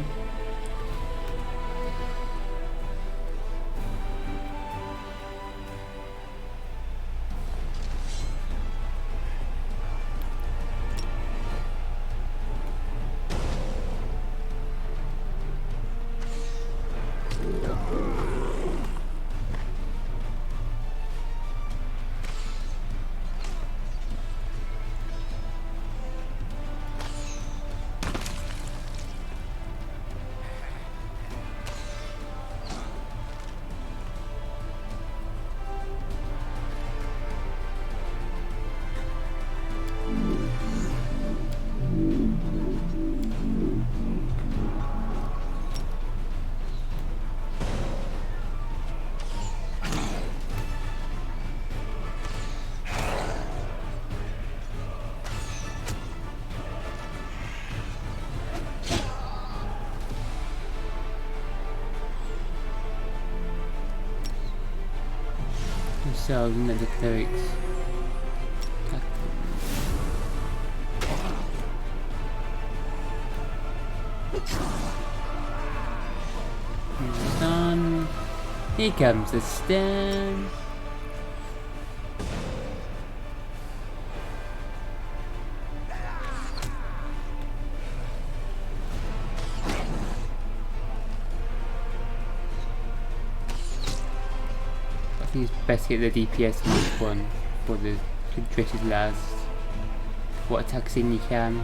So, looking at the clerics. Stun. Here comes the stun. I think it's best to get the DPS on this one before the dresses last. What attacks in you can.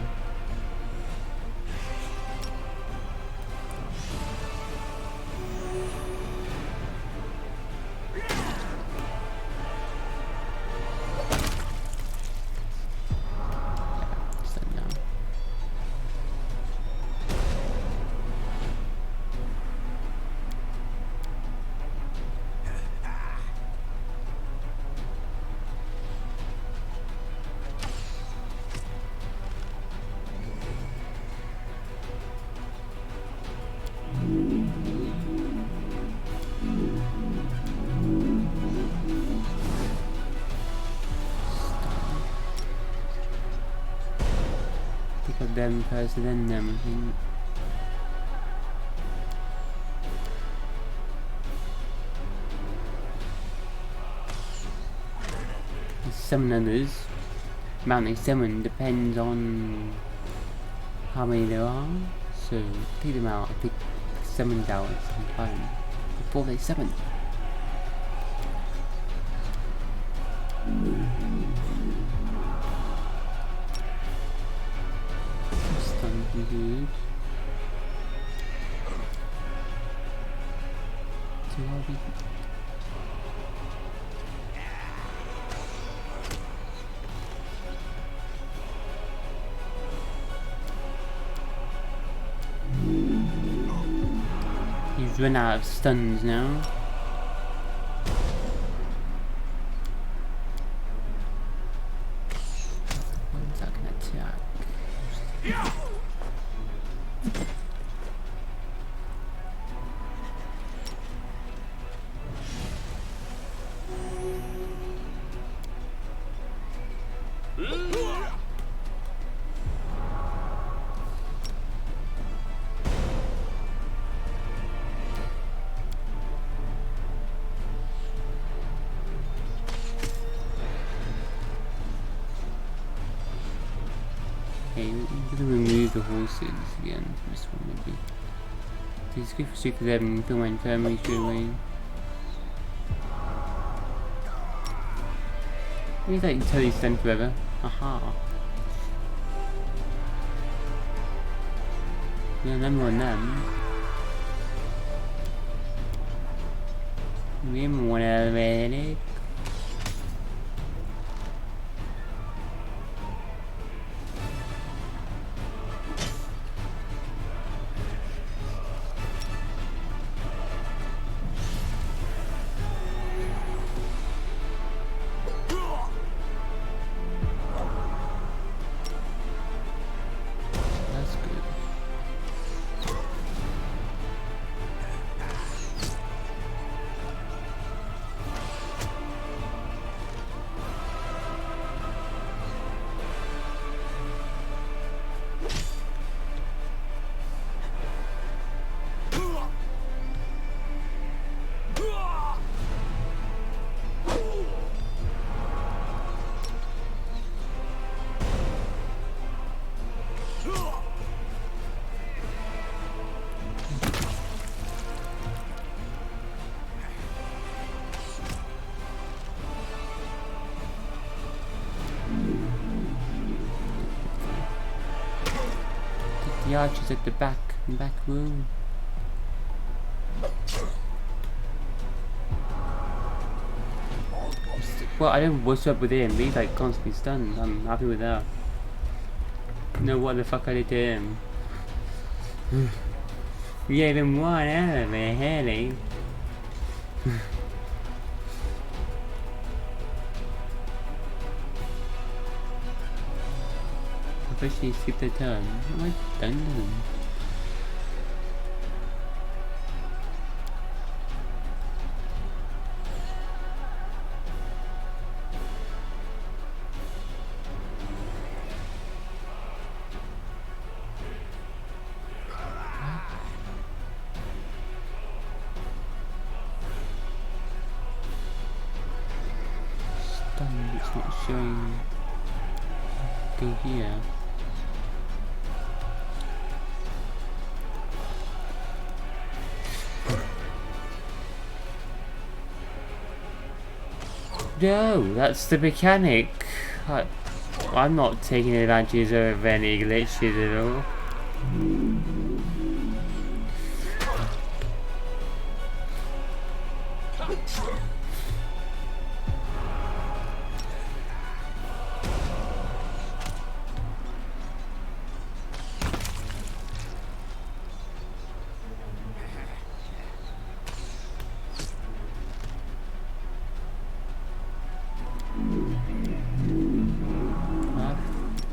Them first and then them, I think. Summon others. Amount they summon depends on how many there are. So take them out, I think summons out at some time before they summon. Good. So are we? He's run out of stuns now. When's that gonna attack? Okay, we're gonna remove the horses again from this one maybe. Let's go for Super 7, fill my infirmary straight away. He's like totally stunned forever. Aha. Yeah, number on them. We have one already. The archer's at the back room. Well, I don't know what's up with him, but he's like constantly stunned. I'm happy with that. No, what the fuck I did to him? We gave him one out of it, Haley. I wish he skipped a turn. What have I done to him? showing. Go here. No, that's the mechanic. I'm not taking advantage of any glitches at all.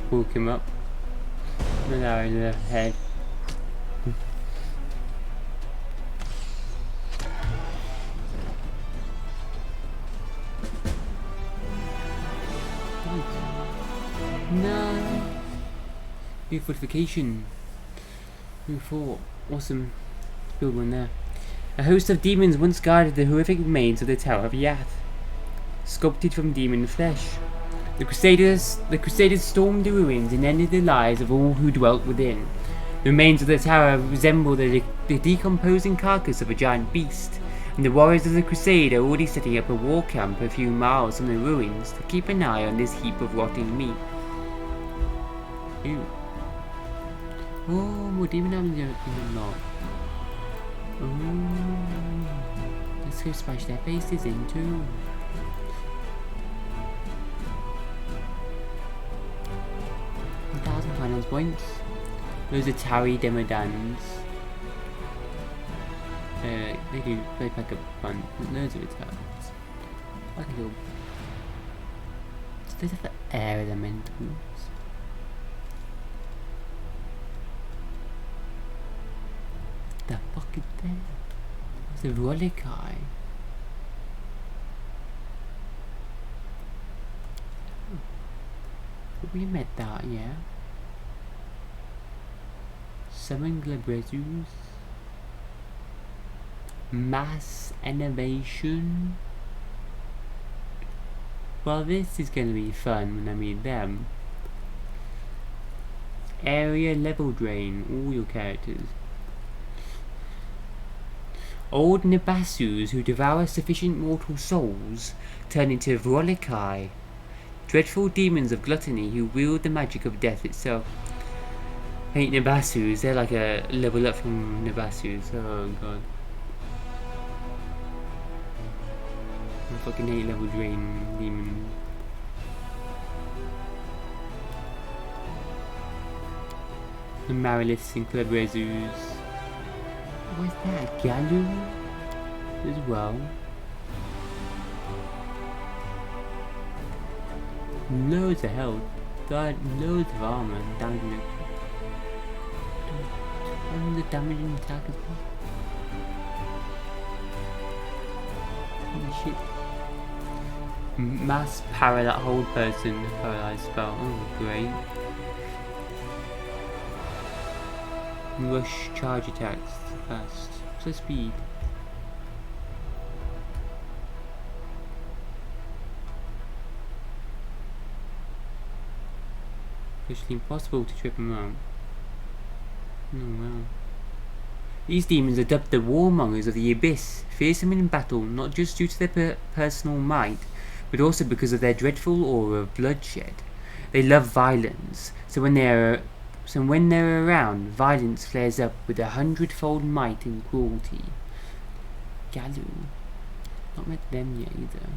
Woke him up. An hour in the head. No. New fortification. New fort. Awesome. Build one there. A host of demons once guarded the horrific remains of the Tower of Yath, sculpted from demon flesh. The Crusaders stormed the ruins and ended the lives of all who dwelt within. The remains of the tower resemble the decomposing carcass of a giant beast, and the warriors of the Crusade are already setting up a war camp a few miles from the ruins to keep an eye on this heap of rotting meat. Ew. Oh, more demon arms in the lot. Oh, let's go smash their faces in too. 1,000 finance points. Those are Tari Demodans. They do play back up front. Loads of attacks. I can go. Those are for air elementals. The fuck is that? It's a relic eye. We met that, yeah. Summon Glabrezus. Mass innovation. Well, this is gonna be fun when I meet them. Area level drain all your characters. Old Nibasus who devour sufficient mortal souls turn into Vrolikai, dreadful demons of gluttony who wield the magic of death itself. I hate Nibasus, they're like a level up from Nibasus, oh god. I fucking hate level drain demon. The Mariliths and Glabrezus. What's that? Galu? As well. Loads of health. Got loads of armor. Damage. The damaging attack as well. Holy shit. Mass para that whole person. Paralyzed spell. Oh, great. Rush charge attacks fast. So speed. Virtually impossible to trip them out. Oh wow. These demons are dubbed the warmongers of the abyss, fearsome in battle not just due to their personal might, but also because of their dreadful aura of bloodshed. They love violence, so when they're around, violence flares up with 100-fold might and cruelty. Galu. Not met them yet either.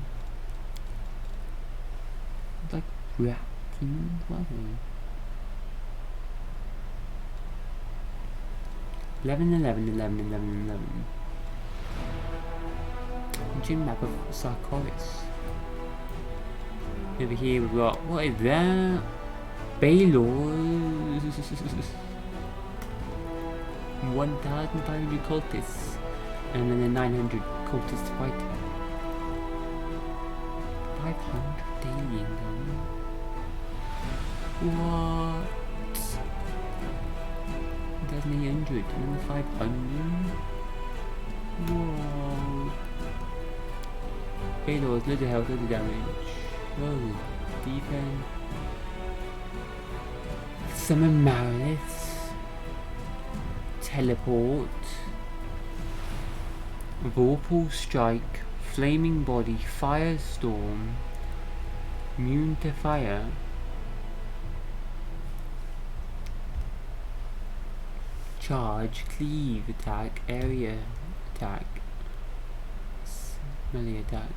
Like rat demons, what are they? 11, 11, 11, 11, 11. Ancient map of Sarkoris. Over here we've got, what is that? Baylor. 1,500 cultists. And then the 900 cultists fighting. 500 daily income. What? 1,800 and then 500. Whoa. Baylor's loads of health, loads of damage. Whoa. Defense. Summon Marilith. Teleport. Vorpal Strike. Flaming Body. Firestorm. Immune to Fire. Charge. Cleave Attack. Area Attack. Melee Attack.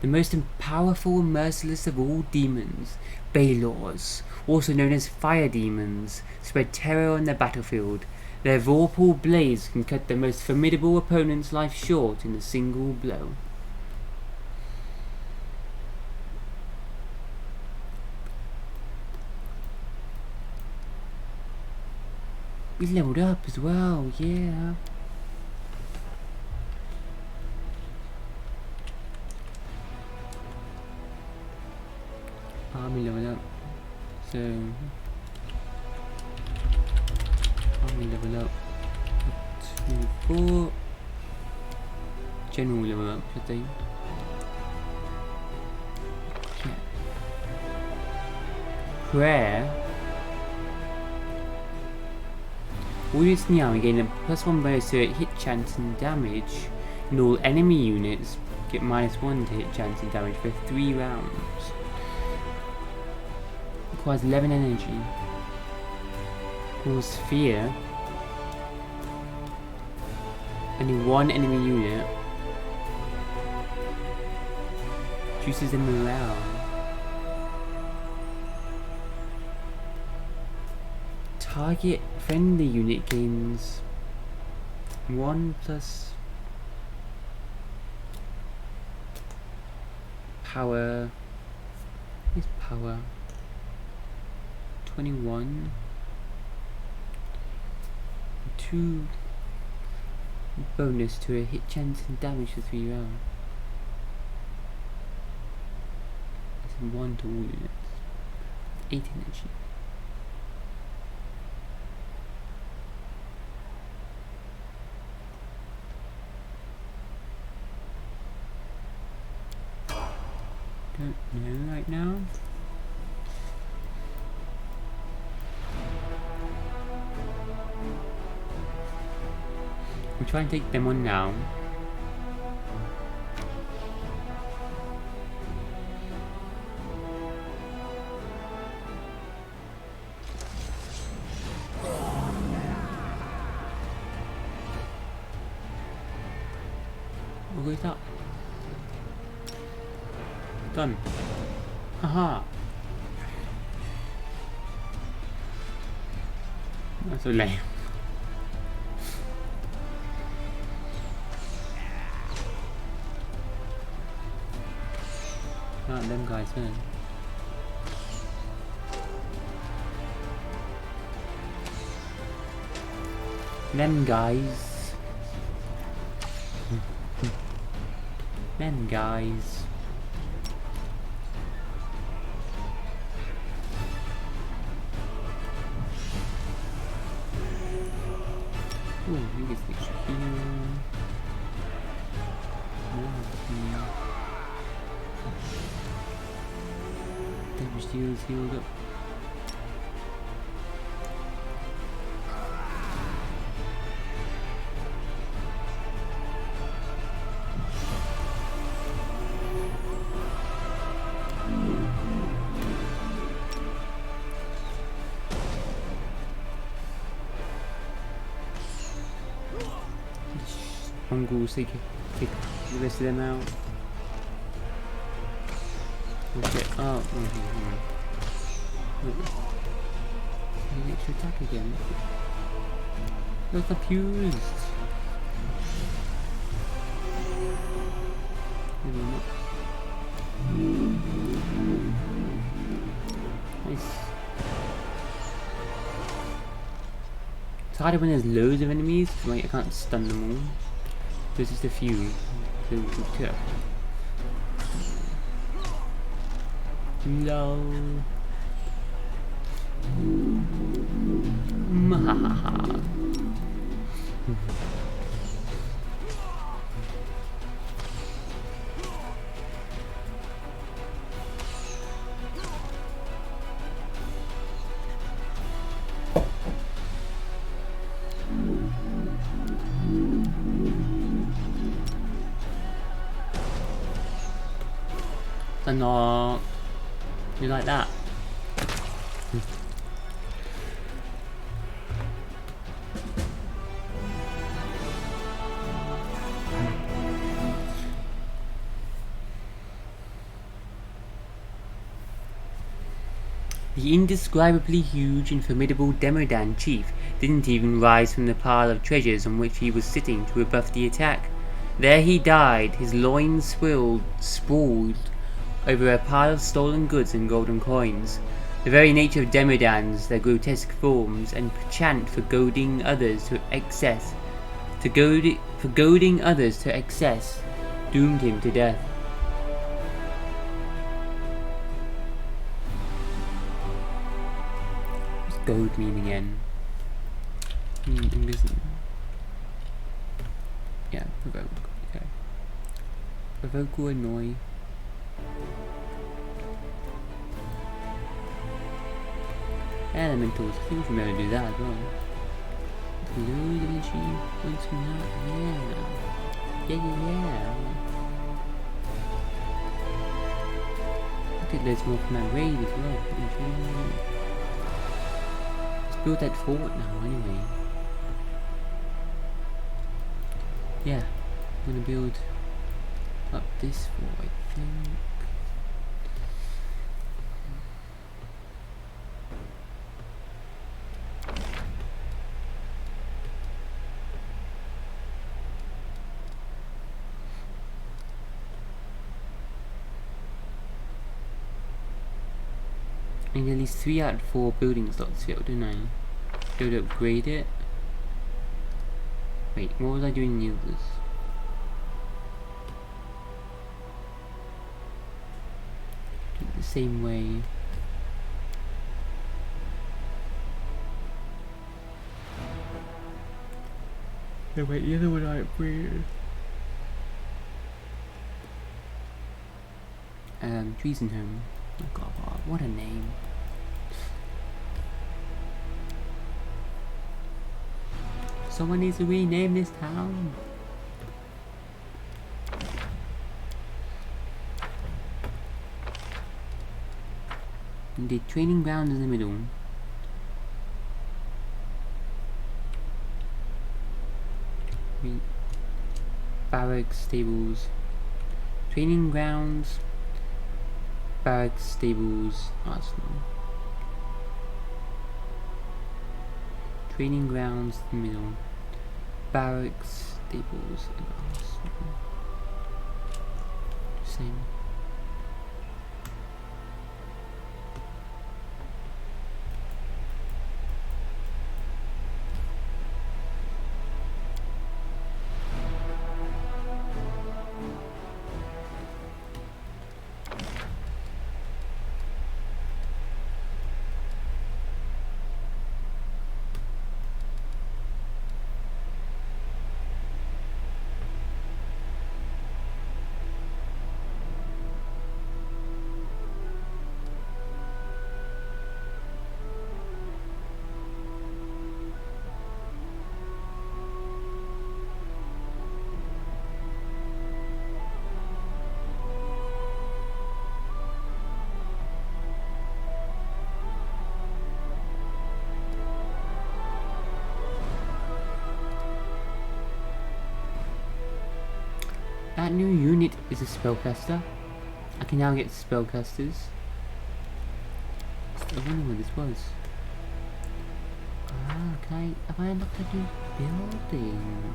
The most powerful and merciless of all demons, Balors, also known as Fire Demons, spread terror on the battlefield. Their vorpal blades can cut the most formidable opponent's life short in a single blow. We leveled up as well, yeah. Army level up. So army level up. 2, 4. General level up, should they? Yeah. Prayer. All units in the army gain a +1 bonus to hit chance and damage, and all enemy units get -1 to hit chance and damage for 3 rounds. Requires 11 energy. Cause fear. Only 1 enemy unit. Juices the morale. Target friendly unit gains 1 plus power. Where's power? 21. 2 bonus to a hit chance and damage for 3 rounds. It's 1 to all units. 8 energy. Don't know right now. We'll try and take them on now. What goes up? Done. Haha. That's so lame. Them guys in. Them guys. Them guys. Ooh, he gets the extra heal. Damage deals healed up. Mongols take the rest of them out. Okay. Oh, an extra attack again. I'm confused. Nice. It's harder when there's loads of enemies, like I can't stun them all. There's just a few. So tough. Lol. Mahaha. Unlocked. You like that? The indescribably huge and formidable Demodan chief didn't even rise from the pile of treasures on which he was sitting to rebuff the attack. There he died, his loins sprawled over a pile of stolen goods and golden coins. The very nature of Demodans, their grotesque forms, and chant for goading others to excess, doomed him to death. What's goad mean again? Yeah, provoke. Okay. Provoke or annoy. Elementals, I think we should be able to do that as well. Load of energy points from that, yeah. I think there's more from that raid as well. Let's build that fort now anyway. Yeah, I'm gonna build up this fort, I think. I need at least 3 out of 4 building slots filled, don't I? Go to upgrade it. Wait, what was I doing in the others? Do it the same way. No, wait, the other one I upgraded. Treasonhome. Oh god, what a name. Someone needs to rename this town. And the training ground is in the middle. Barracks, stables, training grounds, barracks, stables, arsenal. Training grounds, the middle. Barracks, stables, and arsenal. Same. That new unit is a spellcaster. I can now get spellcasters. I wonder what this was. Ah, have I unlocked a new building?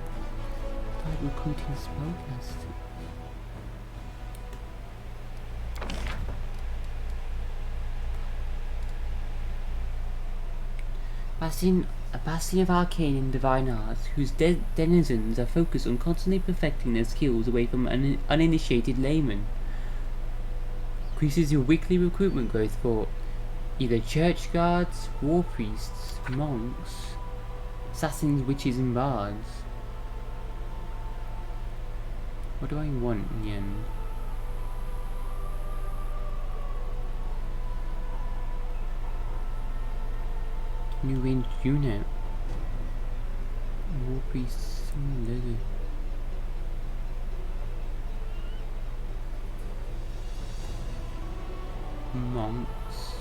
Start recruiting spellcasters. A bastion of arcane and divine arts, whose denizens are focused on constantly perfecting their skills away from uninitiated laymen. Increases your weekly recruitment growth for either church guards, war priests, monks, assassins, witches, and bards. What do I want in the end? New ranged unit. War priests and leather. monks.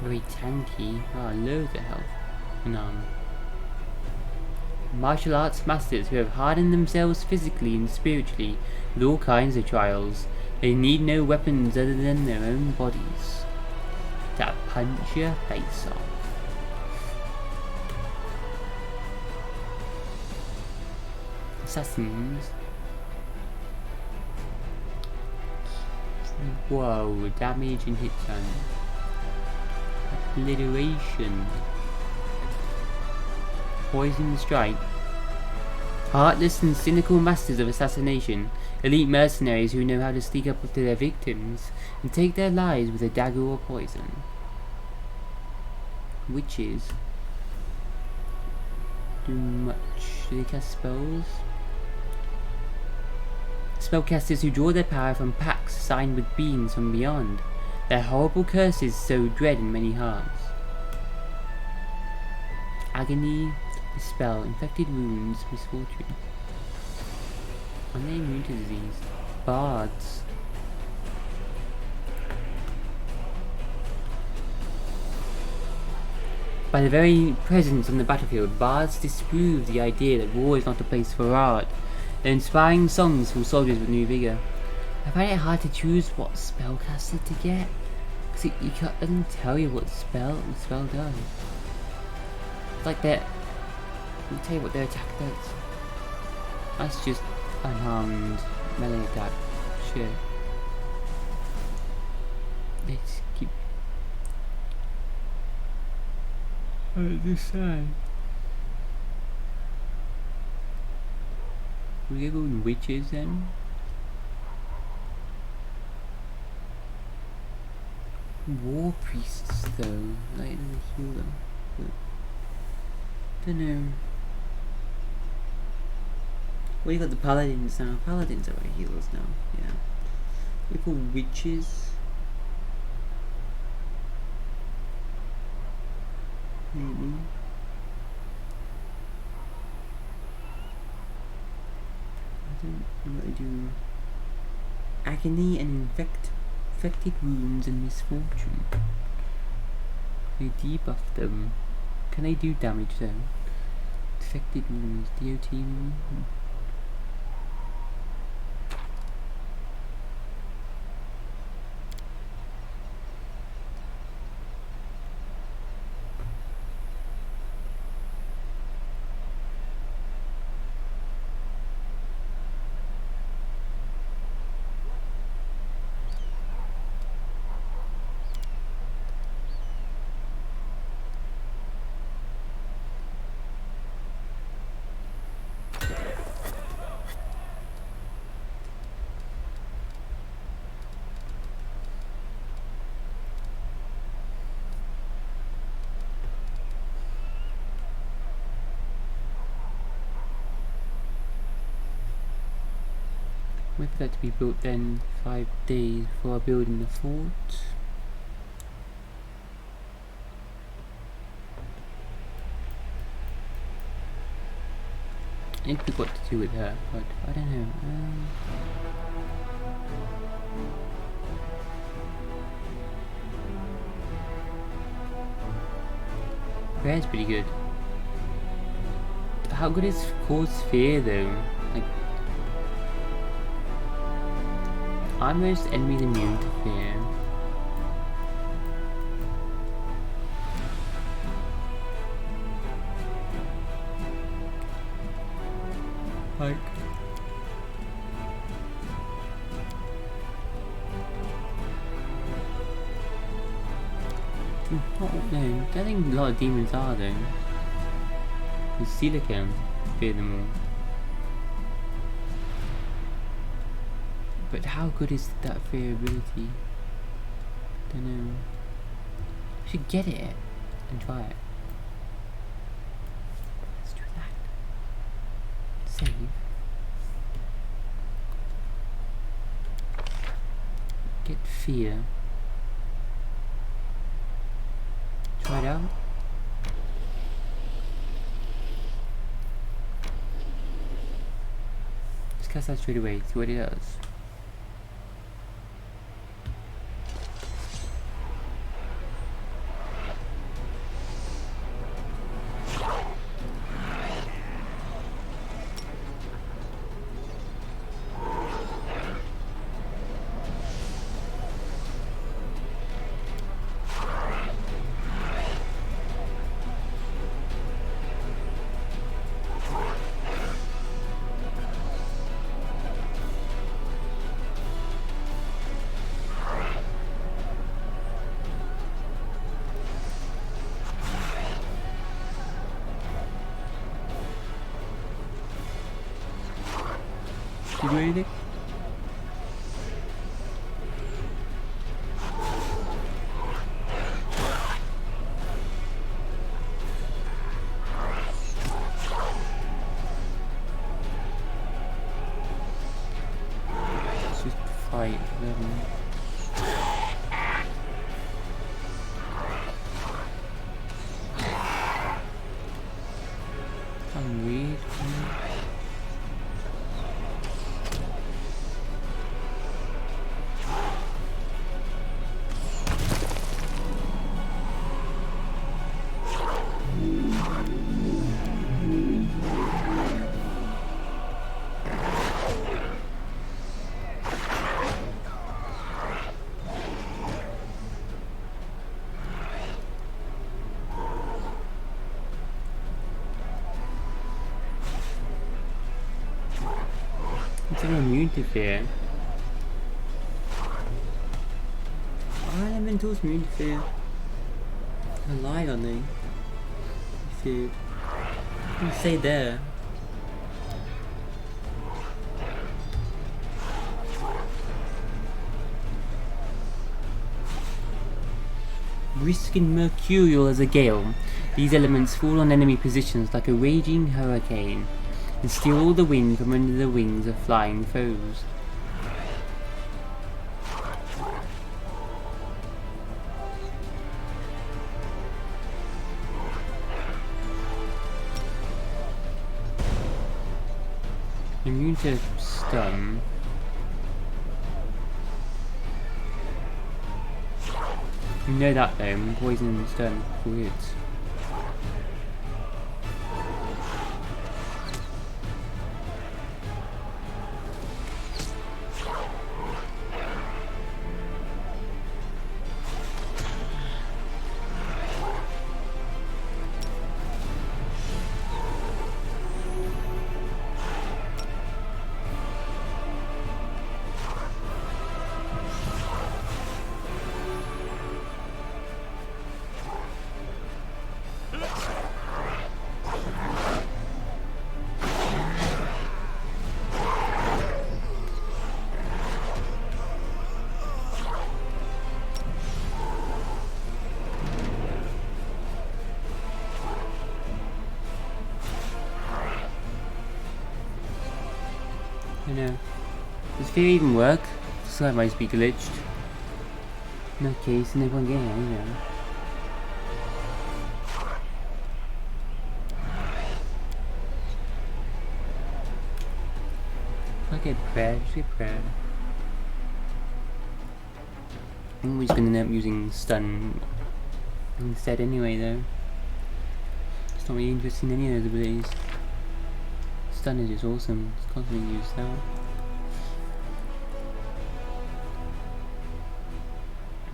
Very tanky. Oh, loads of health. And martial arts masters who have hardened themselves physically and spiritually with all kinds of trials. They need no weapons other than their own bodies to punch your face off. Assassins. Whoa, damage and hit time. Obliteration. Poison strike. Heartless and cynical masters of assassination, elite mercenaries who know how to sneak up to their victims and take their lives with a dagger or poison. Witches. Do much. Do they cast spells? Spellcasters who draw their power from pacts signed with beings from beyond. Their horrible curses sow dread in many hearts. Agony, dispel, infected wounds, misfortune. Are they immune to disease? Bards. By their very presence on the battlefield, bards disprove the idea that war is not a place for art. Their inspiring songs fill soldiers with new vigor. I find it hard to choose what spellcaster to get, because it doesn't tell you what the spell does. It's like that. I'll tell you what their attack does. That's just unharmed melee attack. Shit. Let's keep this side. We're going witches then. War priests though, like in the healer. Don't know. Well, you got the paladins now. Paladins are healers now. Yeah. We call witches. Maybe. I don't know what I do. Agony and infected wounds and misfortune. They debuff them. Can they do damage though? Infected wounds, DOT maybe? Wait for that to be built then 5 days before building the fort. I need to pick what to do with her, but I don't know. Prair's pretty good. How good is Cause Fear though? Like, I'm most enemies immune to fear. Like, no, I don't think a lot of demons are though. The Silica fear them all. But how good is that fear ability? Don't know. I should get it and try it. Let's do that. Save. Get fear. Try it out. Let's cast that straight away, see what it does. you do anything? Let's just fight them. Can't read. It's an immune to fear. Elementals immune to fear. I lied on they. Feared. You say there. Brisk and mercurial as a gale, these elements fall on enemy positions like a raging hurricane and steal all the wind from under the wings of flying foes. Immune to stun. You know that though, poison and stun for hits. I know. Does fear even work? Scythe might be glitched. In that case, no point getting it either. I'll get prayer, just get prayer. I think we're just gonna end up using stun instead anyway though. It's not really interested in any of those abilities. Stun is just awesome, it's constantly used now.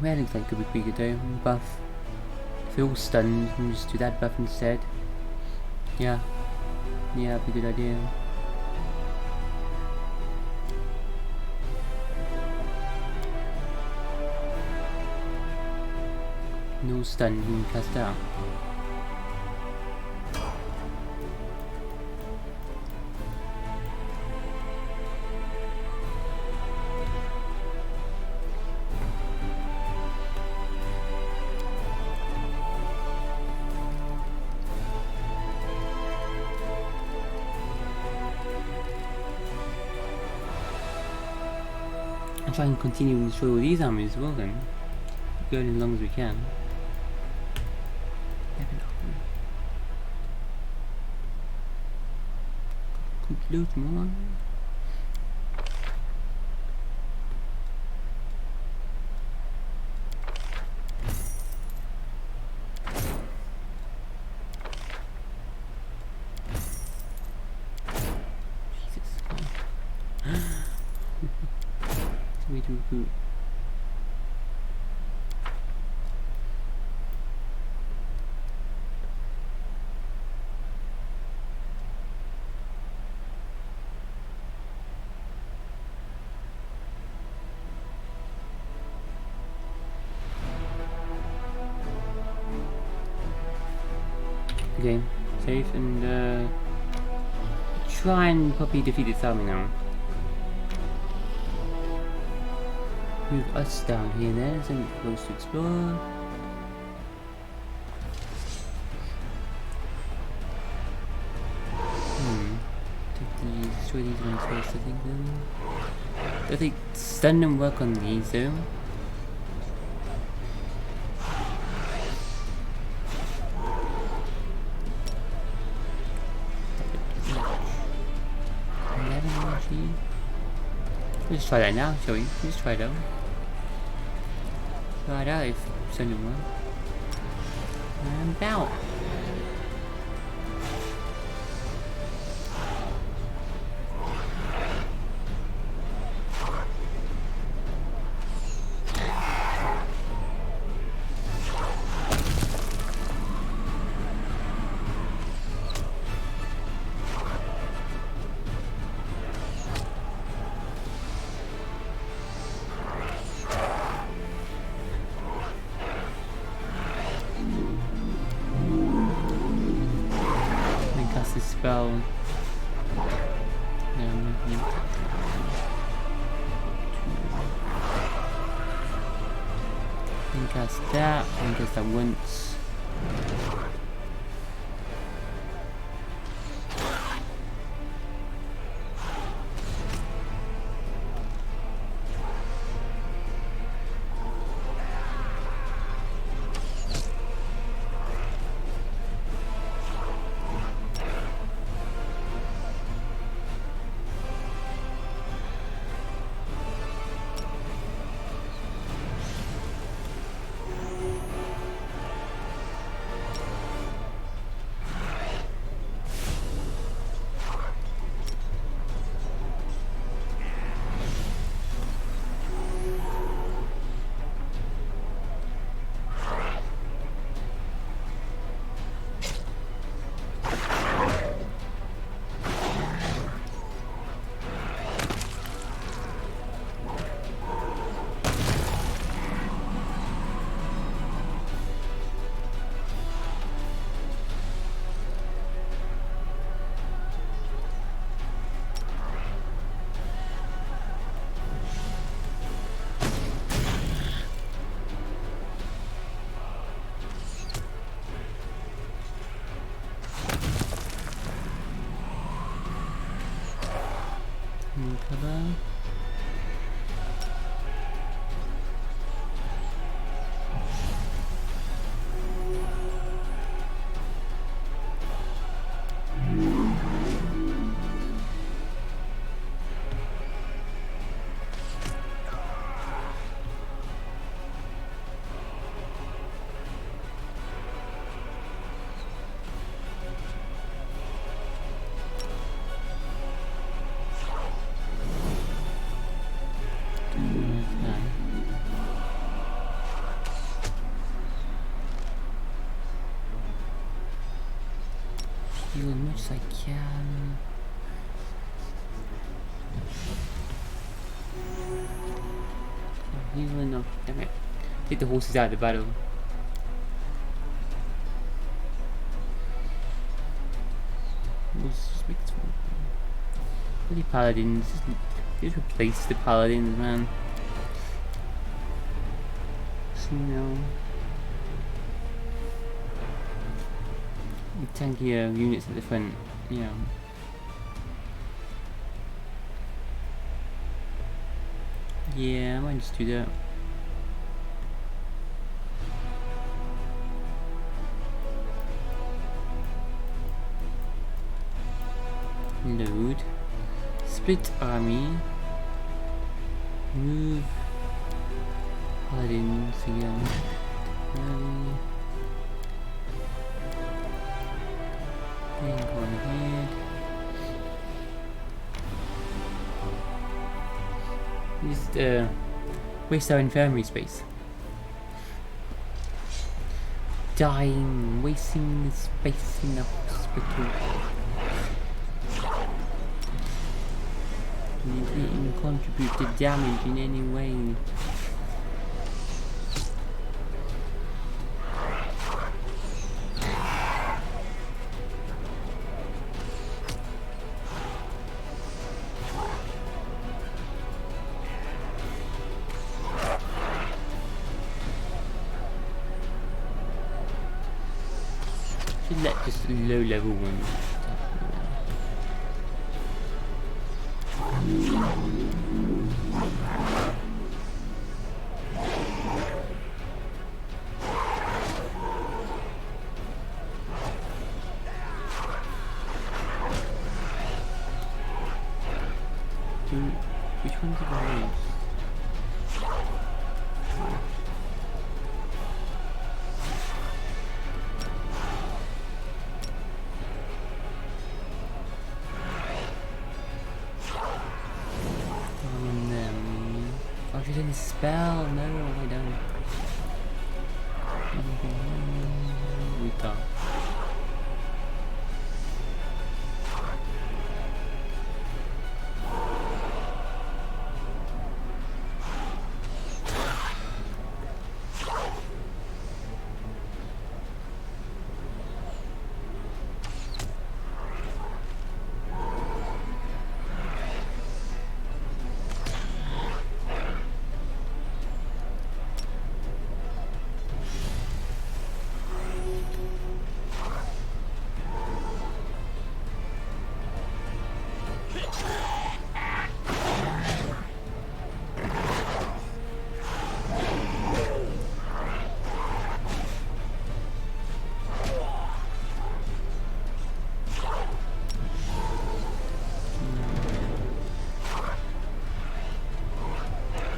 Well, looks like it could be pretty good though. Buff. If you're all stunned, you can just do that buff instead. Yeah. Yeah, that'd be a good idea. No stun, you can cast out. I'll try and continue to destroy all these armies as well then. Go as long as we can. Good loot more. Way to recruit. Okay, safe and try and probably defeat this army now. Move us down here then, there's something close to explore. Destroy these ones first, I think, though. I think stun and work on these, though. Let's try that now, shall we? Let's try it out. Try it out if stun and work. And bow. Spell. Cast that, and cast that once. Cover. Heal as much as I can. Heal enough. Damn it. Take the horses out of the battle. Let's make this one. Bloody paladins. Just replace the paladins, man. So, you know. Tankier units at the front, yeah. Yeah, I might just do that. Load. Split army. Move. Paladins again. Going ahead. Just waste our infirmary space. Dying, wasting the space in the hospital. You didn't contribute to damage in any way. should let just low level ones. Which one's the most? Oh, she didn't spell. No, I don't. We thought.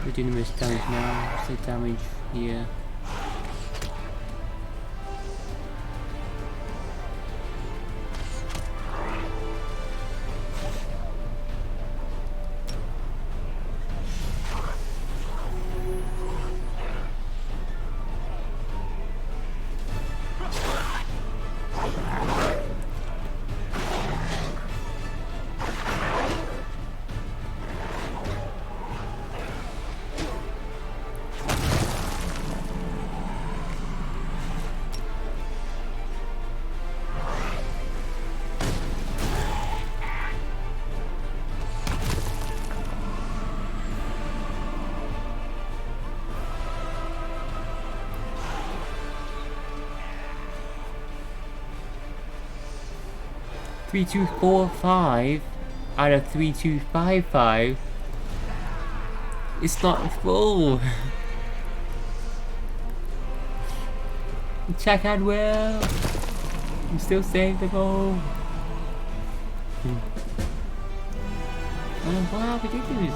We're doing the most damage now. What's the damage here? Three, two, 4, 5 out of 3, 2, 5, 5. It's not full. Check out well. I'm still savable. Oh wow, ridiculous.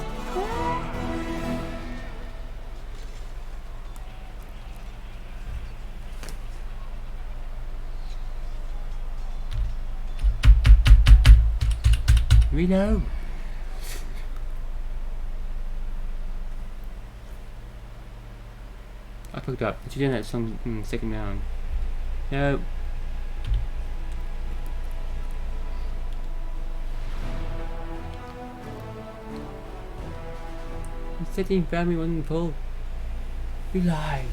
Reload. I fucked up. But you did that song in the second round. No. You said you found me one pull. You lied.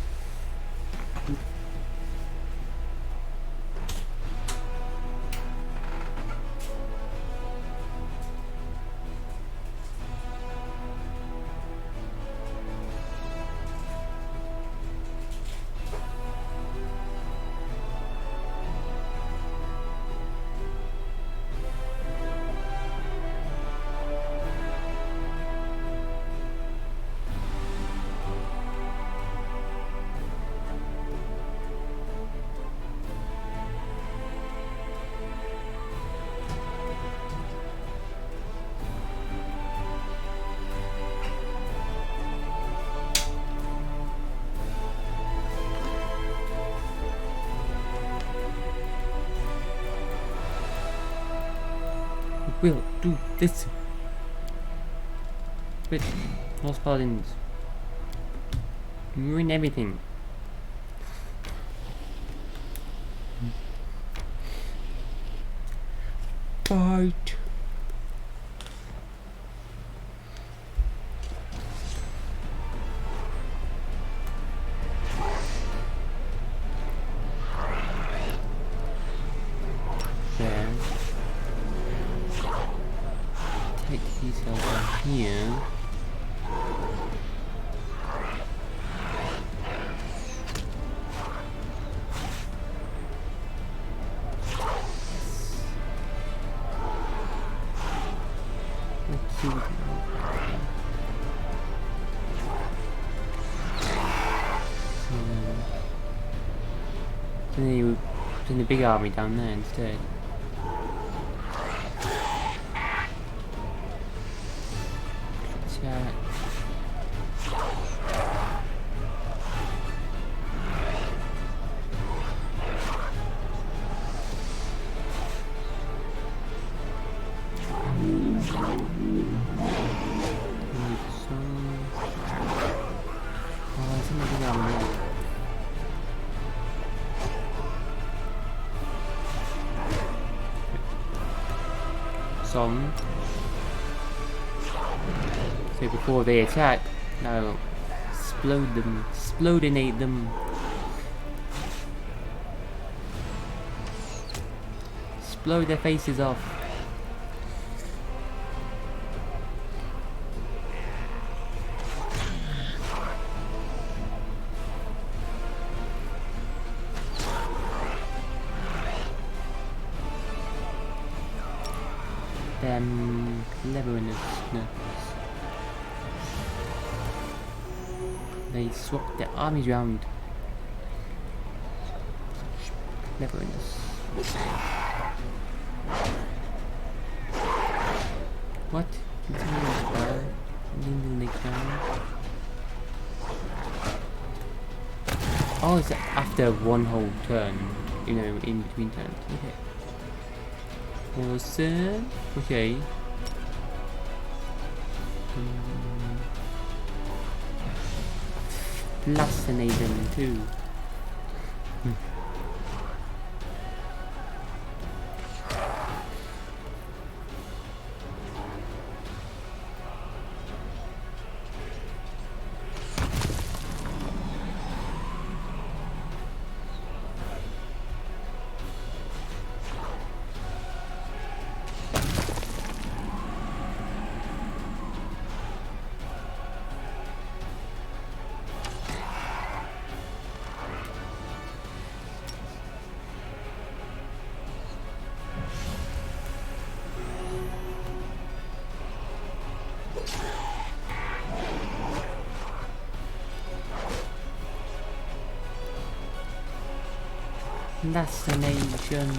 We'll do this with most paladins. Ruin everything. Fight. Then you send a big army down there instead. Chat. Song. So before they attack, now explode them, explodinate them. Explode their faces off. Them cleverness. They swapped their armies round. Cleverness. What? Continue to fire. Lean the leg down. Oh, it's after one whole turn. You know, in between turns. Okay. Awesome. Okay. Blastinate them too. Destination.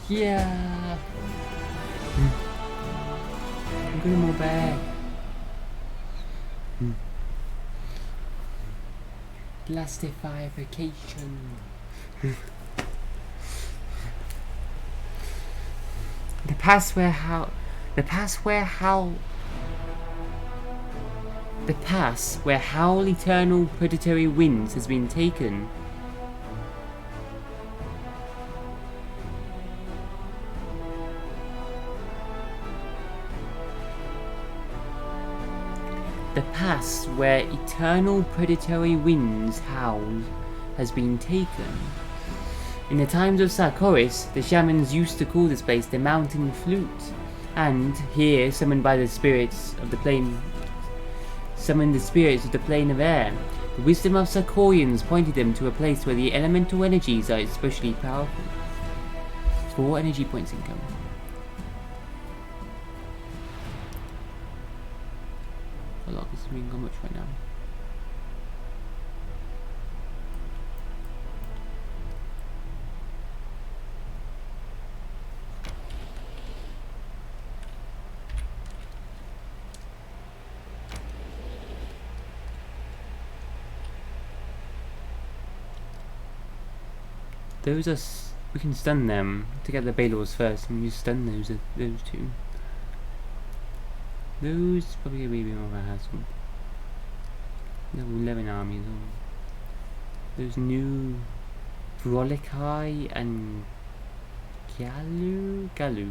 Yeah. I'm gonna move back. Plastification. The pass where Howl Eternal Predatory Winds has been taken. The pass where Eternal Predatory Winds howl has been taken. In the times of Sarkoris, the shamans used to call this place the Mountain Flute, and here, summoned by the spirits of the plane of air. The wisdom of Sarkorians pointed them to a place where the elemental energies are especially powerful. 4 energy points income. A lot of this is how much right now. Those are we can stun them to get the Balors first, and you stun those two. Those probably gonna be more of a hassle. Level 11 armies. Those new Brolikai and Galu. Done.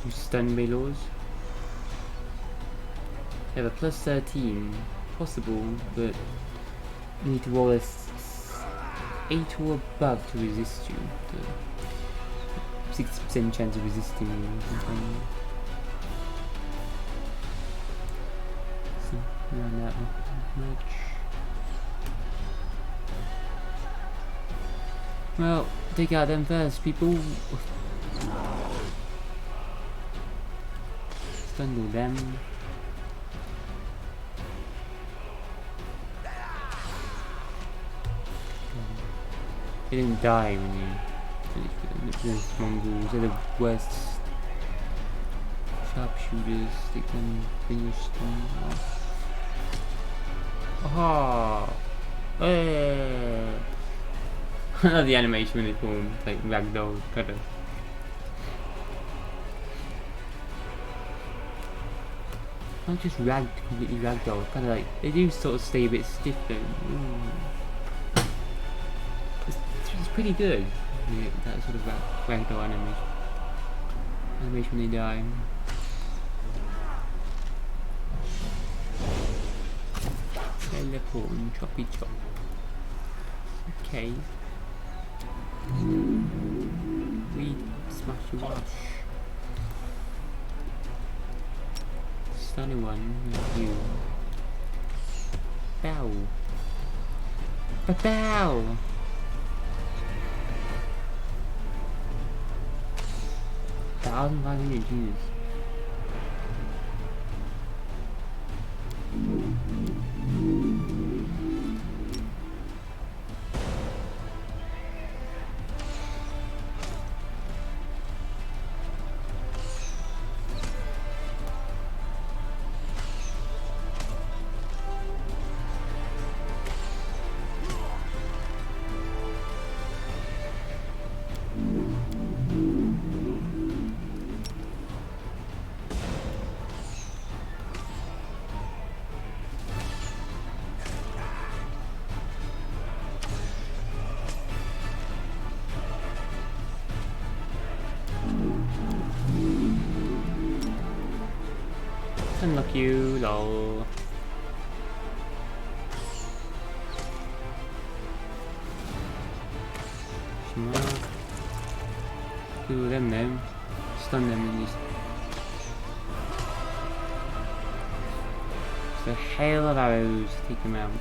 You stun Balors. They have a plus 13. Possible, but you need to roll a 8 or above to resist you. 60% chance of resisting you. Run out much. Well, take out them first, people. Stun them. They didn't die when you finish with them. Those Mongols, they're the worst. Sharpshooters, they can finish them off. Aha! I love the animation when they form like ragdoll kind of. Not just completely ragdoll, kind of like they do sort of stay a bit stiff though. It's pretty good. Yeah, that sort of ragdoll animation when they die. Teleport and choppy chop. Okay. We smash you wash. Stunning one with you. Bow. Bow. 1,500 G's. Unlock you, lol. Shima. Do them then. Stun them and just. Just a hail of arrows to take them out.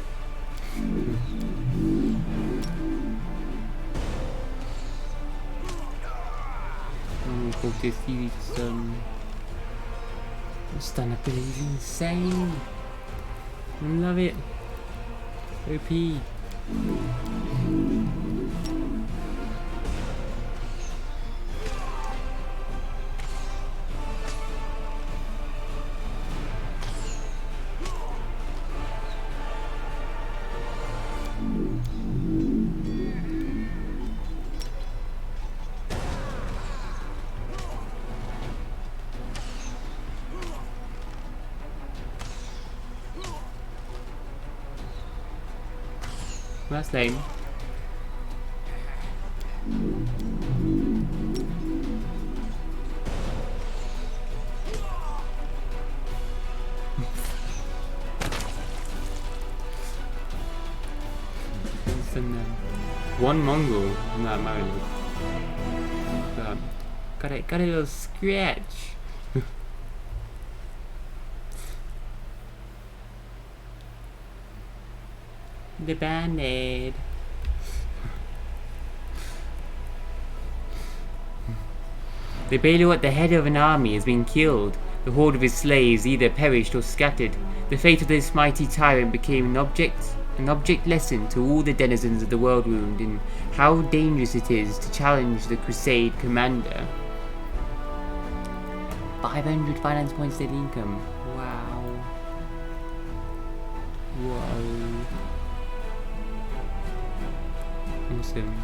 Oh, hope this series stun ability is insane. I love it. OP. That's lame. One Mongol in that marriage. Got a little scratch. The band-aid. The Bailo at the head of an army has been killed. The horde of his slaves either perished or scattered. The fate of this mighty tyrant became an object lesson to all the denizens of the world wound in how dangerous it is to challenge the crusade commander. 500 finance points daily income. Wow. Whoa. Awesome.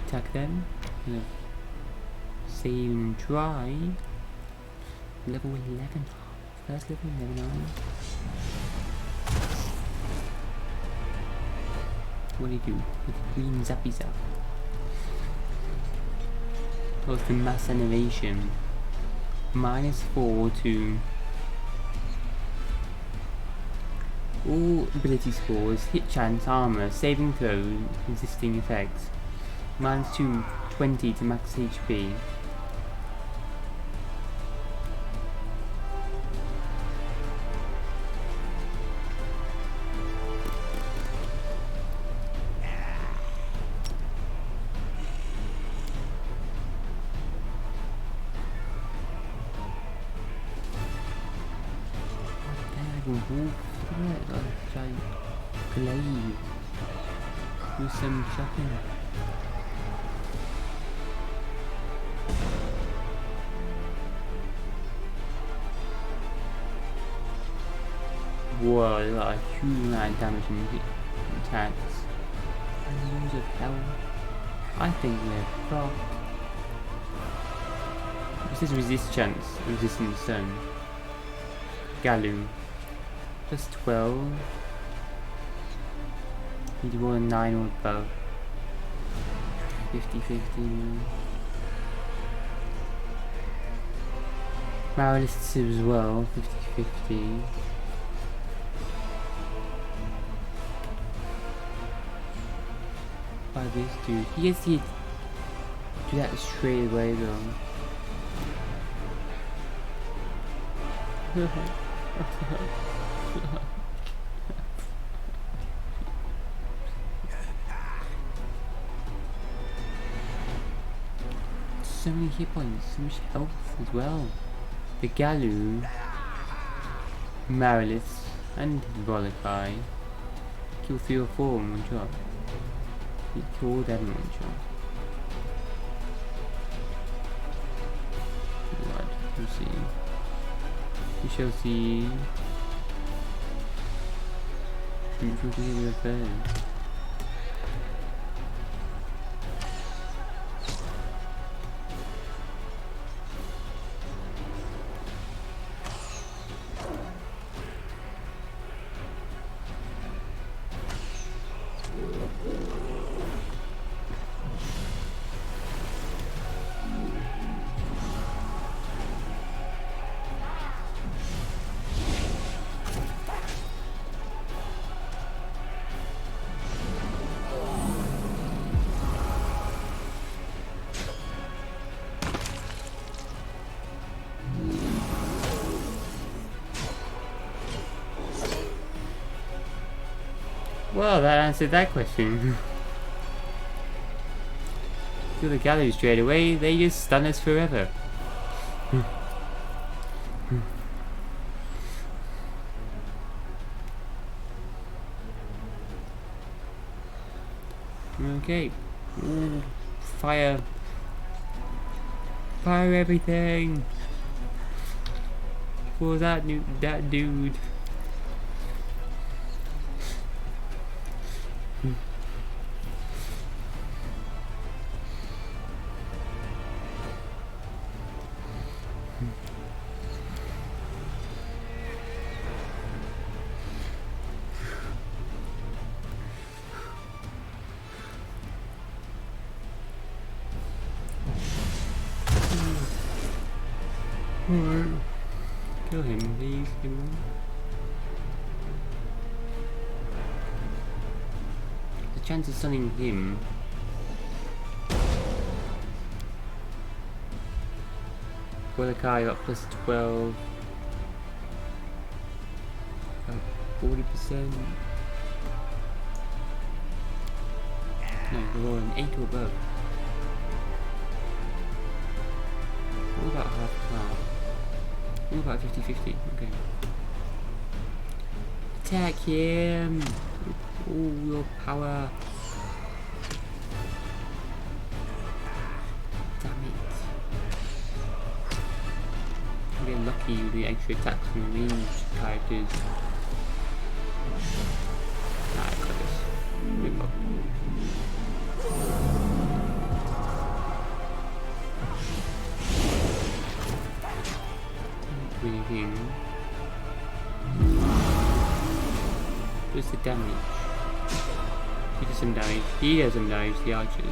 Attack them. Save and try. Level 11. First level 11. What do you do? With green zappy zap. What's the mass animation? -4 to All ability scores, hit chance, armor, saving throw, resisting effects. -2, 20 to max HP. Glaive. Do some shopping. Whoa, they got a huge amount of damage and attacks. And loads of health. I think we're fucked. This is resist chance, resistant stun. Galloon. Plus 12. Need to roll a 9 or above. 50-50. Moralists as well, 50-50. By this dude. He gets to do that straight away though. So many hit points, so much health as well. The Galu, Marilis, and Volakai kill 3 or 4 in one shot. You kill all them in one shot. Right, we'll see. We shall see. Which will be the first. Well, that answered that question. Kill the gallery straight away, they just stun us forever. Okay. Ooh, fire. Fire everything. For that dude. Alright. Kill him, please. Kill him. The chance of stunning him. Volakai got plus 12. 40%. No, we're rolling 8 or above. What about half? What about 50-50? Okay. Attack him! All your power. Damn it. I'm getting lucky with the extra attacks from the ranged characters. Nah, I got this. We got breathing. What's the damage? He does some damage. He does some damage, the archers. He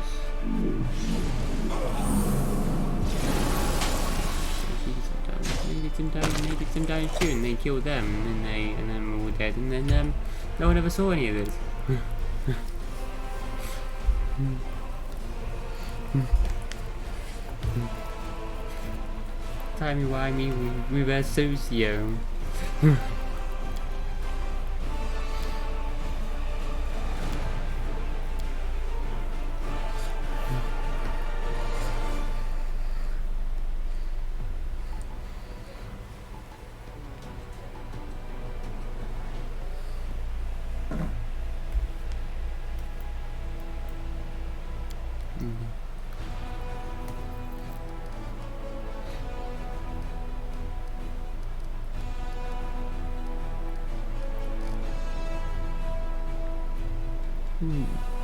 does some damage. Maybe some guys shoot, and they killed them, and then we're all dead, and then no one ever saw any of this. Timey-wimey, reverse socio.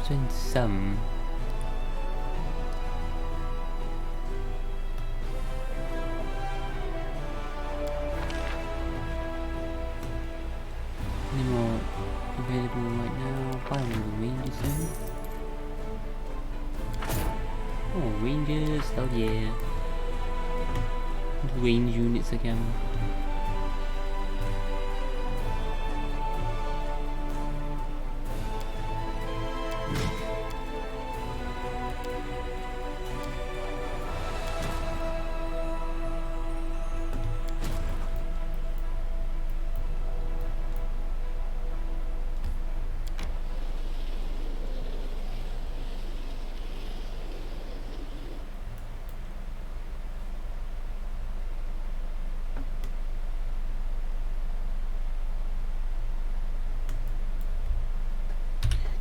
Send some. Any more available right now? Buy one of the Rangers then. Oh, Rangers, hell yeah. Range units again.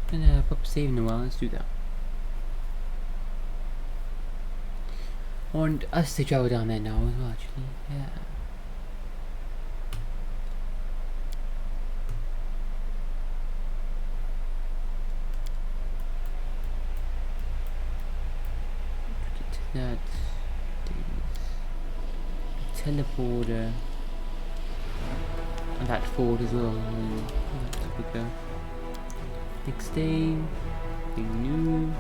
And pop save in a while, let's do that. I want us to travel down there now as well, actually. Yeah. Get to that. Teleporter. And that fort as well. That's quicker. Next day, thing new.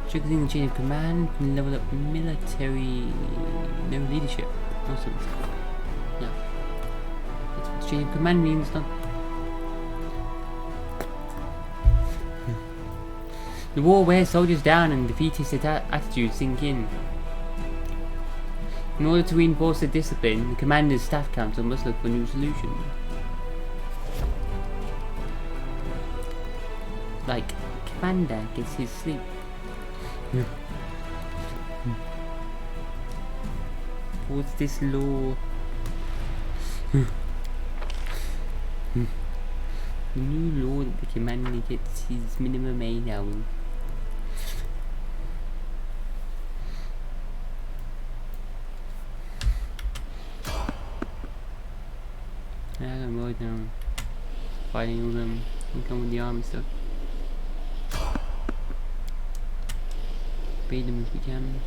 Triggering the chain of command can level up military leadership. Awesome. Yeah. That's what the chain of command means, huh? The war wears soldiers down and defeatist attitudes sink in. In order to reinforce the discipline, the commander's staff council must look for new solutions. Like, Commander gets his sleep. What's this law? The new law that the Commander gets his minimum 8 hours. I'm right now. Fighting all them and come with the army stuff. Beat them if we can.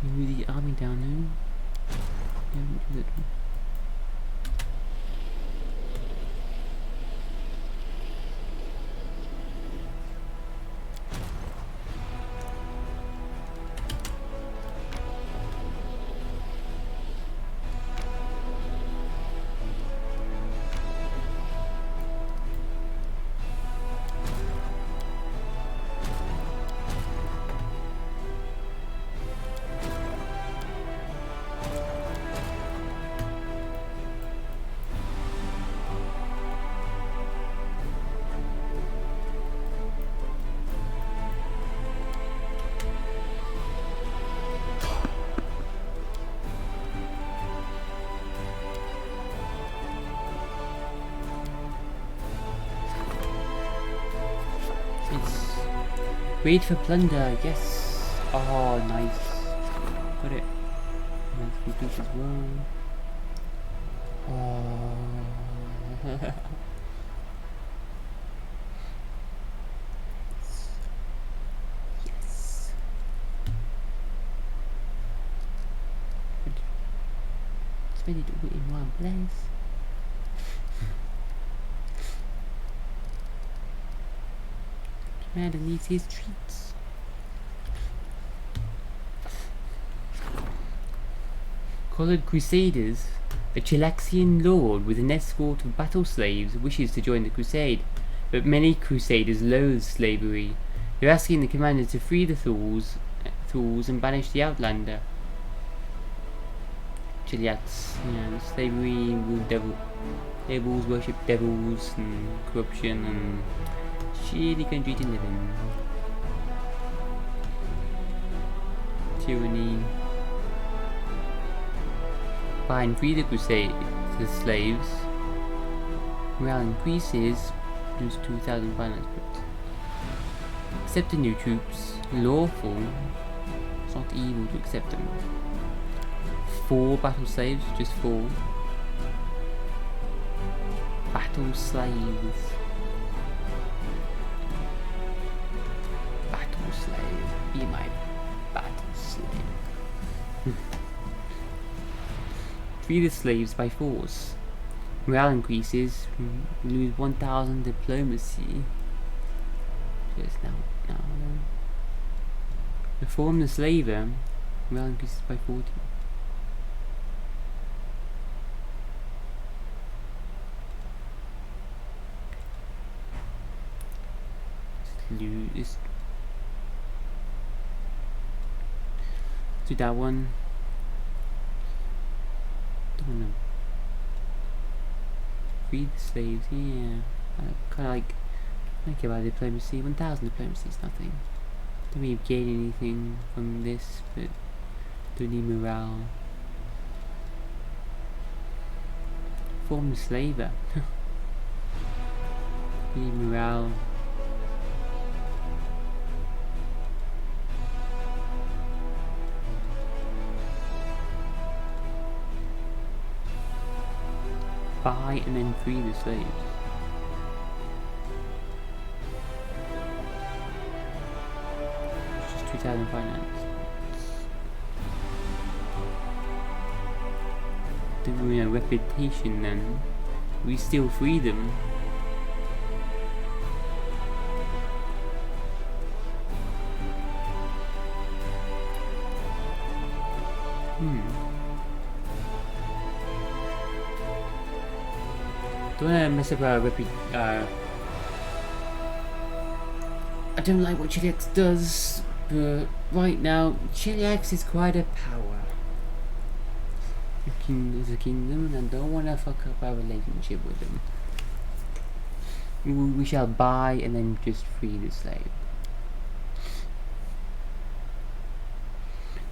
Move the army down there. Yeah, we'll do that. Wait for plunder, yes. Oh, nice. Got it. Nice complete as well. Oh. Yes. It's ready to do it in one place. Commander needs his treats. Collared Crusaders. A Chilaxian lord with an escort of battle slaves wishes to join the crusade, but many crusaders loathe slavery. They're asking the commander to free the thralls and banish the outlander. Chiliats, yeah, slavery, devils worship devils, and corruption, and shitty country to live in. Tyranny. Buy and free the slaves. Morale increases, lose 2,000 finance points. Accept the new troops. Lawful. It's not evil to accept them. 4 battle slaves, just 4. Battle slaves. Battle slave. Be my battle slave. Free the slaves by force. Morale increases. Lose 1,000 diplomacy. Just now. Reform the slaver. Morale increases by 40. Let's do that one. Don't wanna free the slaves, yeah. I kinda like about diplomacy. 1,000 diplomacy is nothing. Don't really gain anything from this, but don't need morale. Form the slaver. Need morale. Buy and then free the slaves. It's just 2,000 finance. Don't we have reputation then? We still free them. Don't wanna mess up our I don't like what Chiliax does, but right now Chiliax is quite a power. Is a kingdom, and I don't wanna fuck up our relationship with them. We shall buy and then just free the slave.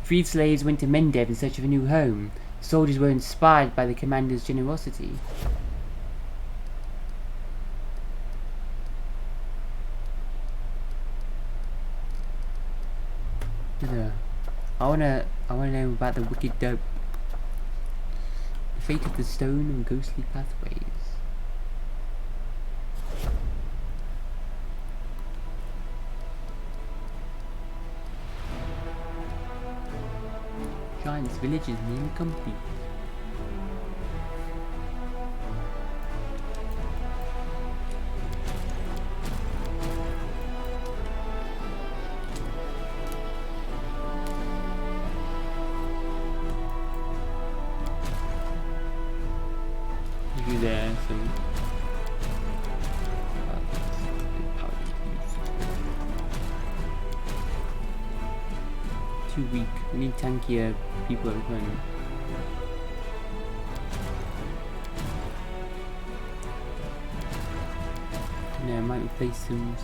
Freed slaves went to Mendev in search of a new home. The soldiers were inspired by the commander's generosity. I wanna know about the wicked dope. The fate of the stone and ghostly pathways. Giant's village is nearly complete. There, some too weak. We need tankier people at the moment. Yeah, I might replace some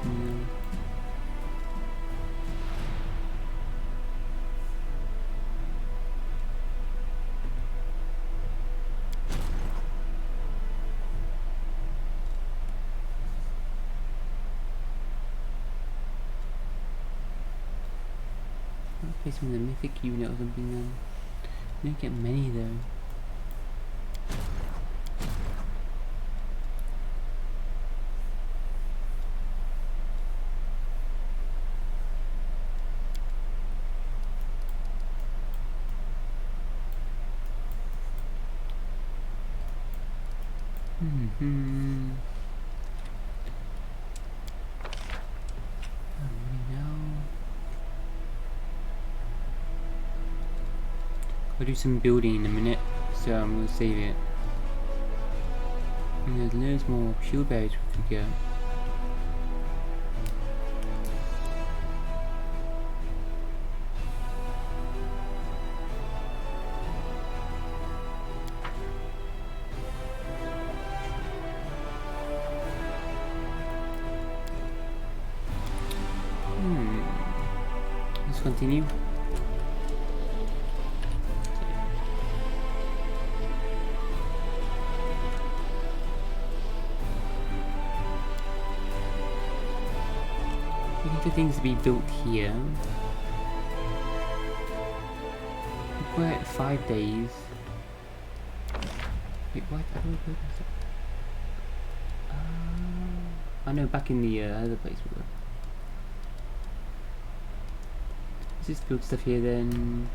place with a mythic unit or something then. We don't get many though. I'll do some building in a minute, so I'm gonna save it. And there's loads more shield berries we could get. Let's continue. Looking for things to be built here. We're at 5 days. Wait, what? I don't know. I know, back in the other place we were. Let's just build stuff here then.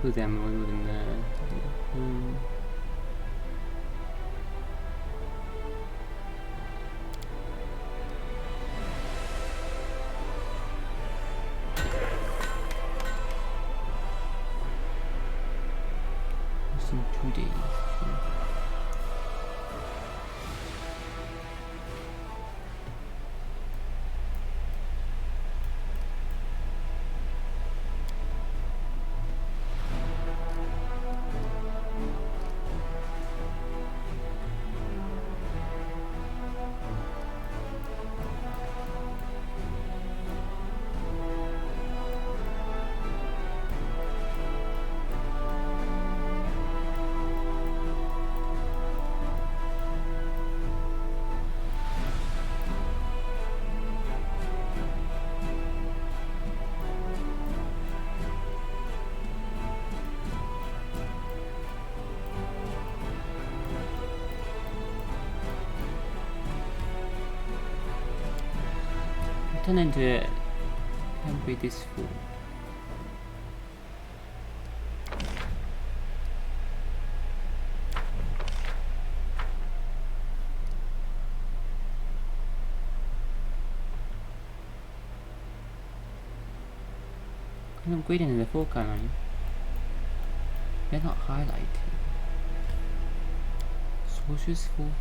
Put them all in there. Just in 2 days. Turn into it. Can't be this full. I'm upgrading in the full cannon. They're not highlighted. Sorcerer's Fortress.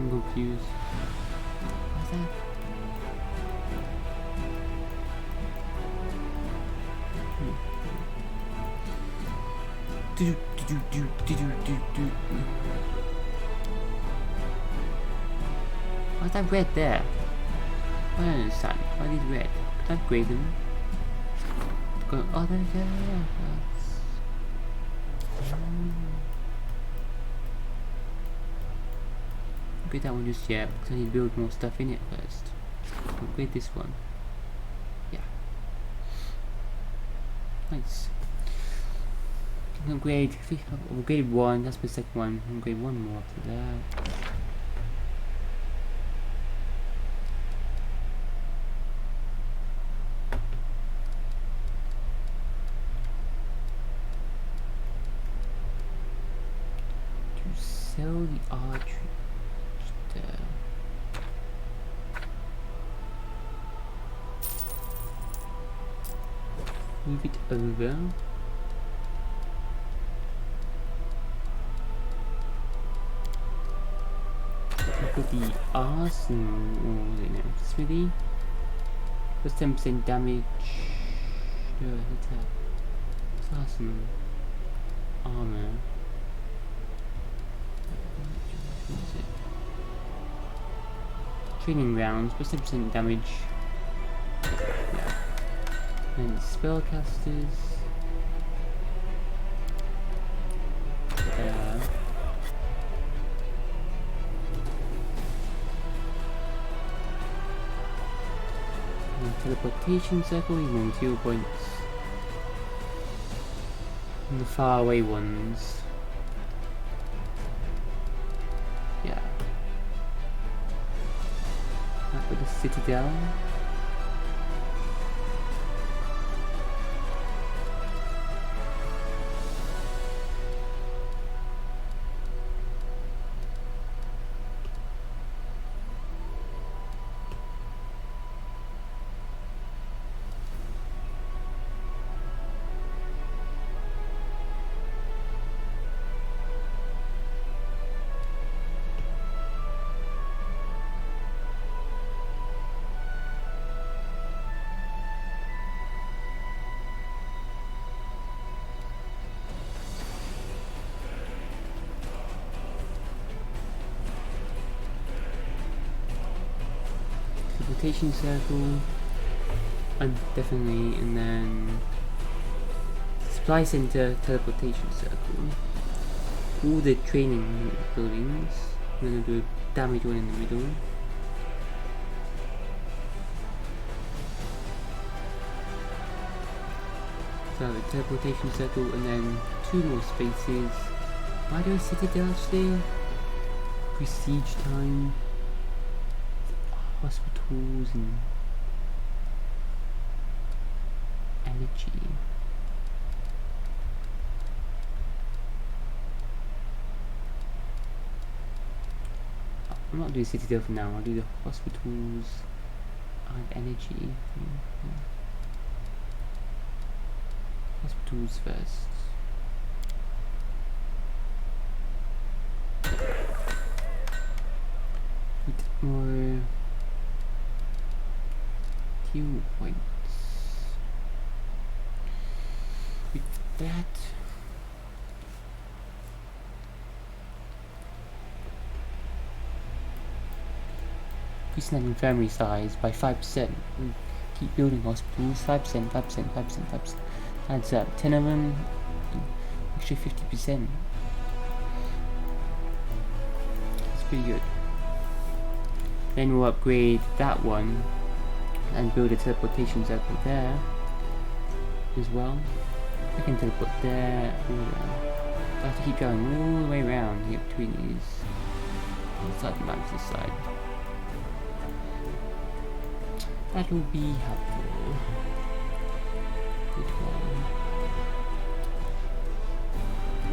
Confused. What's that? Why's that red there? I don't understand. Why are these red? Can I upgrade them? Oh, there we go. Get that one just yet because I need to build more stuff in it first. Upgrade this one. Yeah. Nice. Upgrade 1, that's my second one. Upgrade one more after that. To sell the archery. Move it over. Look at the arsenal. Oh, wait, no, smithy. Plus 10% damage. No, attack. It's arsenal. Armor. What is it? Training rounds. Plus 10% damage. Yeah. And spellcasters. And teleportation circle, you want 2 points. And the far away ones. Yeah. Back with the citadel. Teleportation circle, and definitely, and then supply center, teleportation circle, all the training buildings. I'm gonna do a damage one in the middle. So the teleportation circle, and then 2 more spaces. Why do I citadel actually? Prestige time. Hospitals and energy. I'm not doing citadel for now, I'll do the hospitals and energy. Hospitals first. Bit more Q points. With that, increasing that infirmary size by 5%. We keep building hospitals. 5%, 5%, 5%, 5%. Adds up. 10 of them, extra 50%. That's pretty good. Then we'll upgrade that one and build a teleportation circle there as well. I can teleport there. I have to keep going all the way around here between these. Inside the map this side. That will be helpful. Good one.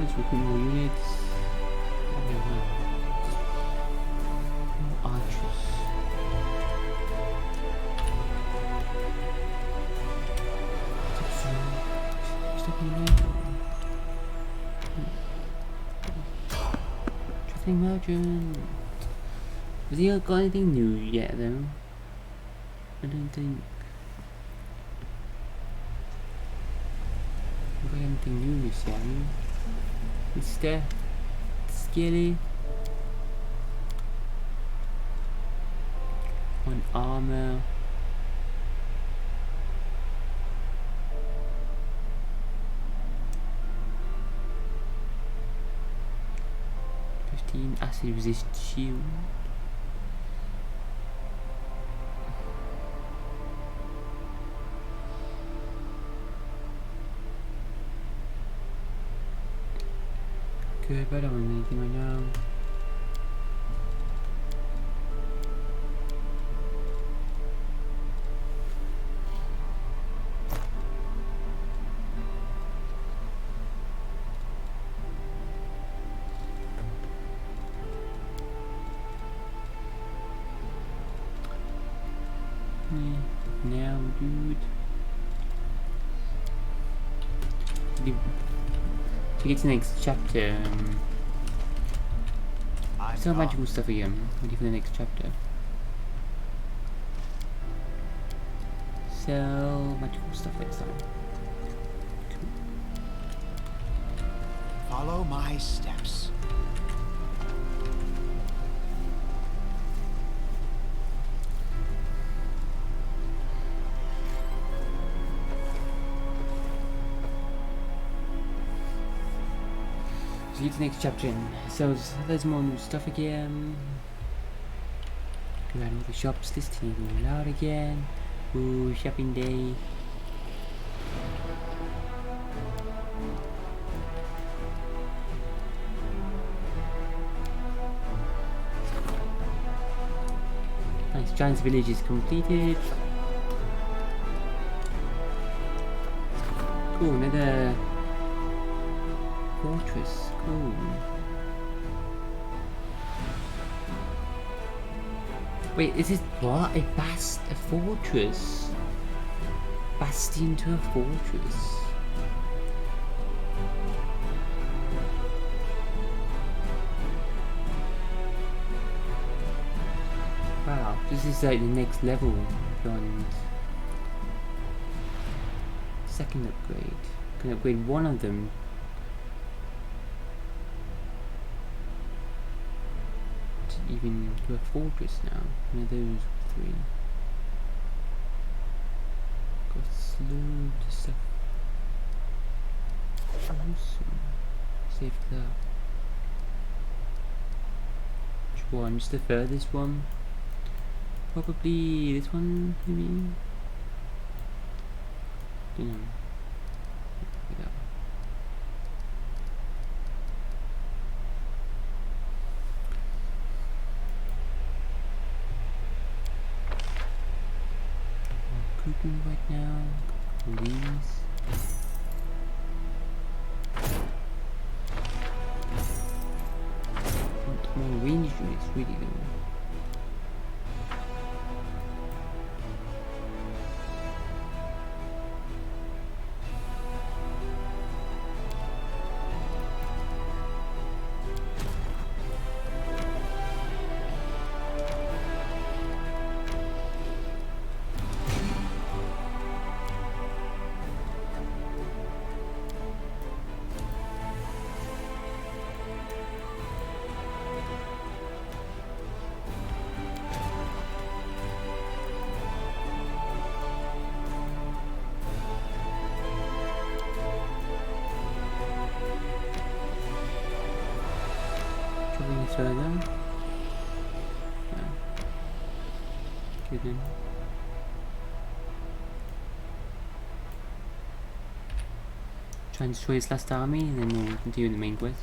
Let's recruit more units. More archers. Traffic merchant. Has he got anything new yet though? I don't think. Got anything new this year? Mr. Skilly. On armor. Acid resist shield. Good, but I don't want anything right now. Now, dude. To get to the next chapter, so magical stuff again. Ready for the next chapter. So magical stuff next time. Cool. Follow my steps. So get to the next chapter in. So there's more new stuff again. Go around all the shops, listing it all out again. Ooh, shopping day. Nice, Giant's Village is completed. Cool, another fortress. Cool. Wait, is it what? A fortress? Bastion to a fortress. Wow, this is like the next level beyond. Second upgrade. Can upgrade one of them. Even to a fortress now. One of those three. Got slowed stuff. Awesome. Saved that. Which one? Just the furthest one? Probably this one, maybe? Don't know. Look at that. Cooking right now. Please. Want more range units, really though. Further. Yeah. Good then. Try and destroy his last army and then we'll continue the main quest.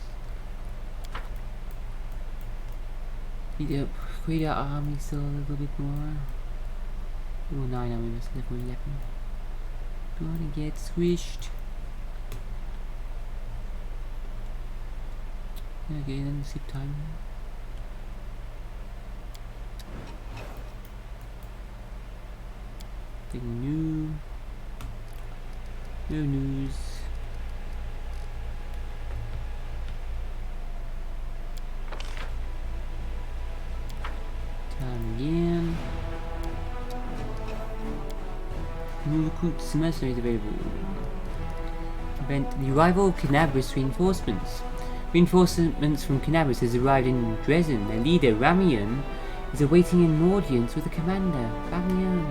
Need to upgrade our army still a little bit more. Oh, 9 army was level 11. Gonna get squished. Okay, then skip time. Nothing new. No news. Time again. New recruits mercenaries available. Event the arrival of Canabrus reinforcements. Reinforcements from Canabrus has arrived in Dresden. Their leader, Ramian, is awaiting an audience with the commander. Ramian.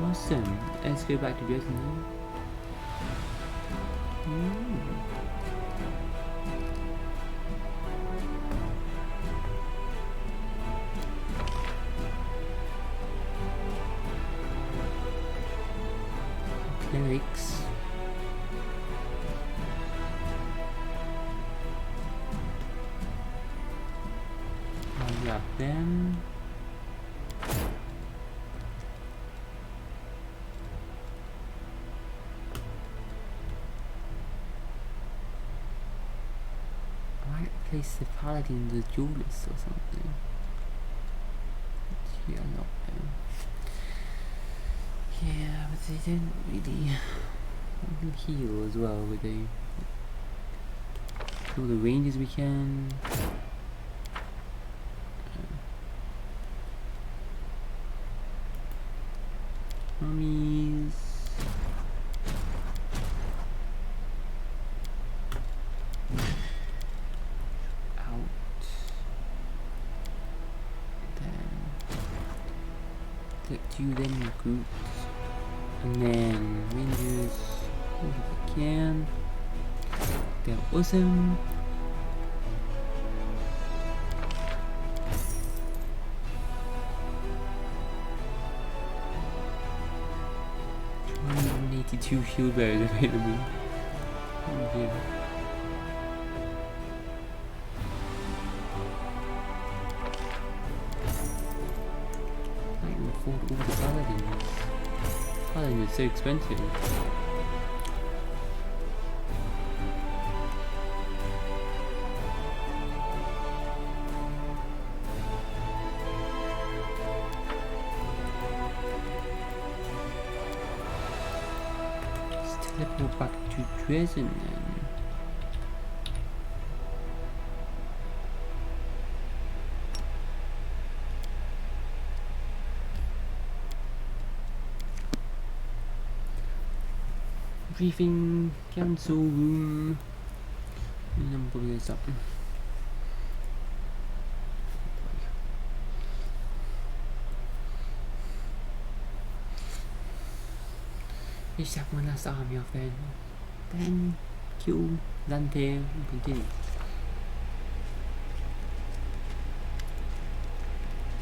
Awesome. Let's go back to Dresden now. Clerics. them. I might place the paladin as duelist or something. Yeah, not them. Yeah, but they don't really heal as well, would they? All the ranges we can. Mummies. Out. Then collect you then in groups. And then rangers if we can. They're awesome. Two shield bearers available. Oh dear. I can afford all the paladins. Paladins are so expensive. Go back to Dresden then. Briefing council room. Number is up. Finish up one last army off then kill Dante and continue.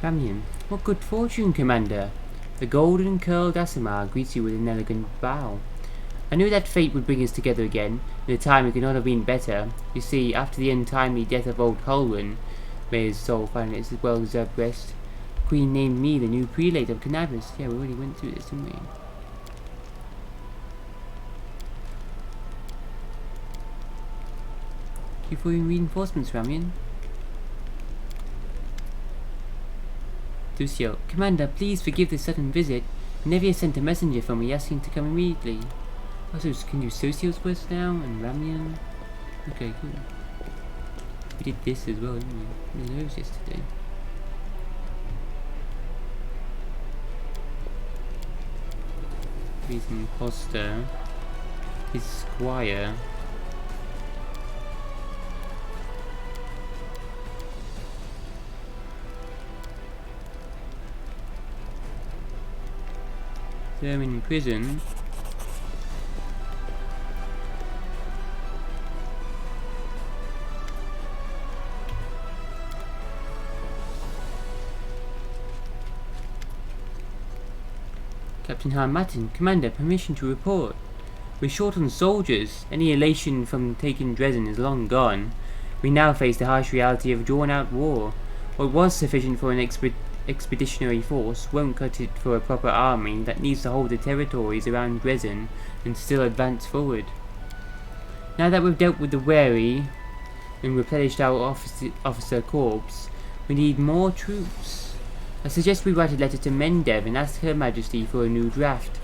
Ramian, what good fortune, Commander! The golden curled Asimar greets you with an elegant bow. I knew that fate would bring us together again, in a time it could not have been better. You see, after the untimely death of old Hulwyn, may his soul find its well-deserved rest, the Queen named me the new prelate of Cannabis. Yeah, we already went through this, didn't we? Thank you for your reinforcements, Ramian. Lucio, Commander, please forgive this sudden visit. Nevia sent a messenger for me asking to come immediately. Also, can do Social's quest now and Ramian. Okay, cool. We did this as well, didn't we? We did those yesterday. He's an imposter. His squire. They're in prison. Captain Harmatin, Commander, permission to report. We're short on soldiers. Any elation from taking Dresden is long gone. We now face the harsh reality of drawn-out war. What was sufficient for an expeditionary force won't cut it for a proper army that needs to hold the territories around Dresden and still advance forward. Now that we've dealt with the weary and replenished our officer corps, we need more troops. I suggest we write a letter to Mendev and ask Her Majesty for a new draft.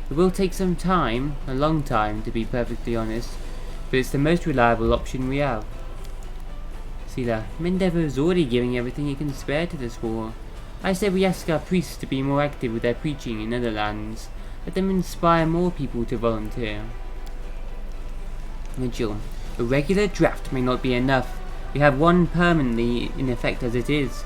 It will take some time, a long time to be perfectly honest, but it's the most reliable option we have. See that, Mendev is already giving everything he can spare to this war. I said we ask our priests to be more active with their preaching in other lands. Let them inspire more people to volunteer. Mitchell, a regular draft may not be enough. We have one permanently in effect as it is.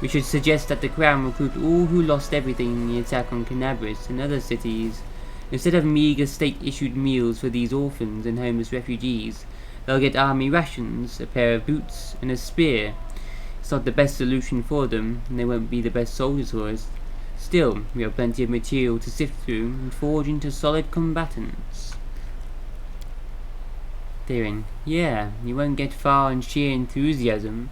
We should suggest that the Crown recruit all who lost everything in the attack on Canabris and other cities. Instead of meagre state-issued meals for these orphans and homeless refugees, they'll get army rations, a pair of boots, and a spear. It's not the best solution for them, and they won't be the best soldiers for us. Still, we have plenty of material to sift through and forge into solid combatants. Theron, yeah, you won't get far in sheer enthusiasm.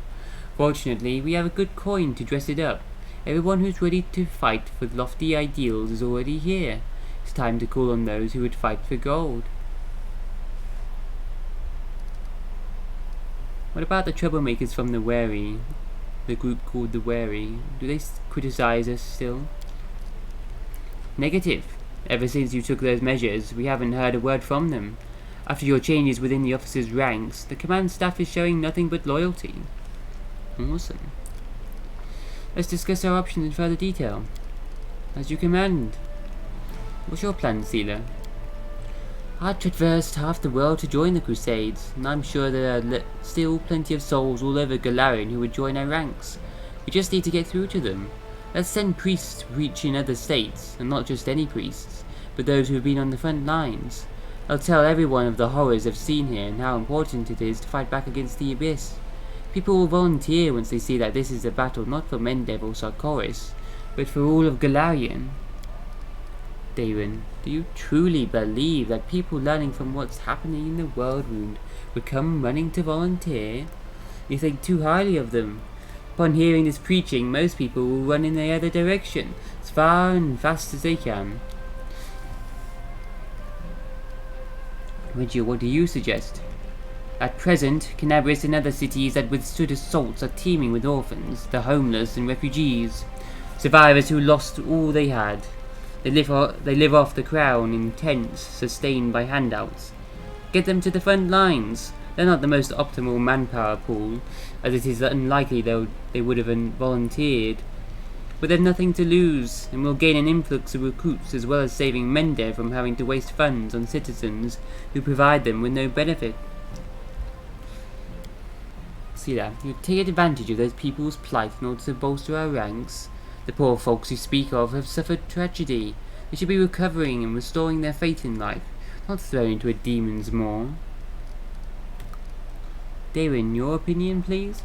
Fortunately, we have a good coin to dress it up. Everyone who's ready to fight for lofty ideals is already here. It's time to call on those who would fight for gold. What about the troublemakers from the Wary? The group called the Wary. Do they criticize us still? Negative. Ever since you took those measures, we haven't heard a word from them. After your changes within the officers' ranks, the command staff is showing nothing but loyalty. Awesome. Let's discuss our options in further detail. As you command. What's your plan, Sealer? I traversed half the world to join the Crusades, and I'm sure there are still plenty of souls all over Galarian who would join our ranks. We just need to get through to them. Let's send priests to preach in other states, and not just any priests, but those who have been on the front lines. They'll tell everyone of the horrors they've seen here and how important it is to fight back against the Abyss. People will volunteer once they see that this is a battle not for Mendev or Sarkoris, but for all of Galarian. Darren, do you truly believe that people learning from what's happening in the World Wound would come running to volunteer? You think too highly of them. Upon hearing this preaching, most people will run in the other direction, as far and fast as they can. Reggie, what do you suggest? At present, Canabris and other cities that withstood assaults are teeming with orphans, the homeless and refugees. Survivors who lost all they had. They live off the crown in tents sustained by handouts. Get them to the front lines. They're not the most optimal manpower pool, as it is unlikely they would have volunteered. But they've nothing to lose, and will gain an influx of recruits as well as saving Mendev from having to waste funds on citizens who provide them with no benefit. See that? You take advantage of those people's plight in order to bolster our ranks. The poor folks you speak of have suffered tragedy. They should be recovering and restoring their faith in life, not thrown into a demon's maw. Darren, your opinion, please?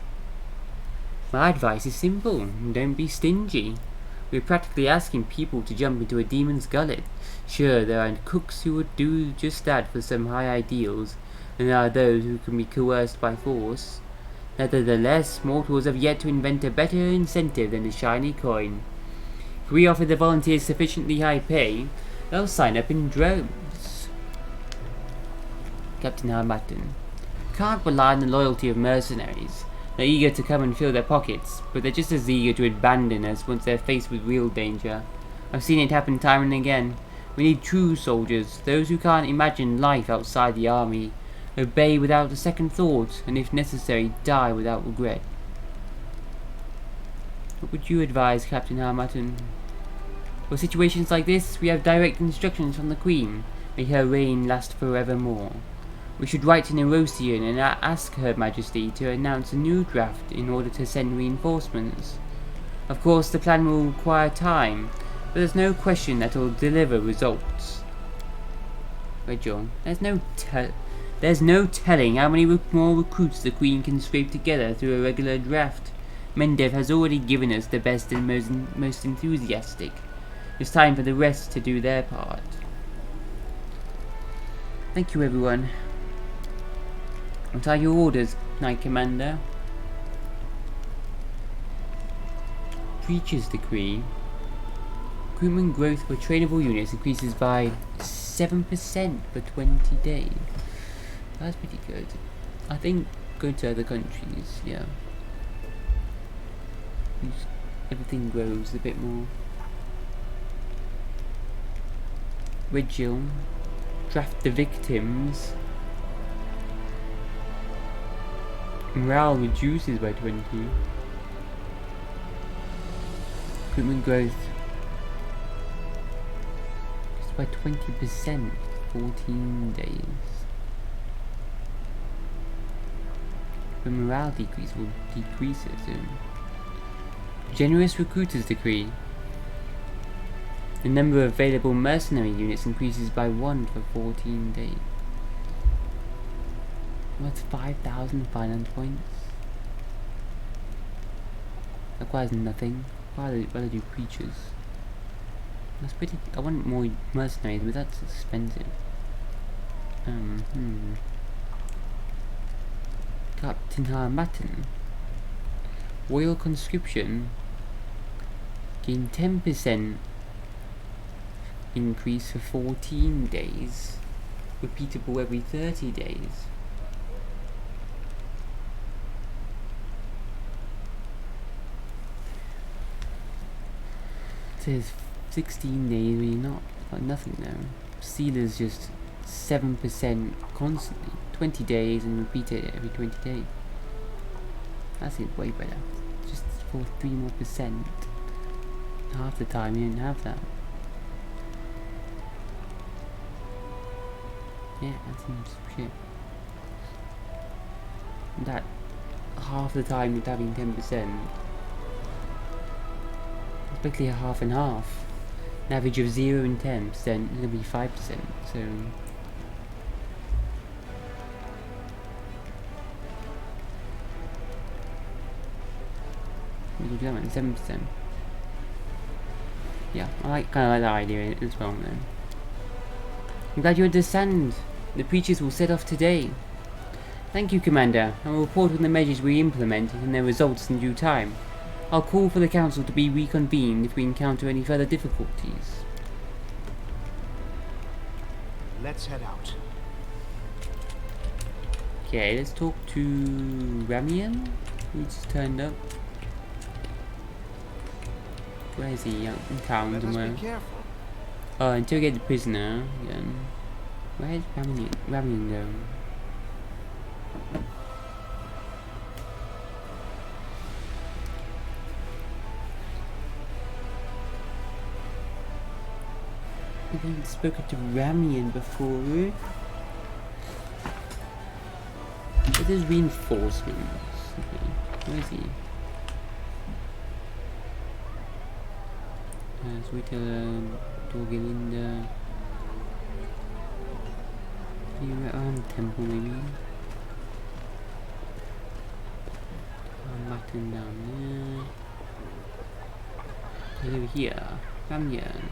My advice is simple. Don't be stingy. We're practically asking people to jump into a demon's gullet. Sure, there are cooks who would do just that for some high ideals, and there are those who can be coerced by force. Nevertheless, mortals have yet to invent a better incentive than the shiny coin. If we offer the volunteers sufficiently high pay, they'll sign up in droves. Captain Harmattan. Can't rely on the loyalty of mercenaries. They're eager to come and fill their pockets, but they're just as eager to abandon us once they're faced with real danger. I've seen it happen time and again. We need true soldiers, those who can't imagine life outside the army, obey without a second thought, and if necessary, die without regret. What would you advise, Captain Harmattan? For situations like this, we have direct instructions from the Queen. May her reign last forevermore. We should write to Nerosian and ask Her Majesty to announce a new draft in order to send reinforcements. Of course, the plan will require time, but there's no question that it will deliver results. Rachel, there's no telling how many more recruits the Queen can scrape together through a regular draft. Mendev has already given us the best and most enthusiastic. It's time for the rest to do their part. Thank you, everyone. What are your orders, Knight Commander? Preacher's Decree. Recruitment growth for trainable units increases by 7% for 20 days. That's pretty good. I think going to other countries, yeah. Everything grows a bit more. Rigil. Draft the victims. Morale reduces by 20. Recruitment growth increased by 20%, 14 days. The morale decrease will decrease it soon. Generous Recruiter's Decree. The number of available mercenary units increases by 1 for 14 days. What's 5,000 finance points? Requires nothing. Rather do creatures. That's pretty. I want more mercenaries, but that's expensive. Captain Harmattan. Royal conscription. Gain 10% increase for 14 days. Repeatable every 30 days. It says 16 days, really not like nothing though. Sealer's just 7% constantly. 20 days and repeat it every 20 days. That's it, way better. Just for 3 more percent. Half the time you didn't have that. Yeah, that seems shit. That half the time you're having 10%. It's basically a half and half. An average of 0 and 10%, it's gonna be 5%, so what do you do that, 7%. Yeah, I kinda like that idea as well then. I'm glad you understand. The preachers will set off today. Thank you, Commander. I will report on the measures we implement and their results in due time. I'll call for the council to be reconvened if we encounter any further difficulties. Let's head out. Okay, let's talk to Ramian, who just turned up. Where is he? Out in town Let us somewhere. be careful. Oh, interrogate the prisoner again. Where's Ramian go? I haven't spoken to Ramian before. But there's reinforcements. Okay. Where is he? Let's wait till Dorgelinda. Temple maybe. Mutton down there. Over here. Ramian.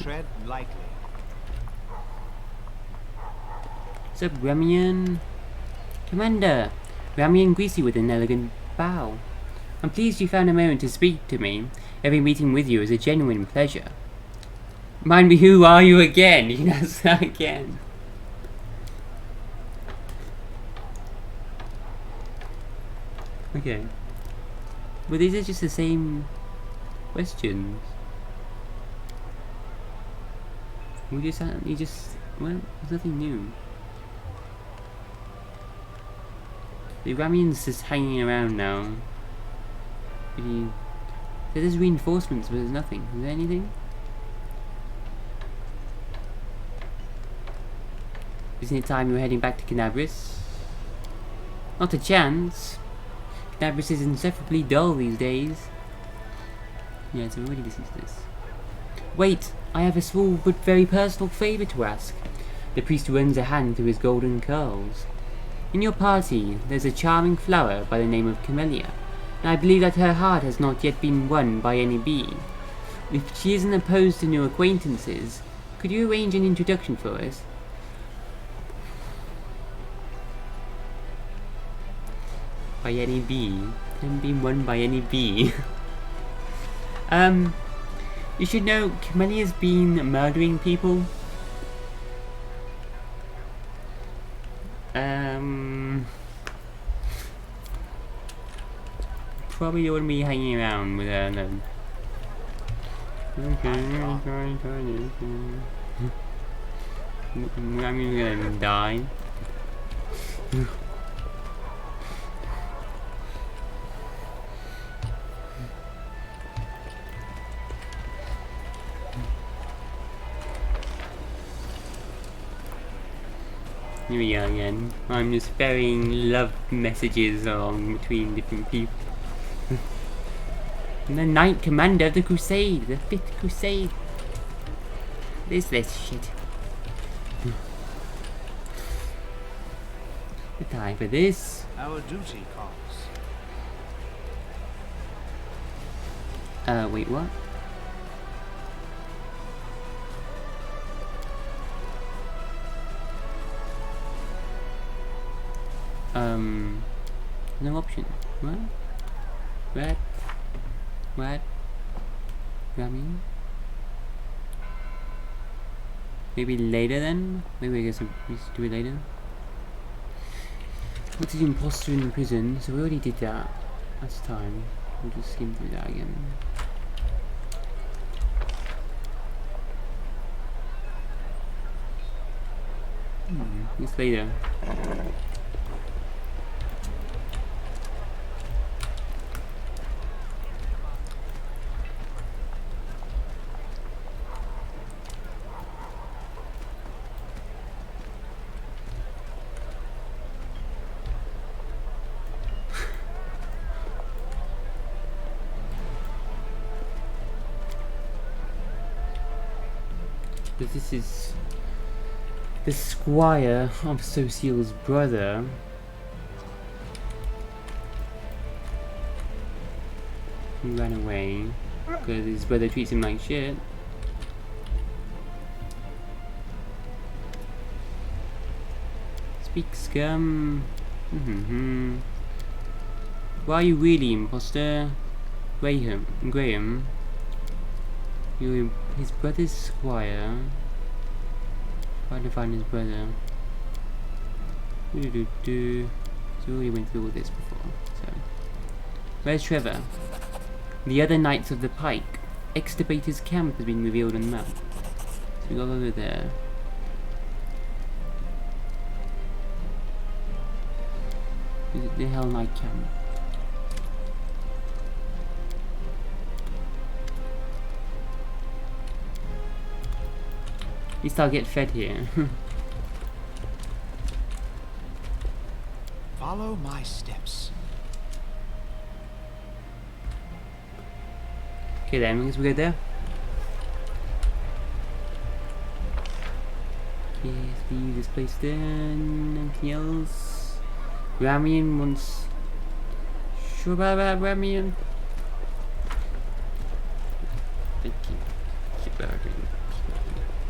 Tread lightly. What's up, Ramian? Commander! Ramian greets you with an elegant bow. I'm pleased you found a moment to speak to me. Every meeting with you is a genuine pleasure. Mind me, who are you again? You can ask that again. Okay. But these are just the same questions. We just well, there's nothing new. The Ramian's just hanging around now. There's reinforcements, but there's nothing. Is there anything? Isn't it time we were heading back to Canabris? Not a chance. Canabris is insufferably dull these days. Yeah, so we'll really listen to this. Wait! I have a small but very personal favour to ask. The priest runs a hand through his golden curls. In your party, there's a charming flower by the name of Camellia, and I believe that her heart has not yet been won by any bee. If she isn't opposed to new acquaintances, could you arrange an introduction for us? By any bee? Hasn't been won by any bee. You should know, Camellia's been murdering people. Probably don't want to be hanging around with her, no. I'm gonna die. Here we are again. I'm just ferrying love messages along between different people. And the Knight Commander of the Crusade, the 5th Crusade. This shit. The time for this. Our duty calls. Wait, what? No option. What? What? What? Grammy? Maybe later then? Maybe I guess we should do it later. What's the imposter in the prison? So we already did that last time. We'll just skim through that again. It's later. This is the squire of Social's brother. He ran away because his brother treats him like shit. Speak, scum. Why are you really, imposter? Graham. You're his brother's squire. Trying to find his brother. So we already went through all this before. So, where's Trevor? The other Knights of the Pike. Extirpator's camp has been revealed on the map. So we go over there. Is it the Hell Knight camp? At least I'll get fed here. Follow my steps. Okay then, I guess we go there. Okay, let's leave this place then. Anything else? Ramian wants... Sure about Ramian? Thank you. Keep bargaining.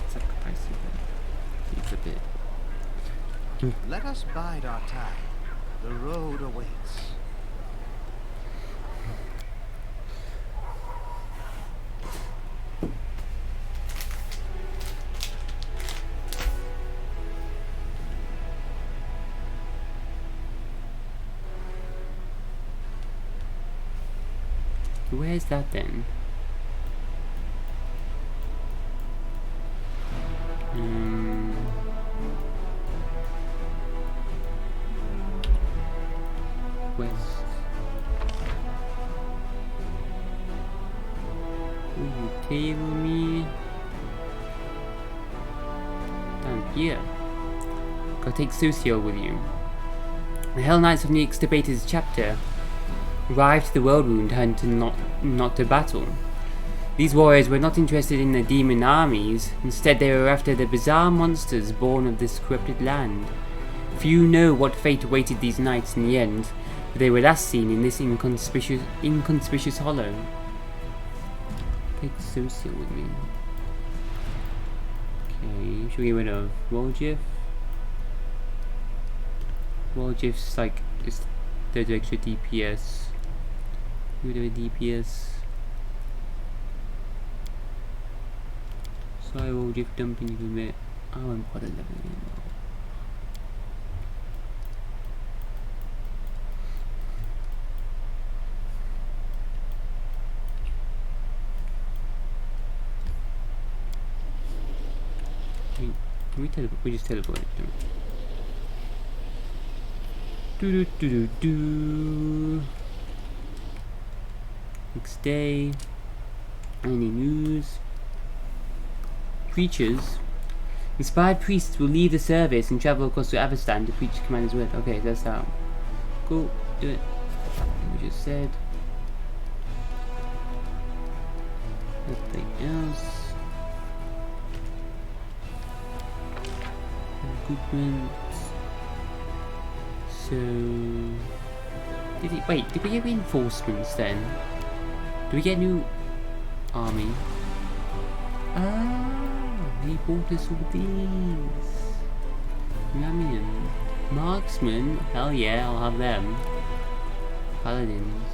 Sacrificing him. Keep a bit. Let us bide our time. The road awaits. Where's that then? West. Ooh, table me. Down here. Gotta take Socio with you. The Hell Knights of the Extirpator's chapter arrived to the World Wound Hunt to not to battle. These warriors were not interested in the demon armies, instead they were after the bizarre monsters born of this corrupted land. Few know what fate awaited these knights in the end, but they were last seen in this inconspicuous hollow. Take Socio with me. Okay, should we get rid of Woljif? Woljif's like, there's extra DPS. Get rid of DPS. So I will just dump into a bit. I won't put a level in. Can we teleport? We just teleported. Do. Next day. Any news? Preachers. Inspired priests will leave the service and travel across to Avestan to preach the commander's word. Okay, that's how. Cool, do it. We just said. Nothing else. recruitment. So did we get reinforcements then? Do we get a new army? Ah, he bought us all these. Ramian. Marksmen, hell yeah, I'll have them. Paladins.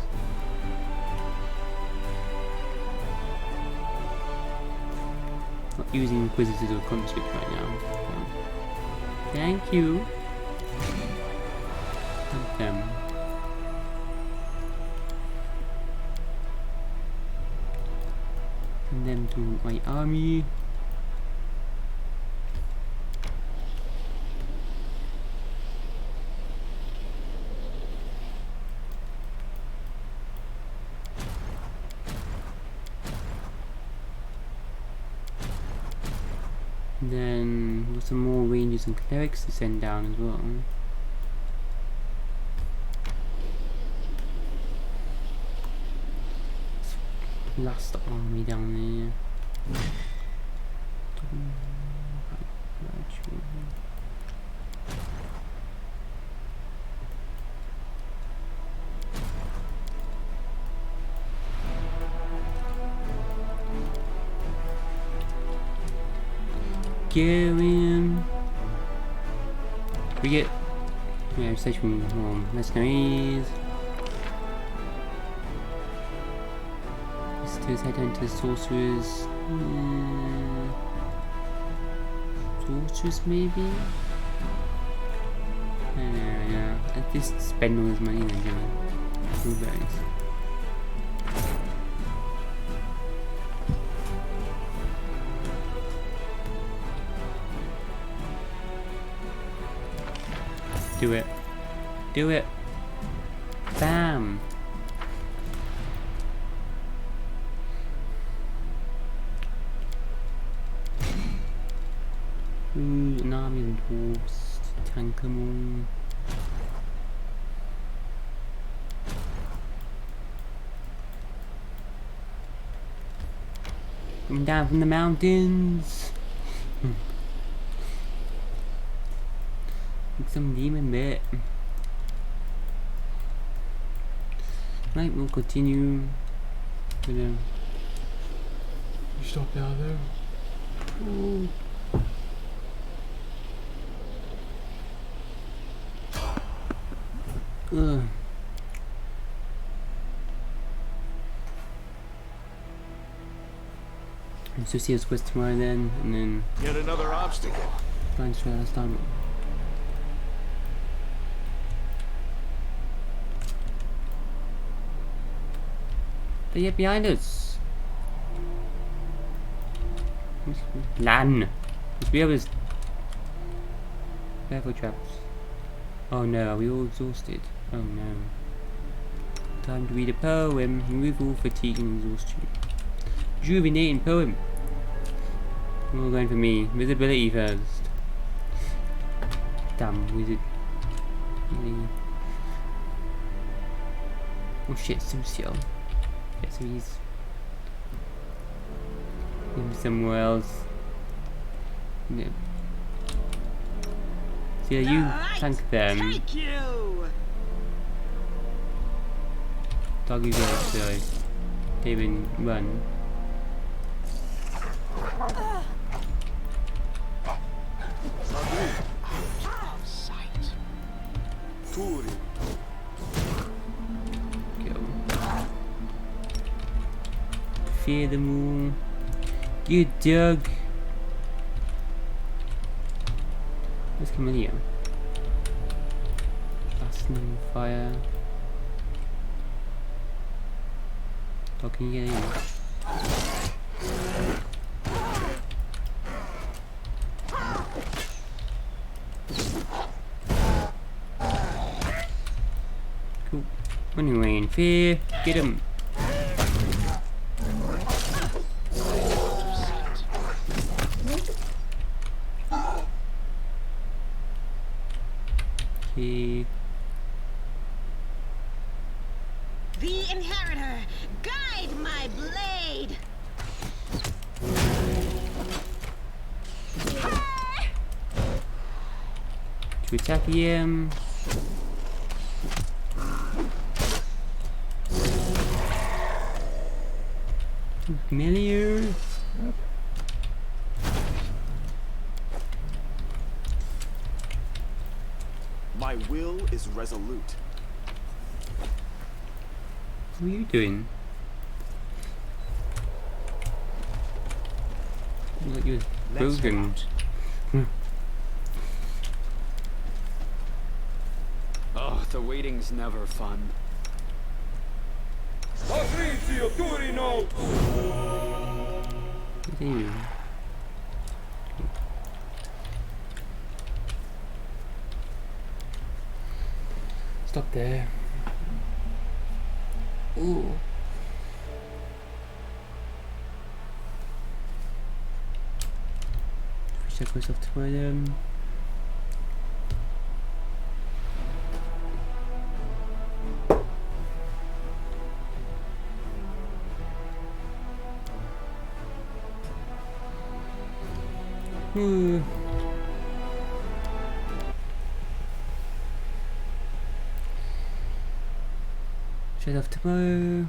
Not using Inquisitors or Conscripts right now. So. Thank you. Thank them. Send them to my army. Then with some more rangers and clerics to send down as well. Last army down there. Going. We get search from mercenaries. Let's head down to the sorcerers. Sorcerers maybe? Yeah. At least spend all his money then, Jimmy. Blueberries. Do it. Do it. Bam. Ooh, an army of dwarves. Tank them all. Coming down from the mountains. Some demon bit. Right, we'll continue. You stop down there. Ooh. So see us quest tomorrow then, and then Yet another obstacle. try and try last time. They get behind us. Lan. Must be others. Careful traps. Oh no, are we all exhausted? Oh no. Time to read a poem. Remove all fatigue and exhaustion. Rejuvenating poem. We're all going for me. Visibility first. Damn wizard. Really. Oh shit, Sucio. Okay, so he's somewhere else. Yeah. So yeah, you tank them. Doggy go so David run. Fear them all. Good dog. Where's Camellia? Fastening fire. Dog, can you get in? Cool. Running away in fear. Get him. The Inheritor, guide my blade. To attack him. Familiar. My will is resolute. What are you doing? Look, you're broken. Oh, the waiting's never fun. Patrizio Turino! What are you? Stop there. Ooh. Check myself to my Shut off tomorrow.